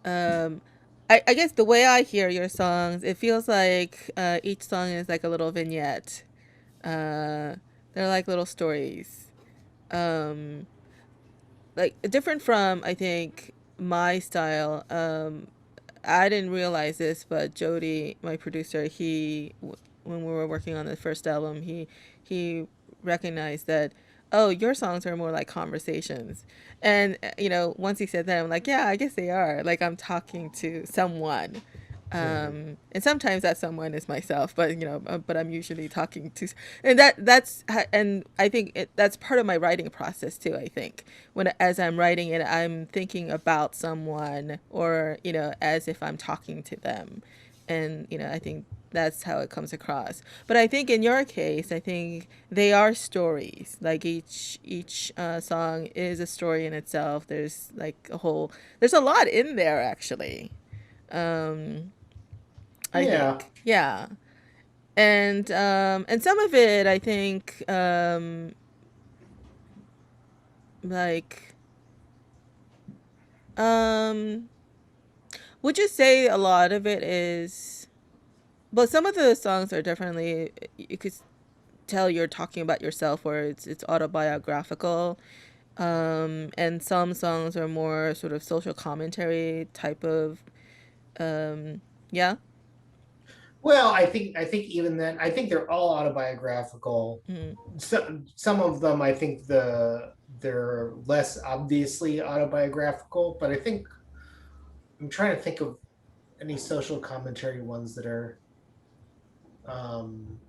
um, I guess the way I hear your songs, it feels like each song is like a little vignette. Uh, they're like little stories. Um, like different from I think my style. I didn't realize this, but Jody, my producer, when we were working on the first album, he recognized that, oh, your songs are more like conversations. And once he said that, I'm like, yeah, I guess they are. Like I'm talking to someone. Mhm. And sometimes that someone is myself, but but I'm usually talking to, and I think that's part of my writing process too. I think as I'm writing it, I'm thinking about someone, or as if I'm talking to them, and I think that's how it comes across. But I think in your case, I think they are stories. Like each song is a story in itself. There's a lot in there actually. Um, I Yeah. think, yeah, and some of it, I think, like, um, would you say a lot of it is? But some of the songs are definitely, you could tell you're talking about yourself, or it's autobiographical. And some songs are more sort of social commentary type of, yeah. Well, I think even then, I think they're all autobiographical. Mm. Some of them, I think they're less obviously autobiographical, but I think I'm trying to think of any social commentary ones that are um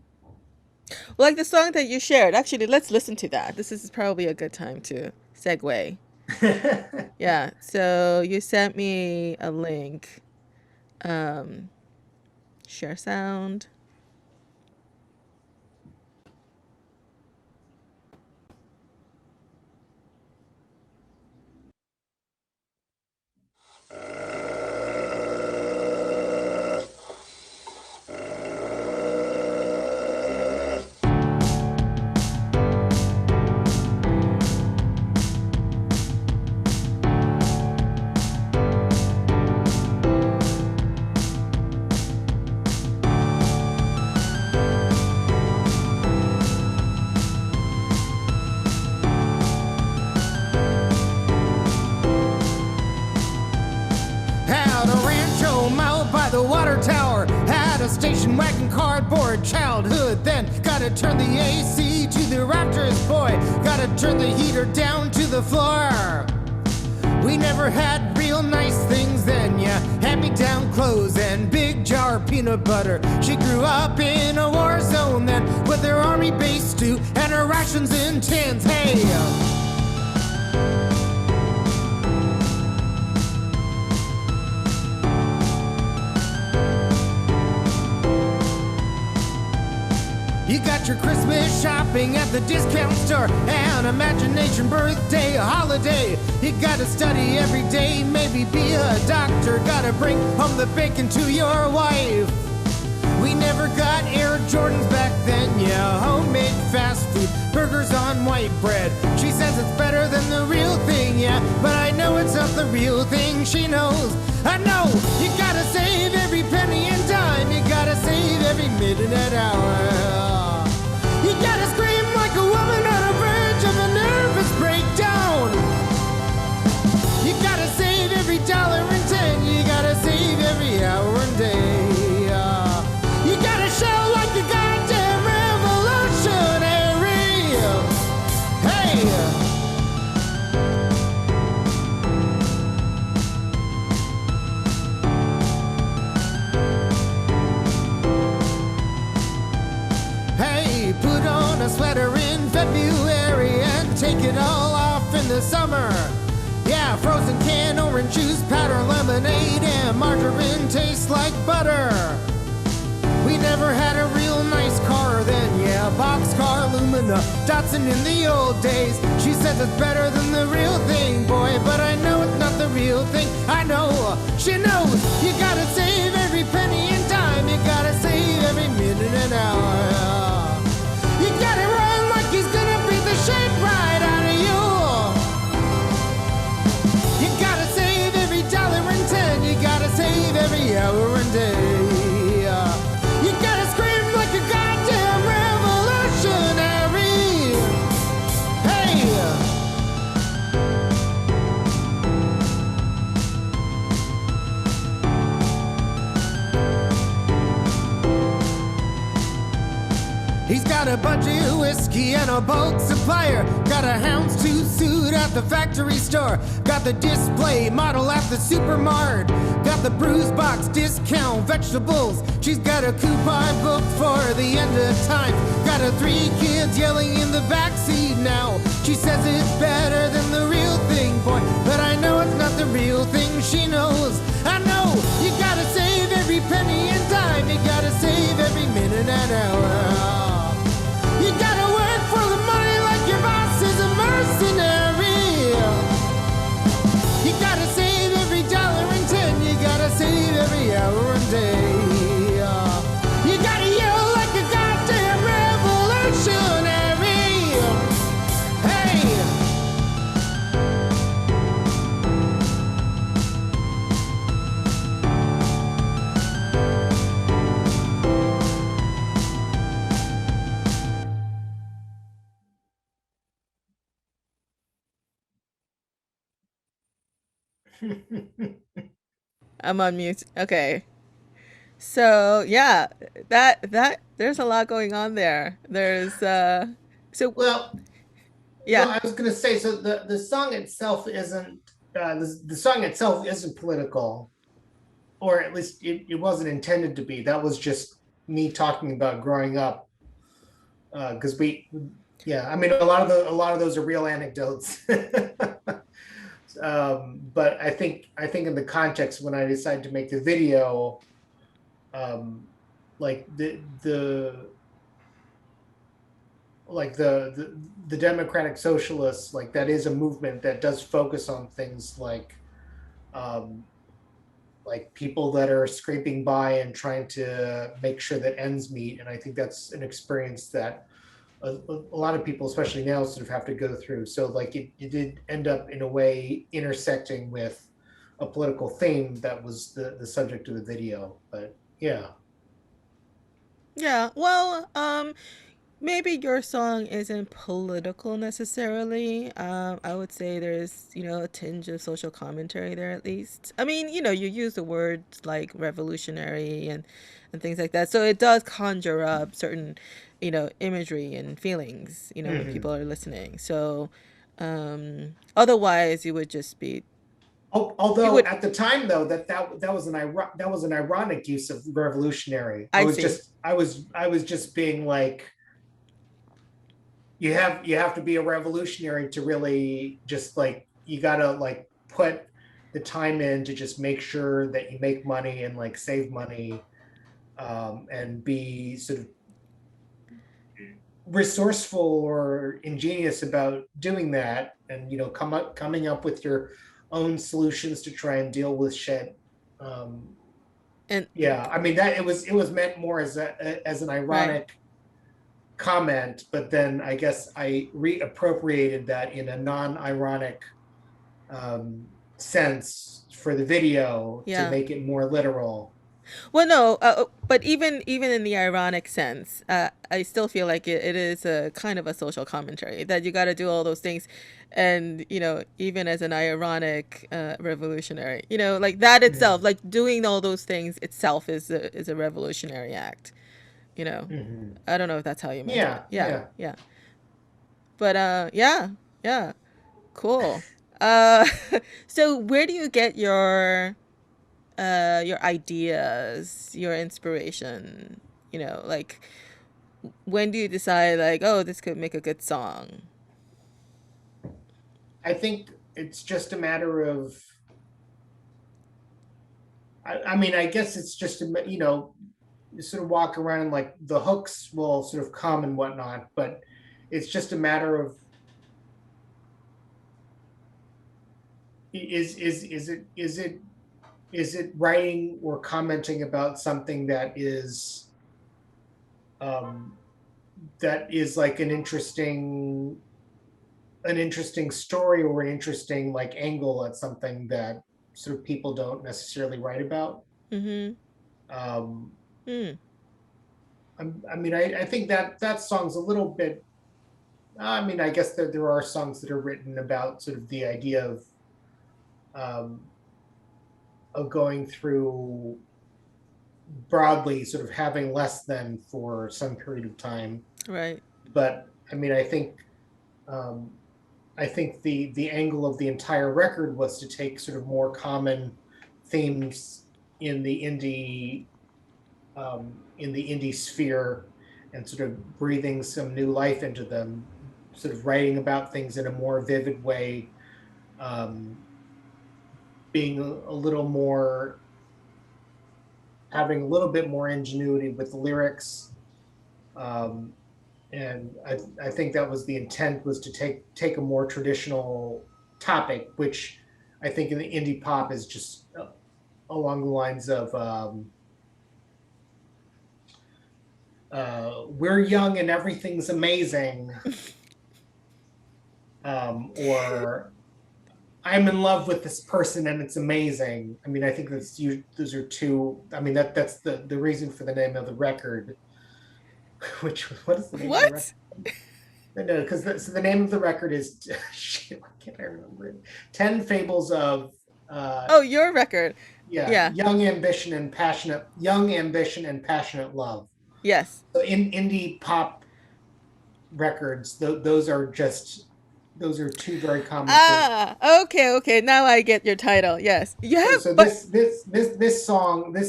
Well, like the song that you shared. Actually, let's listen to that. This is probably a good time to segue. Yeah. So you sent me a link. Um, Share sound. Had a rancho mile by the water tower. Had a station wagon, cardboard childhood. Then gotta turn the AC to the rafters, boy. Gotta turn the heater down to the floor. We never had real nice things then, yeah. Hand-me-down clothes and big jar peanut butter. She grew up in a war zone then, with her army base too, and her rations in tins. Hey! You got your Christmas shopping at the discount store, and imagination birthday, a holiday. You gotta study every day, maybe be a doctor. Gotta bring home the bacon to your wife. We never got Air Jordans back then, yeah. Homemade fast food, burgers on white bread. She says it's better than the real thing, yeah. But I know it's not the real thing, she knows. I know you gotta save every penny and dime. You gotta save every minute and hour. You gotta scream like a woman on the verge of a nervous breakdown. You gotta save every dollar and cent. You gotta save every hour and day. You gotta shout like a goddamn revolutionary. Hey! Hey, put on a sweater in February and take it all off in the summer. Yeah, frozen canned orange juice, powder lemonade, and margarine tastes like butter. We never had a real nice car then, yeah. Boxcar, Lumina, Datsun in the old days. She says it's better than the real thing, boy. But I know it's not the real thing. I know, she knows. You gotta save every penny and dime. You gotta save every minute and hour. You gotta run like he's gonna beat the shit right out of you. You gotta save every dollar and cent. You gotta save every hour and day. You gotta scream like a goddamn revolutionary. Hey! He's got a budget of whiskey and a bulk supplier. Got a houndstooth suit at the factory store. Got the display model at the supermart. Got the bruise box discount vegetables. She's got a coupon book for the end of time. Got her 3 kids yelling in the backseat now. She says it's better than the real thing, boy. But I know it's not the real thing, she knows. I know you gotta save every penny and dime. You gotta save every minute and hour. You gotta work for the money like your boss is a mercenary. You gotta save every dollar and cent. You gotta save every hour and day. You gotta yell like a goddamn revolutionary. Hey! I'm on mute. Okay. So yeah, that there's a lot going on there. There's so Well, no, yeah, I was going to say, so the song itself isn't the song itself isn't political, or at least it wasn't intended to be. That was just me talking about growing up, because yeah, I mean, a lot of those are real anecdotes. But I think in the context when I decided to make the video, like the Democratic Socialists, like that is a movement that does focus on things um, like people that are scraping by and trying to make sure that ends meet. And I think that's an experience that a lot of people, especially now, sort of have to go through. So like it did end up in a way intersecting with a political theme that was the subject of the video. But yeah. yeah. Well, maybe your song isn't political necessarily. I would say there's, a tinge of social commentary there at least. I mean, you use the words like revolutionary and things like that. So it does conjure up certain, imagery and feelings, when Mm-hmm. people are listening. So otherwise you would just be, you Although would, at the time though that was an ironic use of revolutionary. I see. I was just being like, you have to be a revolutionary to really just like, you gotta like put the time in to just make sure that you make money and like save money, and be sort of resourceful or ingenious about doing that, and coming up with your own solutions to try and deal with shit. um And yeah, I mean, that it was meant more as an right. ironic comment, but then I guess I reappropriated that in a non-ironic sense for the video to Yeah. make it more literal. Well, no, but even in the ironic sense, I still feel like it is a kind of a social commentary that you got to do all those things, and even as an ironic revolutionary, like that itself, Mm-hmm. like doing all those things itself is a revolutionary act. You know, Mm-hmm. I don't know if that's how you meant it. Yeah, Yeah, yeah. yeah, but yeah, yeah, cool. Uh, so where do you get your ideas, your inspiration, like when do you decide like, oh, this could make a good song? I think it's just a matter of, I mean, I guess it's just you sort of walk around, like the hooks will sort of come and whatnot, but it's just a matter of, is it writing or commenting about something um that is like an interesting story, or an interesting like angle at something that sort of people don't necessarily write about. Mm-hmm. um Hmm. I mean, I think that song's a little bit, I mean, I guess there are songs that are written about sort of the idea um of going through, broadly sort of having less than for some period of time. Right. But I mean, um, I think the angle of the entire record was to take sort of more common themes in the indie sphere, and sort of breathing some new life into them, sort of writing about things in a more vivid way, um, being a little more, having a little bit more ingenuity with the lyrics. Um, and I think that was the intent, was to take a more traditional topic, which I think in the indie pop is just along the lines of, we're young and everything's amazing, or I'm in love with this person and it's amazing. I mean, I think those are two. I mean, that's the reason for the name of the record. Which, what is the name of the record? What? No, because so the name of the record is shit. Why can't I remember it? 10 Fables of Uh, Oh, your record. yeah, Yeah. young ambition and passionate love. Yes. So in indie pop records, those are two very common things. Ah, okay, okay. Now I get your title. Yes. You So, have, so but this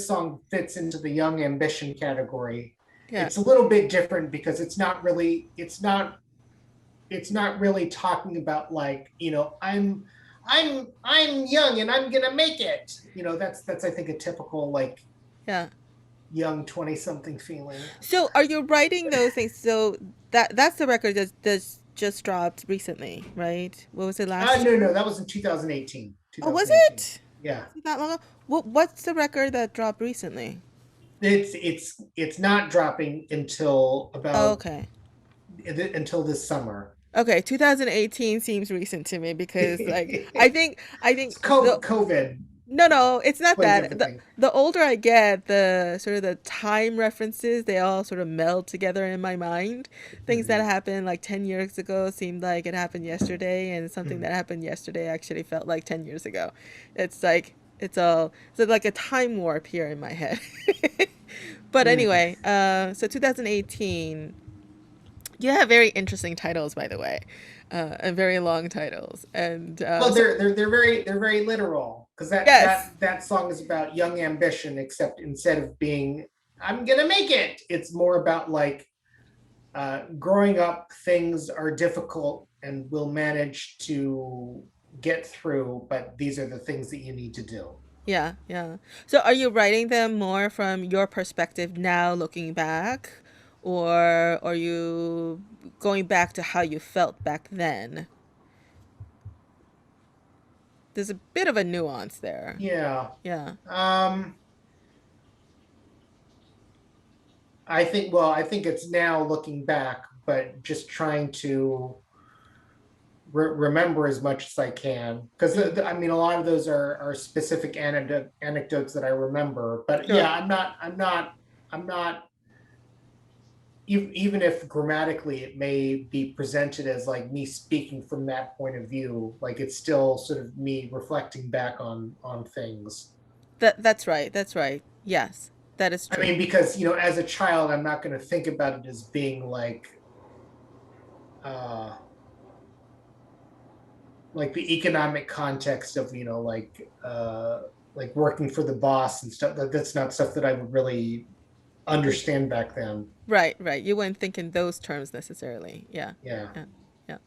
song fits into the young ambition category. yeah. It's a little bit different because it's not really talking about like, I'm young and I'm gonna make it. That's I think a typical like Yeah. young 20 something feeling. So are you writing those things? So that's the record that's just dropped recently, right? What was it last No, year? no, that was in 2018. Oh, was 2018. it? Yeah. Was it that long ago? What's the record that dropped recently? It's not dropping Oh, okay. until this summer. Okay, 2018 seems recent to me because like I think the COVID no, it's not plays that. The everything. the older I get, the sort of the time references, they all sort of meld together in my mind. Things that Mhm. happened like 10 years ago seemed like it happened yesterday, and something Mhm. that happened yesterday actually felt like 10 years ago. It's like it's all so like a time warp here in my head. But Mhm. anyway, so 2018, you have very interesting titles, by the way, and very long titles. And Well, so they're very literal because yes, that song is about young ambition, except instead of being I'm gonna make it, it's more about like growing up. Things are difficult, and we'll manage to get through. But these are the things that you need to do. yeah, yeah. So are you writing them more from your perspective now looking back, or are you going back to how you felt back then? There's a bit of a nuance there. Yeah. Yeah. Um, I think it's now looking back, but just trying to remember as much as I can, because Mm, I mean a lot of those are specific anecdotes that I remember. But sure. yeah, I'm not even if grammatically it may be presented as like me speaking from that point of view, like it's still sort of me reflecting back on things. That's right. That's right. Yes, that is I true. mean, because as a child, I'm not going to think about it as being uh like the economic context of like working for the boss and stuff. That's not stuff that I would really understand back then. Right, right. You wouldn't think in those terms necessarily. Yeah, Yeah. yeah,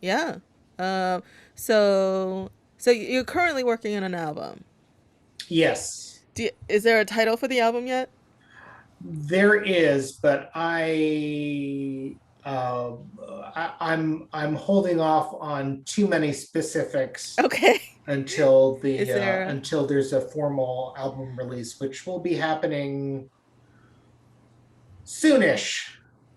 yeah. Yeah. Um, so you're currently working on an album. Yes, Is there a title for the album yet? there is, but I'm holding off on too many specifics Okay. Is there? until there's a formal album release, which will be happening soonish.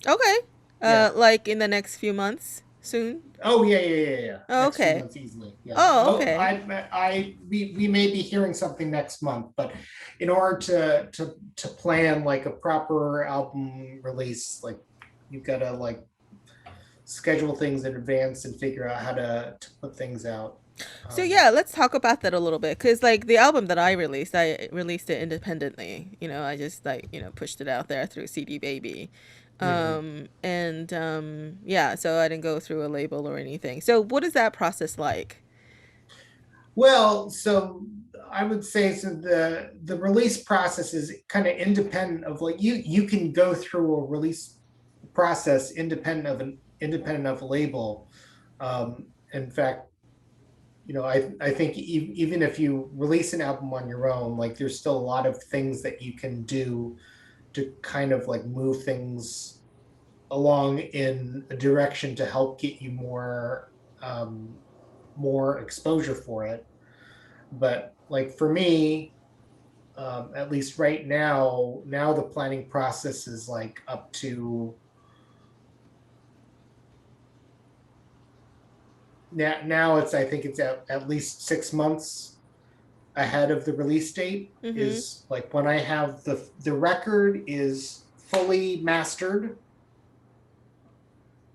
Okay. Yeah. Like in the next few months, soon. Oh yeah. Oh, Next few okay. months easily. Yeah. Oh, Oh, okay. we may be hearing something next month, but in order to plan like a proper album release, like you've got to like schedule things in advance and figure out how to put things out. So Um, yeah, let's talk about that a little bit because like the album that I released it independently. I just like pushed it out there through CD Baby, mhm. and yeah, so I didn't go through a label or anything. So what is that process like? Well, so I would say so the release process is kind of independent of like you can go through a release process independent of a label. In fact, I think even if you release an album on your own, like there's still a lot of things that you can do to kind of like move things along in a direction to help get you um, more exposure for it. But like for me, at least right now the planning process is like up to now it's I think it's at least 6 months ahead of the release date. Mm-hmm. Is like when I have the record is fully mastered,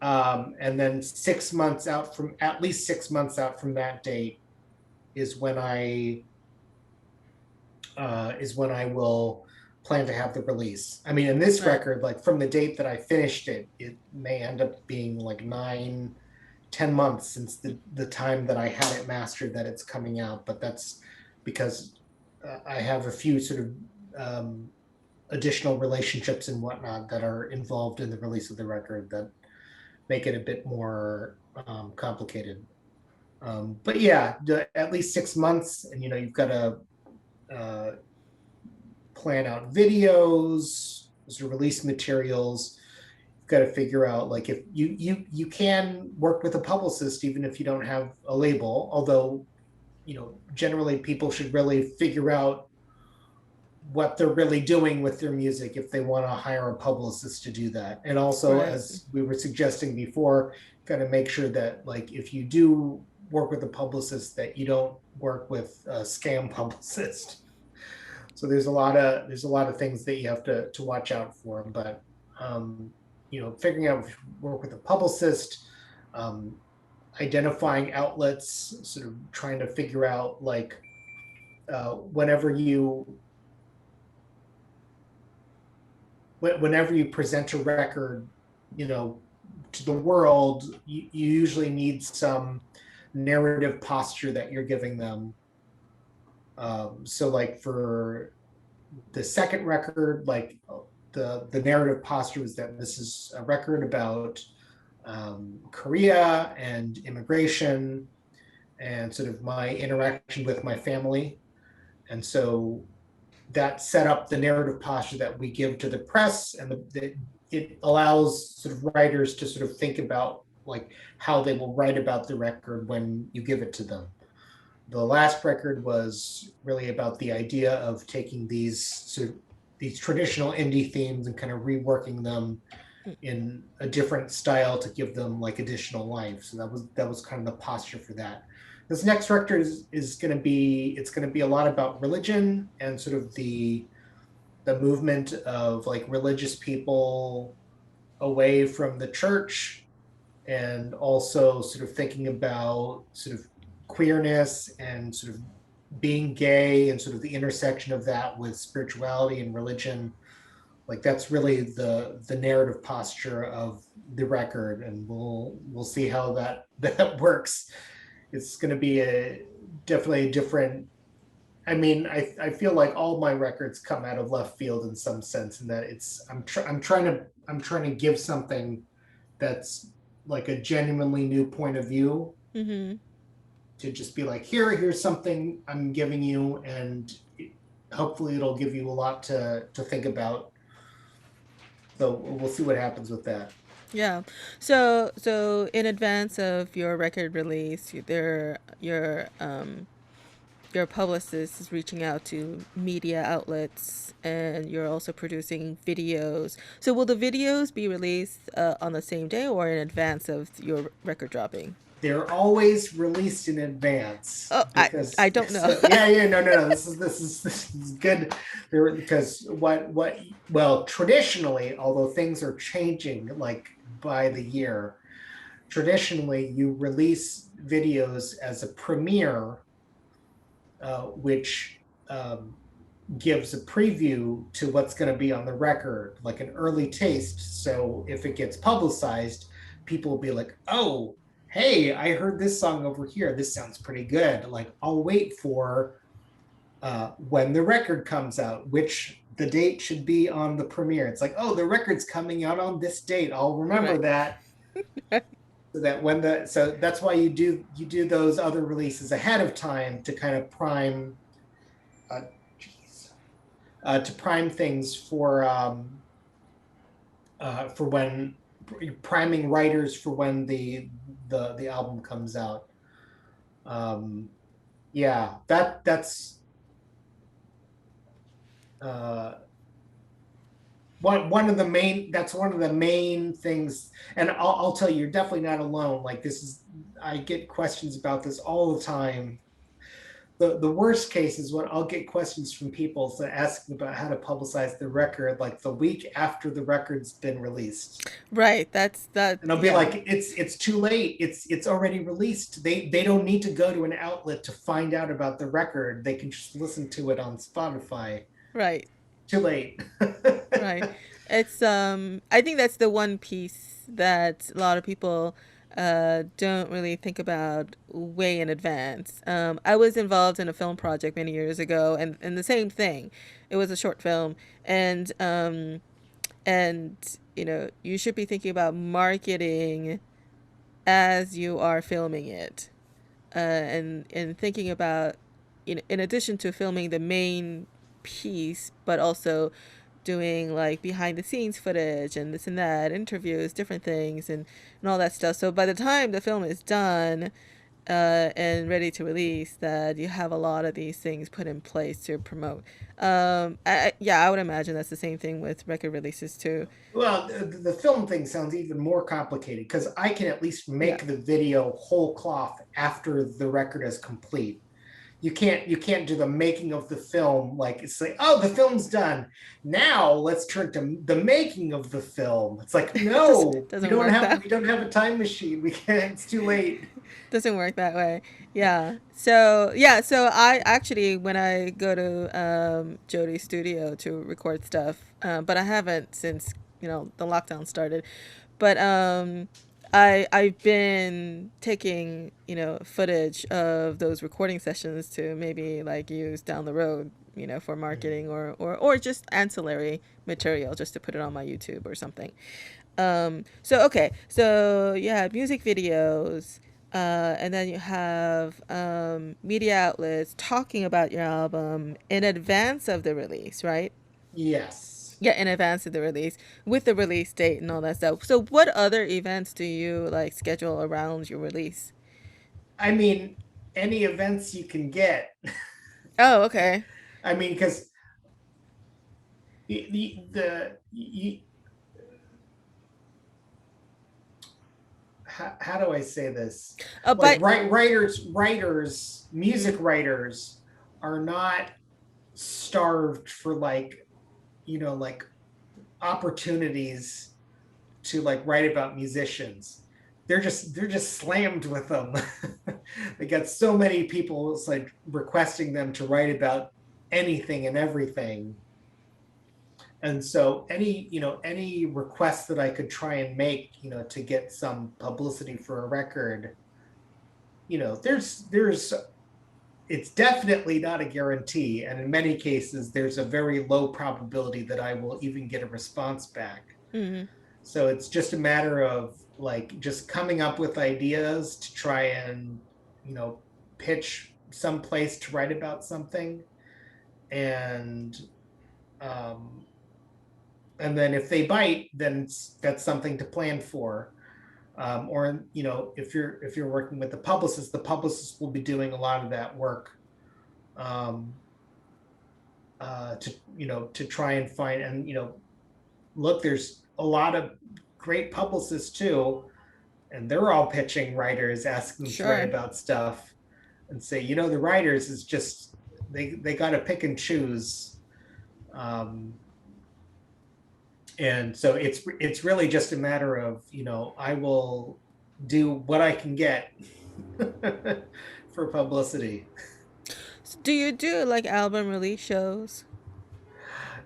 and then 6 months out from at least 6 months out from that date, is when I will plan to have the release. I mean, in this Right. record, like from the date that I finished it, it may end up being like 9-10 months since the time that I had it mastered that it's coming out. But that's because I have a few sort of additional relationships and whatnot that are involved in the release of the record that make it a bit more complicated. But yeah, at least 6 months, and you've got to plan out videos, sort of release materials. You've got to figure out, like, if you can work with a publicist even if you don't have a label, although generally people should really figure out what they're really doing with their music if they want to hire a publicist to do that. And also, Right. as we were suggesting before, kind of make sure that, like, if you do work with a publicist, that you don't work with a scam publicist. So there's a lot of things that you have to watch out for. But figuring out work with a publicist, identifying outlets, sort of trying to figure out, like, whenever you present a record, to the world, you usually need some narrative posture that you're giving them. So, like, for the second record, like, the narrative posture was that this is a record about Korea and immigration and sort of my interaction with my family. And so that set up the narrative posture that we give to the press, and it allows sort of writers to sort of think about, like, how they will write about the record when you give it to them. The last record was really about the idea of taking these traditional indie themes and kind of reworking them in a different style to give them, like, additional life. So that was kind of the posture for that. This next record is going to be a lot about religion and sort of the movement of, like, religious people away from the church, and also sort of thinking about sort of queerness and sort of being gay and sort of the intersection of that with spirituality and religion. Like, that's really the narrative posture of the record, and we'll see how that works. It's going to be definitely different. I mean, I feel like all my records come out of left field in some sense, in that I'm trying to give something that's like a genuinely new point of view. Mm-hmm. To just be like, here's something I'm giving you, and hopefully it'll give you a lot to think about. So we'll see what happens with that. Yeah. So in advance of your record release, your publicist is reaching out to media outlets, and you're also producing videos. So will the videos be released on the same day or in advance of your record dropping? They're always released in advance. Oh, because, I don't know. No. This is good. Because traditionally, although things are changing, like, by the year, traditionally you release videos as a premiere, which gives a preview to what's going to be on the record, like an early taste. So if it gets publicized, people will be like, oh, hey, I heard this song over here. This sounds pretty good. Like, I'll wait for when the record comes out, which the date should be on the premiere. It's like, oh, the record's coming out on this date. I'll remember that. So that so that's why you do those other releases ahead of time to kind of prime, to prime things for when priming writers for when the album comes out. That's one of the main things. And I'll tell you, you're definitely not alone. Like, I get questions about this all the time. the worst case is when I'll get questions from people asking about how to publicize the record like the week after the record's been released. Right. That's that. And I'll be Yeah. like, it's too late. It's already released. They don't need to go to an outlet to find out about the record. They can just listen to it on Spotify. Right. Too late. Right. It's I think that's the one piece that a lot of people don't really think about way in advance. I was involved in a film project many years ago, and the same thing. It was a short film, and you should be thinking about marketing as you are filming it, and thinking about, in addition to filming the main piece, but also doing like behind the scenes footage and this and that, interviews, different things, and all that stuff. So by the time the film is done, and ready to release, that you have a lot of these things put in place to promote. Yeah, I would imagine that's the same thing with record releases too. Well, the film thing sounds even more complicated because I can at least Yeah. make the video whole cloth after the record is complete. You can't do the making of the film like it's like, oh, the film's done, now let's turn to the making of the film. It's like, no, Doesn't work that. we don't have a time machine, we can't, it's too late. Doesn't work that way. Yeah. So I actually, when I go to Jody's studio to record stuff, but I haven't since the lockdown started. But I've been taking footage of those recording sessions to maybe like use down the road, for marketing, or just ancillary material, just to put it on my YouTube or something. So okay, so you have music videos, and then you have media outlets talking about your album in advance of the release, right? Yes. Yeah, in advance of the release, with the release date and all that stuff. So what other events do you like schedule around your release? I mean, any events you can get. Oh, okay. I mean, because the how do I say this? Like, But music writers are not starved for like opportunities to like write about musicians. They're just slammed with them. They got so many people, it's like requesting them to write about anything and everything. And so any request that I could try and make, to get some publicity for a record, there's it's definitely not a guarantee, and in many cases there's a very low probability that I will even get a response back. mm-hmm. So it's just a matter of like just coming up with ideas to try and pitch some place to write about something, and um, and then if they bite, then that's something to plan for. Or if you're working with the publicist will be doing a lot of that work, to try and find, and look, there's a lot of great publicists too, and they're all pitching writers, asking them to write about stuff, and say, the writers is just they got to pick and choose. And so it's really just a matter of, I will do what I can get for publicity. So do you do like album release shows?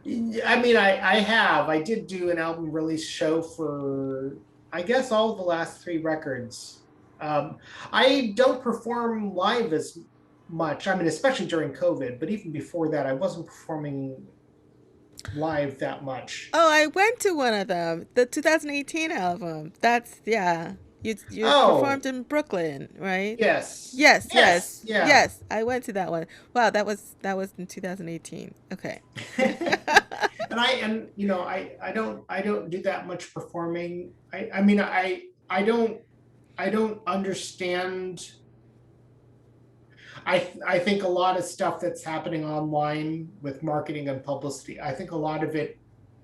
I mean, I did do an album release show for, I guess, all of the last 3 records. I don't perform live as much. I mean, especially during COVID, but even before that, I wasn't performing live that much. Oh, I went to one of them, the 2018 album. That's, yeah. You performed in Brooklyn, right? Yes. Yes. Yeah. Yes, I went to that one. Wow, that was in 2018. Okay. And I don't do that much performing. I mean, I don't understand. I think a lot of stuff that's happening online with marketing and publicity, I think a lot of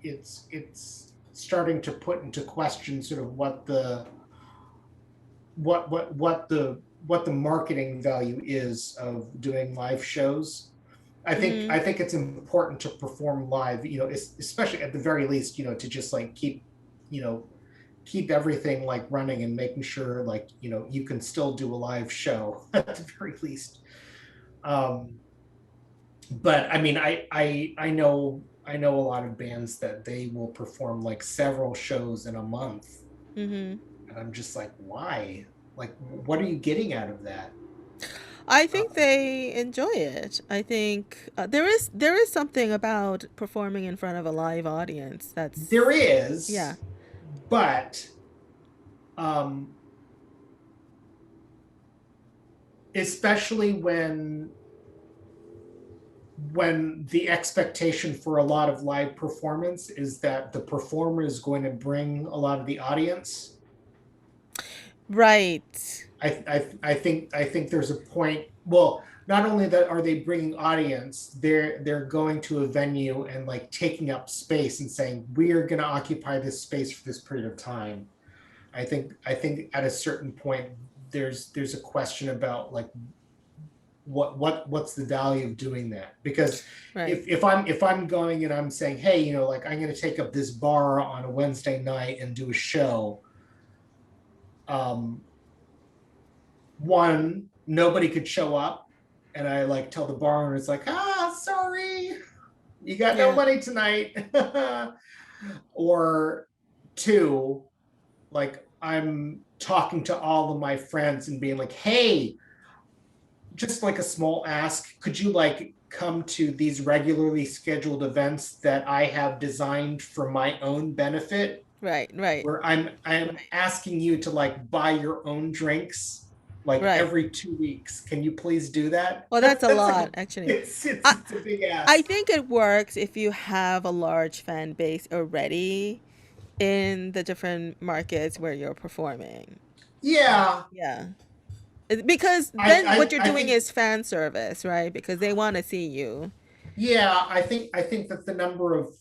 it's starting to put into question sort of what the what the marketing value is of doing live shows. I think Mm-hmm. I think it's important to perform live, especially at the very least, to just like you know, keep everything like running and making sure like, you can still do a live show at the very least. Um, but I mean, I know a lot of bands that they will perform like several shows in a month, Mm-hmm. and I'm just like, why? Like, what are you getting out of that? I think Um, they enjoy it. I think there is something about performing in front of a live audience. there Yeah, is, but um, especially when the expectation for a lot of live performance is that the performer is going to bring a lot of the audience. right. I think there's a point. Well, not only that are they bringing audience, they're going to a venue and like taking up space and saying we are going to occupy this space for this period of time. I think at a certain point there's a question about like what's the value of doing that, because Right. if I'm going and I'm saying, hey, like I'm going to take up this bar on a Wednesday night and do a show. um One, nobody could show up, and I like tell the bar owner, it's like, sorry, you got no Yeah. money tonight. Or two, like I'm talking to all of my friends and being like, hey, just like a small ask, could you like come to these regularly scheduled events that I have designed for my own benefit, Right. Right. where I'm asking you to like buy your own drinks like Right. every 2 weeks. Can you please do that? Well, that's a That's like lot, actually. it's it's I it's a big I ask. think it works if you have a large fan base already in the different markets where you're performing. Yeah, Yeah. Because I then what you're I doing think is fan service, right? Because they want to see you. yeah, I think that the number of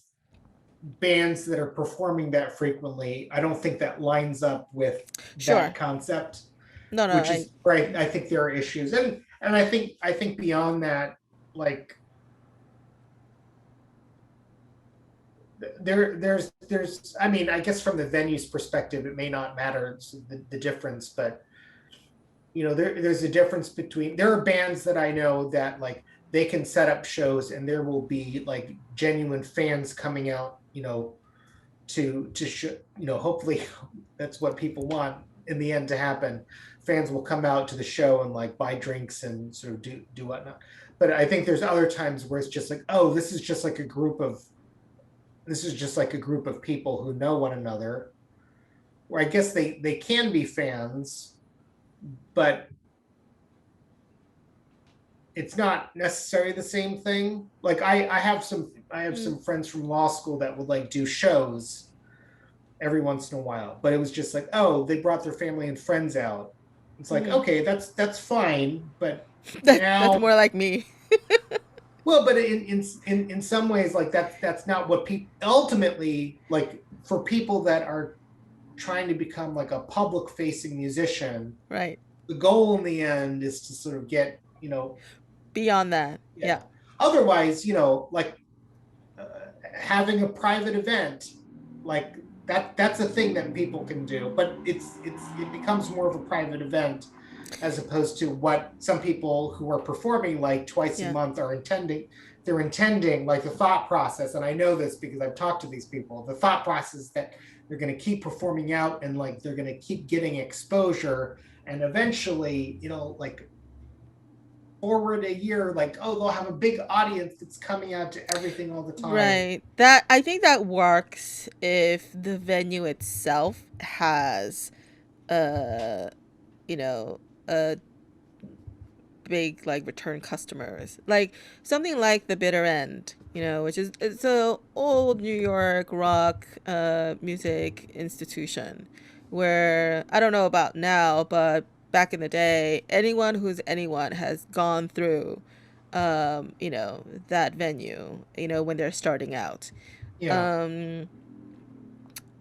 bands that are performing that frequently, I don't think that lines up with that Sure. concept, No, no, which is right. I think there are issues, and I think beyond that, like there's I mean, I guess from the venue's perspective it may not matter the difference, but there's a difference between, there are bands that I know that like they can set up shows and there will be like genuine fans coming out, to show, hopefully that's what people want in the end to happen. Fans will come out to the show and like buy drinks and sort of do whatnot. But I think there's other times where it's just like, oh, this is just like a group of people who know one another, where I guess they can be fans, but it's not necessarily the same thing. Like I have some friends from law school that would like do shows every once in a while, but it was just like, oh, they brought their family and friends out. It's like, mm-hmm. okay, that's fine, but That's now, more like me. well, but in some ways, like that's not what people ultimately like, for people that are trying to become like a public facing musician. Right. The goal in the end is to sort of get, Beyond that. yeah. Yeah. Otherwise, like uh, having a private event, like that's a thing that people can do, but it becomes more of a private event as opposed to what some people who are performing like twice a Yeah. month are intending. They're intending, like the thought process, and I know this because I've talked to these people, the thought process that they're going to keep performing out and like they're going to keep getting exposure, and eventually, like forward a year, like, oh, they'll have a big audience that's coming out to everything all the time. Right. That I think that works if the venue itself has uh you know, a big like return customers. Like something like the Bitter End, which is it's a old New York rock music institution where I don't know about now, but back in the day, anyone who's anyone has gone through that venue, when they're starting out. Yeah. Um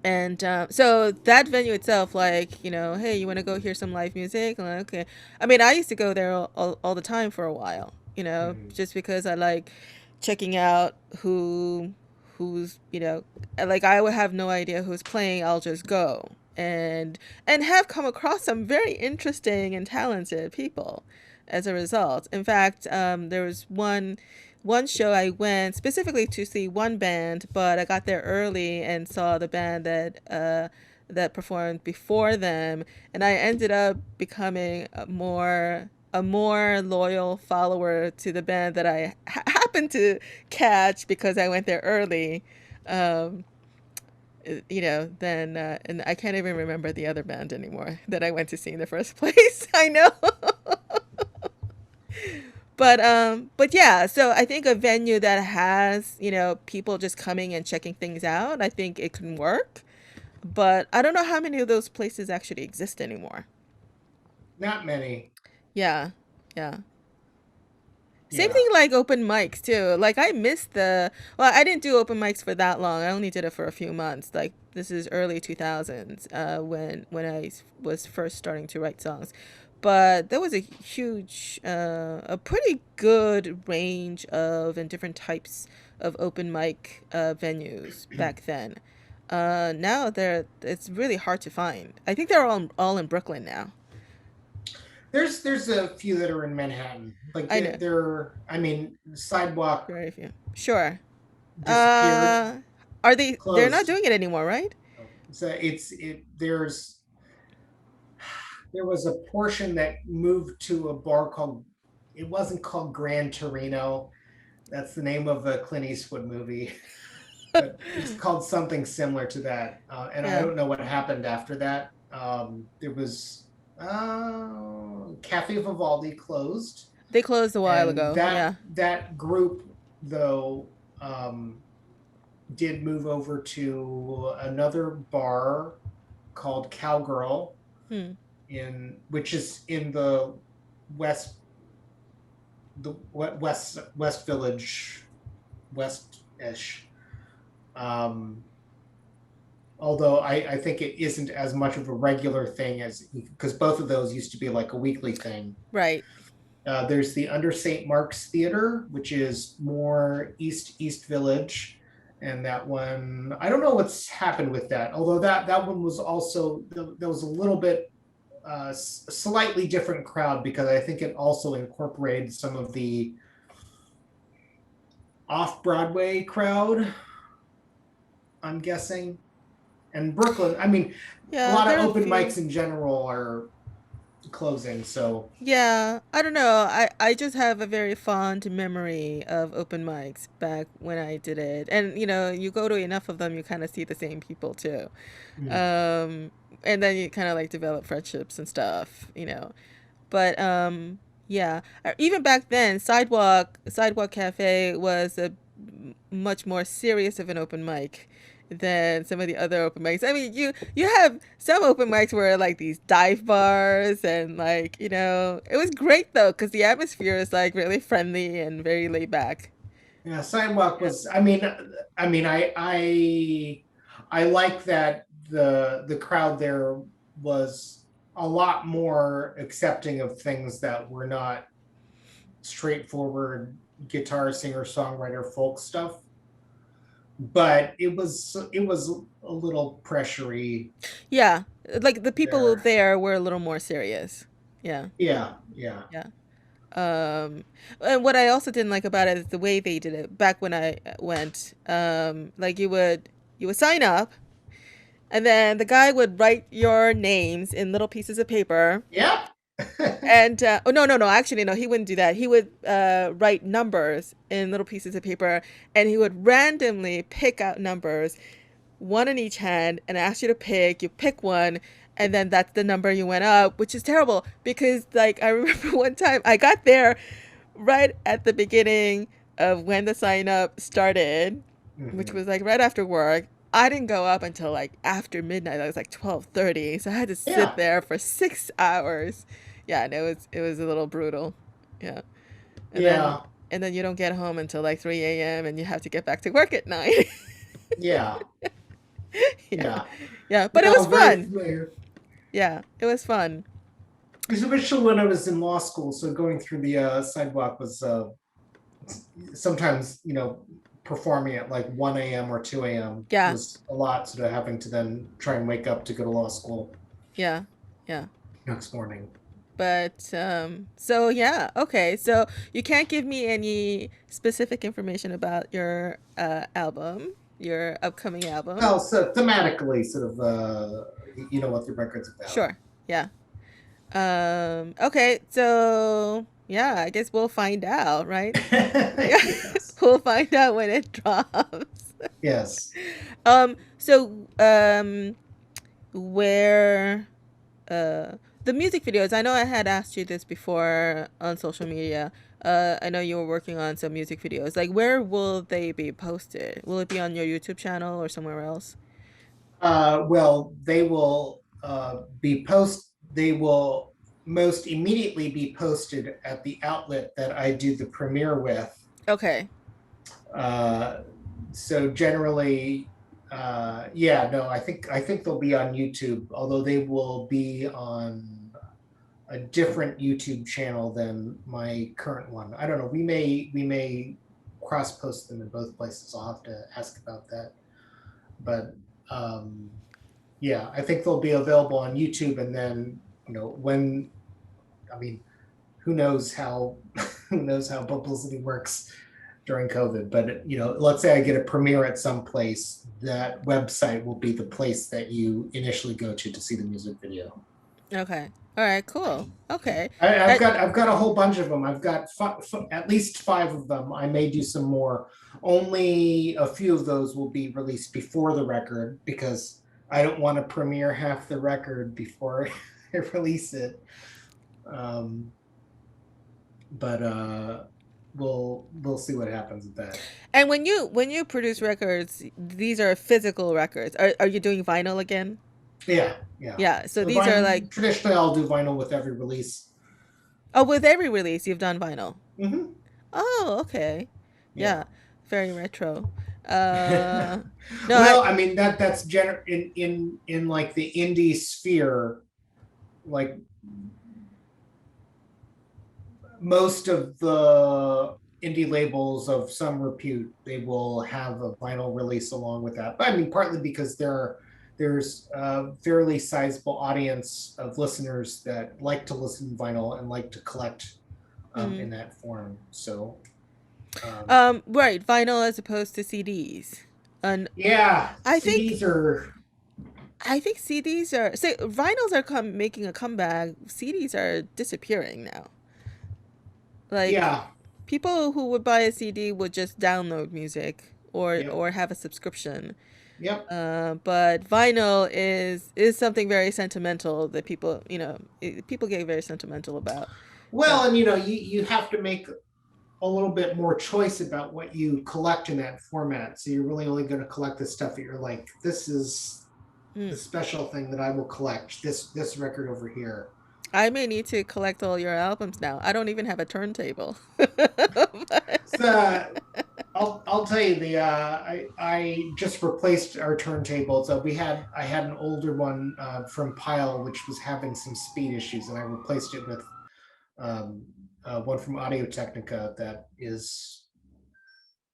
And so that venue itself, like, hey, you want to go hear some live music? I'm like, okay. I mean, I used to go there all the time for a while, Mhm. just because I like checking out who's, like I would have no idea who's playing. I'll just go and have come across some very interesting and talented people as a result. In fact, there was one show I went specifically to see one band, but I got there early and saw the band that performed before them, and I ended up becoming a more loyal follower to the band that I happened to catch because I went there early. Um, then and I can't even remember the other band anymore that I went to see in the first place. I know. But yeah, so I think a venue that has, people just coming and checking things out, I think it can work. But I don't know how many of those places actually exist anymore. Not many. Yeah. Yeah. Same Yeah. thing like open mics too. Like I missed I didn't do open mics for that long. I only did it for a few months. Like this is early 2000s, when I was first starting to write songs. But there was a pretty good range of and different types of open mic venues back then. Now it's really hard to find. I think they're all in Brooklyn now. There's a few that are in Manhattan. Like I know. I mean, Sidewalk Very few. Sure. disappeared, Uh, are they? They're not closed. doing it anymore, right? So there was a portion that moved to a bar called, it wasn't called Gran Torino. That's the name of a Clint Eastwood movie, but it's called something similar to that. And I Yeah, don't know what happened after that. There was Cafe Vivaldi closed, they closed a while and ago. Yeah. that group though, did move over to another bar called Cowgirl, Hmm. in which is in the west west village, west-ish. um Although I think it isn't as much of a regular thing as, because both of those used to be like a weekly thing. Right. There's the Under St. Mark's Theater, which is more East Village, and that one, I don't know what's happened with that. Although that one was also, there was a little bit slightly different crowd, because I think it also incorporated some of the off Broadway crowd, I'm guessing. And Brooklyn, I mean, a Yeah, lot of there are a open few. mics in general are closing. So Yeah, I don't know. I just have a very fond memory of open mics back when I did it. And you go to enough of them, you kind of see the same people too. mm, Um, and then you kind of like develop friendships and stuff. But yeah, even back then, Sidewalk Cafe was a much more serious of an open mic than some of the other open mics. I mean, you have some open mics where like these dive bars and like it was great though because the atmosphere is like really friendly and very laid back. yeah, Sidewalk Yeah. was. I mean, I like that the crowd there was a lot more accepting of things that were not straightforward guitar singer songwriter folk stuff. But it was a little pressury Yeah, like the people there. there were a little more serious. Yeah, Yeah, yeah. yeah. And what I also didn't like about it is the way they did it back when I went. Like you would sign up, and then the guy would write your names in little pieces of paper. Yep. And oh no, actually no, he wouldn't do that. He would write numbers in little pieces of paper, and he would randomly pick out numbers, one in each hand, and ask you to pick. You pick one, and then that's the number you went up, which is terrible because like I remember one time I got there right at the beginning of when the sign up started, which Mhm. was like right after work. I didn't go up until like after midnight. It was like 12:30, so I had to sit Yeah. there for 6 hours. Yeah, and it was a little brutal. Yeah, and then Yeah. and then you don't get home until like 3 a.m. and you have to get back to work at 9. Yeah. Yeah. Yeah, but it No, was very fun. familiar. Yeah, it was fun. Especially when I was in law school, so going through the sidewalk was sometimes, performing at like 1 a.m. or 2 a.m. Yeah, was a lot, sort of having to then try and wake up to go to law school yeah, yeah. next morning. But so yeah, okay. So you can't give me any specific information about your album, your upcoming album. Well, so thematically, sort of, you know what the record's about. Sure. Yeah. Okay. So yeah, I guess we'll find out, right? Yeah. Yes. We'll find out when it drops. Yes. So where the music videos, I know I had asked you this before on social media. I know you were working on some music videos. Like, where will they be posted? Will it be on your YouTube channel or somewhere else? Well, they will most immediately be posted at the outlet that I do the premiere with. Okay. Uh, so generally, yeah, no, I think they'll be on YouTube, although they will be on a different YouTube channel than my current one. I don't know. We may cross post them in both places. I'll have to ask about that. But yeah, I think they'll be available on YouTube, and then when, I mean, who knows how who knows how publicity works during COVID. But let's say I get a premiere at some place, that website will be the place that you initially go to see the music video. Okay. All right. Cool. Okay. I've got a whole bunch of them. I've got at least 5 of them. I may do some more. Only a few of those will be released before the record, because I don't want to premiere half the record before I release it. But we'll see what happens with that. And when you produce records, these are physical records. Are you doing vinyl again? Yeah. Yeah. So these vinyl, are like, traditionally I'll do vinyl with every release. oh, with every release you've done vinyl. Mm-hmm. Oh, okay. Yeah. Very retro. No, well, I mean that's in like the indie sphere, like most of the indie labels of some repute, they will have a vinyl release along with that. But I mean, partly because there's a fairly sizable audience of listeners that like to listen to vinyl and like to collect in that form. So right, vinyl as opposed to CDs. And yeah, I CDs think CDs are, say, vinyls are making a comeback. CDs are disappearing now. Like, yeah, people who would buy a CD would just download music or Yep. or have a subscription. Yep. But vinyl is something very sentimental that people people get very sentimental about. Well, and you have to make a little bit more choice about what you collect in that format. So you're really only going to collect the stuff that you're like, this is the special thing that I will collect. This record over here. I may need to collect all your albums now. I don't even have a turntable. So I'll tell you, I just replaced our turntable. So I had an older one from Pile, which was having some speed issues, and I replaced it with one from Audio Technica that is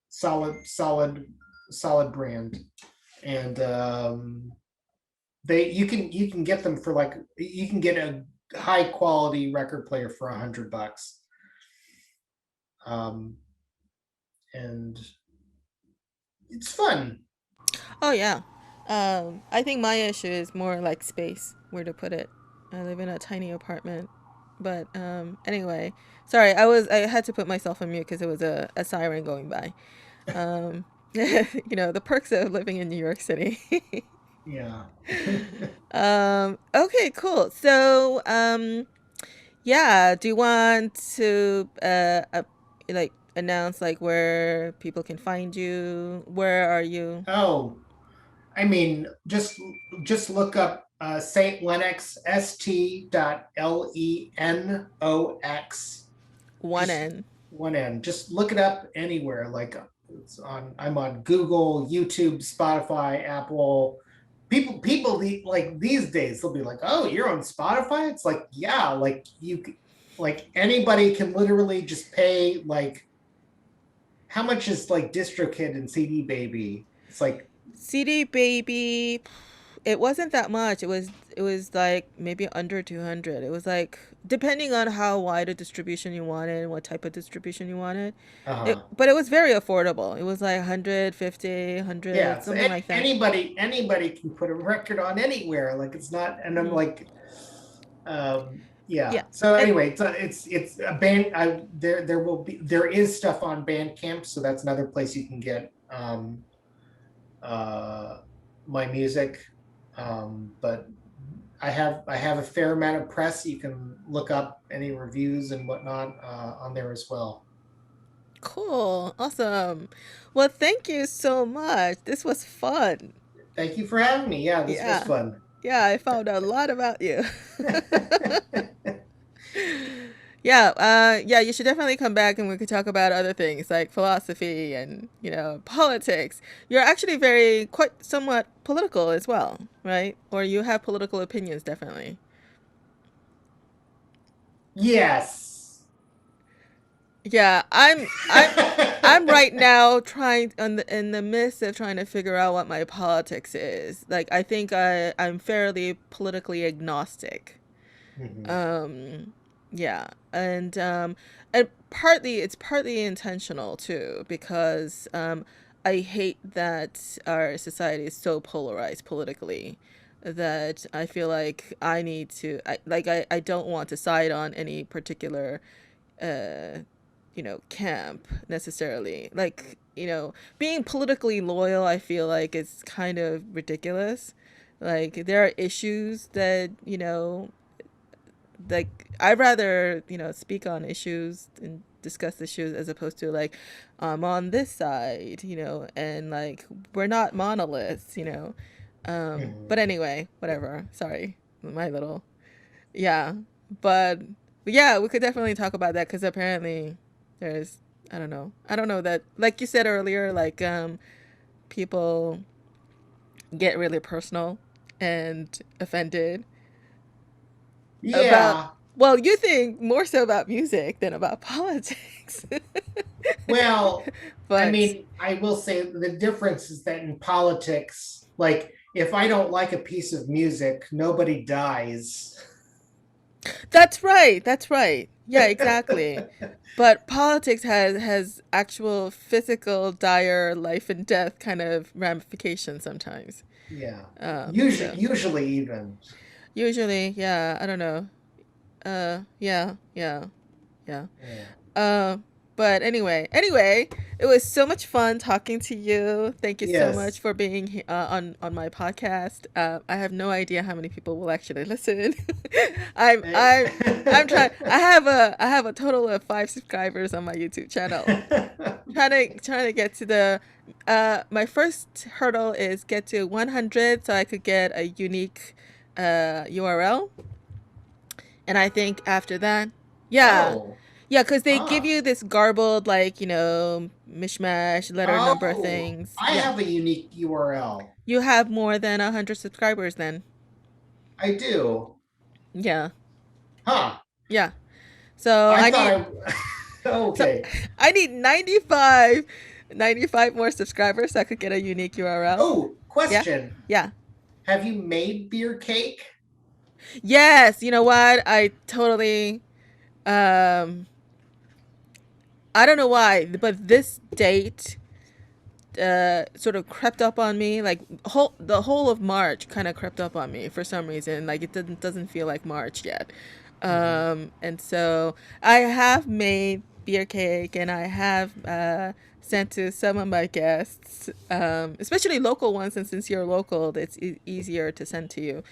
solid brand, and you can get them for like, you can get a high quality record player for $100. And it's fun. Oh yeah. I think my issue is more like space, where to put it. I live in a tiny apartment. But anyway, sorry, I had to put myself on mute because it was a siren going by. The perks of living in New York City. Yeah. Okay, cool. So yeah, do you want to like announce like where people can find you? Where are you? Oh, I mean, just look up Saint Lenox, st.lenox. One N. One N. Just look it up anywhere. Like I'm on Google, YouTube, Spotify, Apple, people like these days they'll be like, oh, you're on Spotify. It's like, yeah, like like anybody can literally just pay like, how much is like DistroKid and CD Baby? It's like CD Baby, it wasn't that much. It was like maybe under 200. It was like depending on how wide a distribution you wanted and what type of distribution you wanted. uh-huh. But it was very affordable. It was like 150, Yeah, 100, so something like that. anybody can put a record on anywhere. Like it's not, and I'm like, yeah. Yeah. So And anyway, it's a band. There is stuff on Bandcamp, so that's another place you can get my music. But I have a fair amount of press. You can look up any reviews and whatnot on there as well. cool. Awesome. Well, thank you so much. This was fun. Thank you for having me. Yeah, this was Yeah. fun. Yeah, I found out a lot about you. Yeah, you should definitely come back and we could talk about other things like philosophy and, politics. You're actually quite somewhat political as well, right? Or you have political opinions, definitely. Yes. Yeah, I'm right now trying in the midst of trying to figure out what my politics is. Like I think I'm fairly politically agnostic. Mhm. Yeah, and it's partly intentional too because I hate that our society is so polarized politically that I feel like I need to I don't want to side on any particular uh camp necessarily. Like, being politically loyal, I feel like it's kind of ridiculous. Like there are issues that, like I'd rather, speak on issues and discuss issues as opposed to like I'm on this side, and like we're not monoliths. Mhm. But anyway, whatever. Sorry. My little yeah. But yeah, we could definitely talk about that because apparently there's I don't know that like you said earlier, like people get really personal and offended about Yeah. well, you think more so about music than about politics. Well, I But mean, I will say the difference is that in politics, like if I don't like a piece of music, nobody dies. that's right. That's right. Yeah, exactly. But politics has actual physical, dire life and death kind of ramifications sometimes. Yeah. So Usually even. usually, yeah, I don't know. Yeah, yeah, yeah. Yeah. Uh, but anyway, it was so much fun talking to you. Thank you so much Yes. for being on my podcast. I have no idea how many people will actually listen. I'm I'm I'm trying. I have a total of 5 subscribers on my YouTube channel. Trying to get to the my first hurdle is get to 100 so I could get a unique URL, and I think after that, yeah, Oh. yeah, because they give Ah. you this garbled, like, mishmash letter number Oh. things. I Yeah. have a unique URL. You have more than 100 subscribers then. I do. Yeah. Huh. Yeah. So I I thought need I so okay. I need 95 more subscribers so I could get a unique URL. Oh, Yeah. question. Yeah. Have you made beer cake? Yes, you know what? I totally um I don't know why, but this date sort of crept up on me, like the whole of March kind of crept up on me for some reason. Like it doesn't feel like March yet. Mm-hmm. And so I have made beer cake and I have sent to some of my guests, especially local ones, and since you're local it's easier to send to you.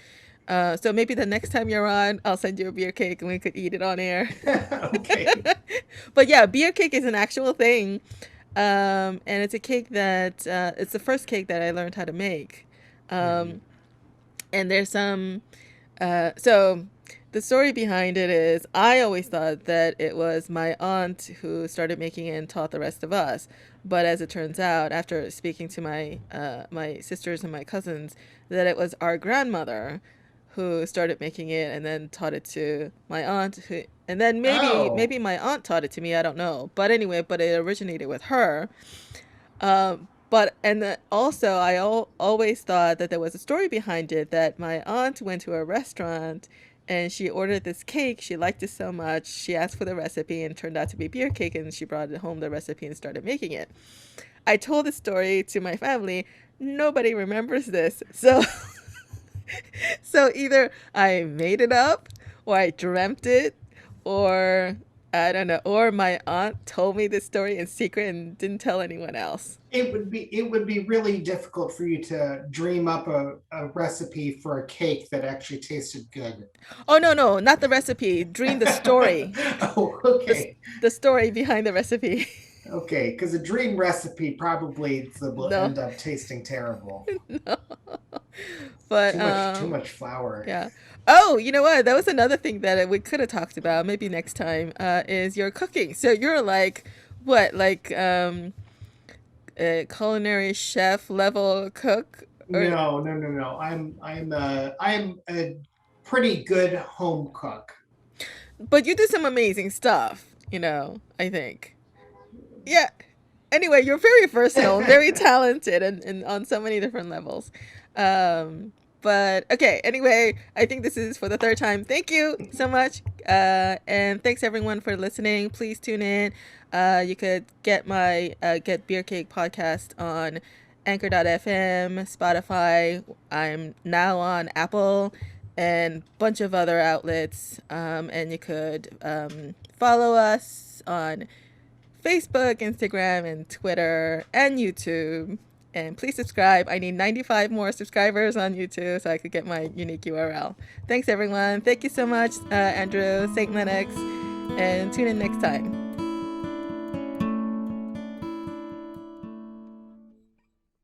So maybe the next time you're on, I'll send you a beer cake and we could eat it on air. Okay. But yeah, beer cake is an actual thing. And it's a cake that it's the first cake that I learned how to make. Mm-hmm. And there's so The story behind it is I always thought that it was my aunt who started making it and taught the rest of us. But as it turns out, after speaking to my sisters and my cousins, that it was our grandmother who started making it and then taught it to my aunt, who, and then Oh, maybe my aunt taught it to me. I don't know. But anyway, but it originated with her. But and also, always thought that there was a story behind it, that my aunt went to a restaurant and she ordered this cake. She liked it so much. She asked for the recipe and it turned out to be beer cake, and she brought it home the recipe and started making it. I told the story to my family. Nobody remembers this. So so either I made it up or I dreamt it, or I don't know, or my aunt told me this story in secret and didn't tell anyone else. It would be really difficult for you to dream up a recipe for a cake that actually tasted good. Oh no, no, not the recipe. Dream the story. Oh, The okay. the story behind the recipe. Okay, because a dream recipe probably will No. end up tasting terrible. No. But Too much flour. yeah. Oh, you know what? That was another thing that we could have talked about maybe next time, is your cooking. So you're like what? Like a culinary chef level cook, or No, no, no, no. I'm a pretty good home cook. but you do some amazing stuff, I think. Yeah. Anyway, you're very versatile, very talented, and on so many different levels. But okay, anyway, I think this is for the third time. Thank you so much. And thanks everyone for listening. Please tune in. You could get my Get Beer Cake podcast on Anchor.fm, Spotify. I'm now on Apple and bunch of other outlets. And you could follow us on Facebook, Instagram, and Twitter, and YouTube. And please subscribe. I need 95 more subscribers on YouTube so I could get my unique URL. Thanks, everyone. Thank you so much, Andrew, St. Lennox, and tune in next time.